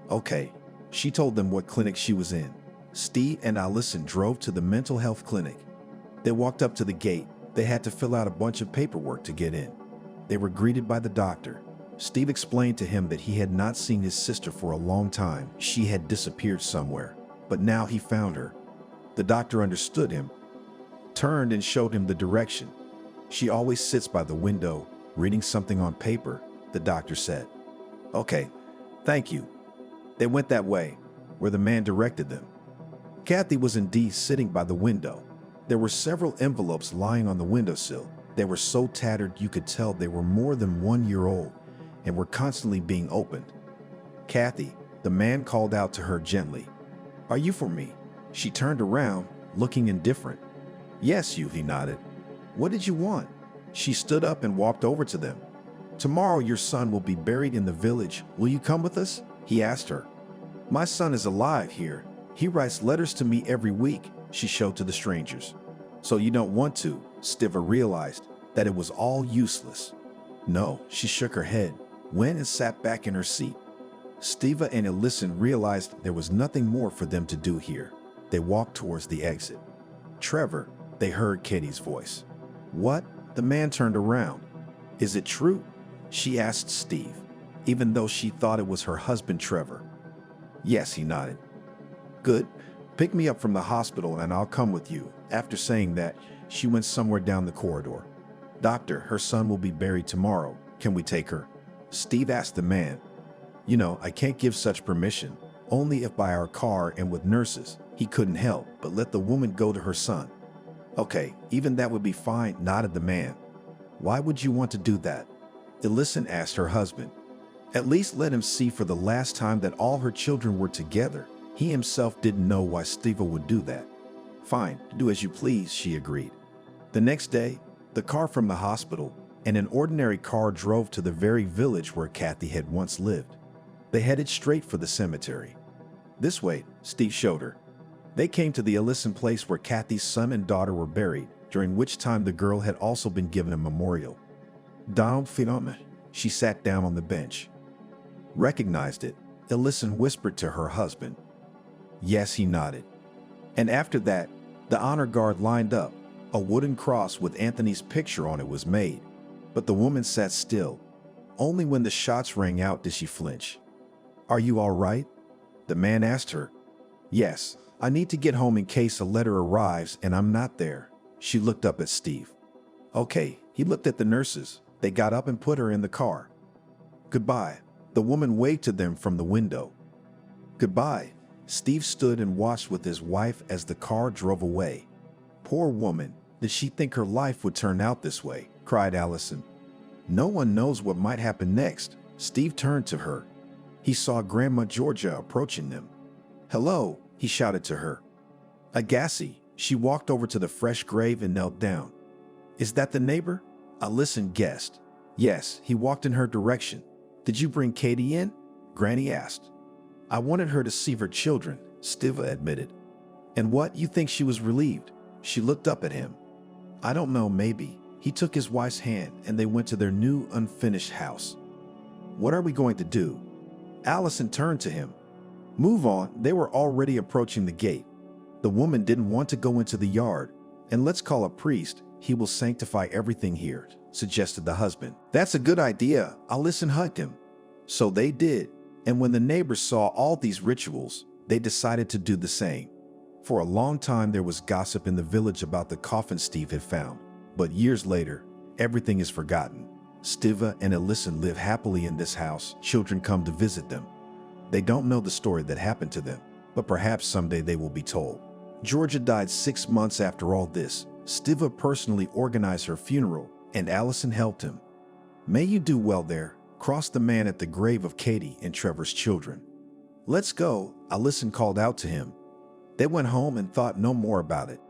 Okay, she told them what clinic she was in. Steve and Alison drove to the mental health clinic. They walked up to the gate. They had to fill out a bunch of paperwork to get in. They were greeted by the doctor. Steve explained to him that he had not seen his sister for a long time. She had disappeared somewhere, but now he found her. The doctor understood him, turned and showed him the direction. She always sits by the window, reading something on paper, the doctor said. Okay, thank you. They went that way, where the man directed them. Kathy was indeed sitting by the window. There were several envelopes lying on the windowsill. They were so tattered you could tell they were more than 1 year old and were constantly being opened. Kathy, the man called out to her gently. Are you for me? She turned around, looking indifferent. Yes, you, he nodded. What did you want? She stood up and walked over to them. Tomorrow your son will be buried in the village. Will you come with us? He asked her. My son is alive here. He writes letters to me every week, she showed to the strangers. So you don't want to? Stiva realized that it was all useless. No, she shook her head, went and sat back in her seat. Stiva and Alison realized there was nothing more for them to do here. They walked towards the exit. Trevor, they heard Katie's voice. What? The man turned around. Is it true? She asked Steve. even though she thought it was her husband Trevor. Yes, he nodded. Good. Pick me up from the hospital and I'll come with you. After saying that, she went somewhere down the corridor. Doctor, her son will be buried tomorrow. Can we take her? Steve asked the man. You know, I can't give such permission. Only if by our car and with nurses. He couldn't help but let the woman go to her son. Okay, even that would be fine, nodded the man. Why would you want to do that? Alina asked her husband. At least let him see for the last time that all her children were together. He himself didn't know why Steve would do that. Fine, do as you please, she agreed. The next day, the car from the hospital and an ordinary car drove to the very village where Kathy had once lived. They headed straight for the cemetery. This way, Steve showed her. They came to the Alina place where Kathy's son and daughter were buried, during which time the girl had also been given a memorial. Down Finome, she sat down on the bench. Recognized it, Alina whispered to her husband. Yes, he nodded. And after that, the honor guard lined up. A wooden cross with Anthony's picture on it was made. But the woman sat still. Only when the shots rang out did she flinch. Are you all right? The man asked her. Yes, I need to get home in case a letter arrives and I'm not there. She looked up at Steve. Okay, he looked at the nurses. They got up and put her in the car. Goodbye. The woman waved to them from the window. Goodbye. Steve stood and watched with his wife as the car drove away. Poor woman, did she think her life would turn out this way? Cried Alina. No one knows what might happen next. Steve turned to her. He saw Grandma Georgia approaching them. Hello, he shouted to her. Agassi, she walked over to the fresh grave and knelt down. Is that the neighbor? Alina guessed. Yes, he walked in her direction. Did you bring Katie in? Granny asked. I wanted her to see her children, Steve admitted. And what, you think she was relieved? She looked up at him. I don't know, maybe. He took his wife's hand and they went to their new unfinished house. What are we going to do? Alina turned to him. Move on, they were already approaching the gate. The woman didn't want to go into the yard. And let's call a priest, he will sanctify everything here, suggested the husband. That's a good idea, Alina hugged him. So they did, and when the neighbors saw all these rituals, they decided to do the same. For a long time there was gossip in the village about the coffin Steve had found, but years later, everything is forgotten. Steve and Alina live happily in this house. Children come to visit them. They don't know the story that happened to them, but perhaps someday they will be told. Georgia died 6 months after all this. Steve personally organized her funeral, and Alina helped him. May you do well there, crossed the man at the grave of Katie and Trevor's children. Let's go, Alina called out to him. They went home and thought no more about it.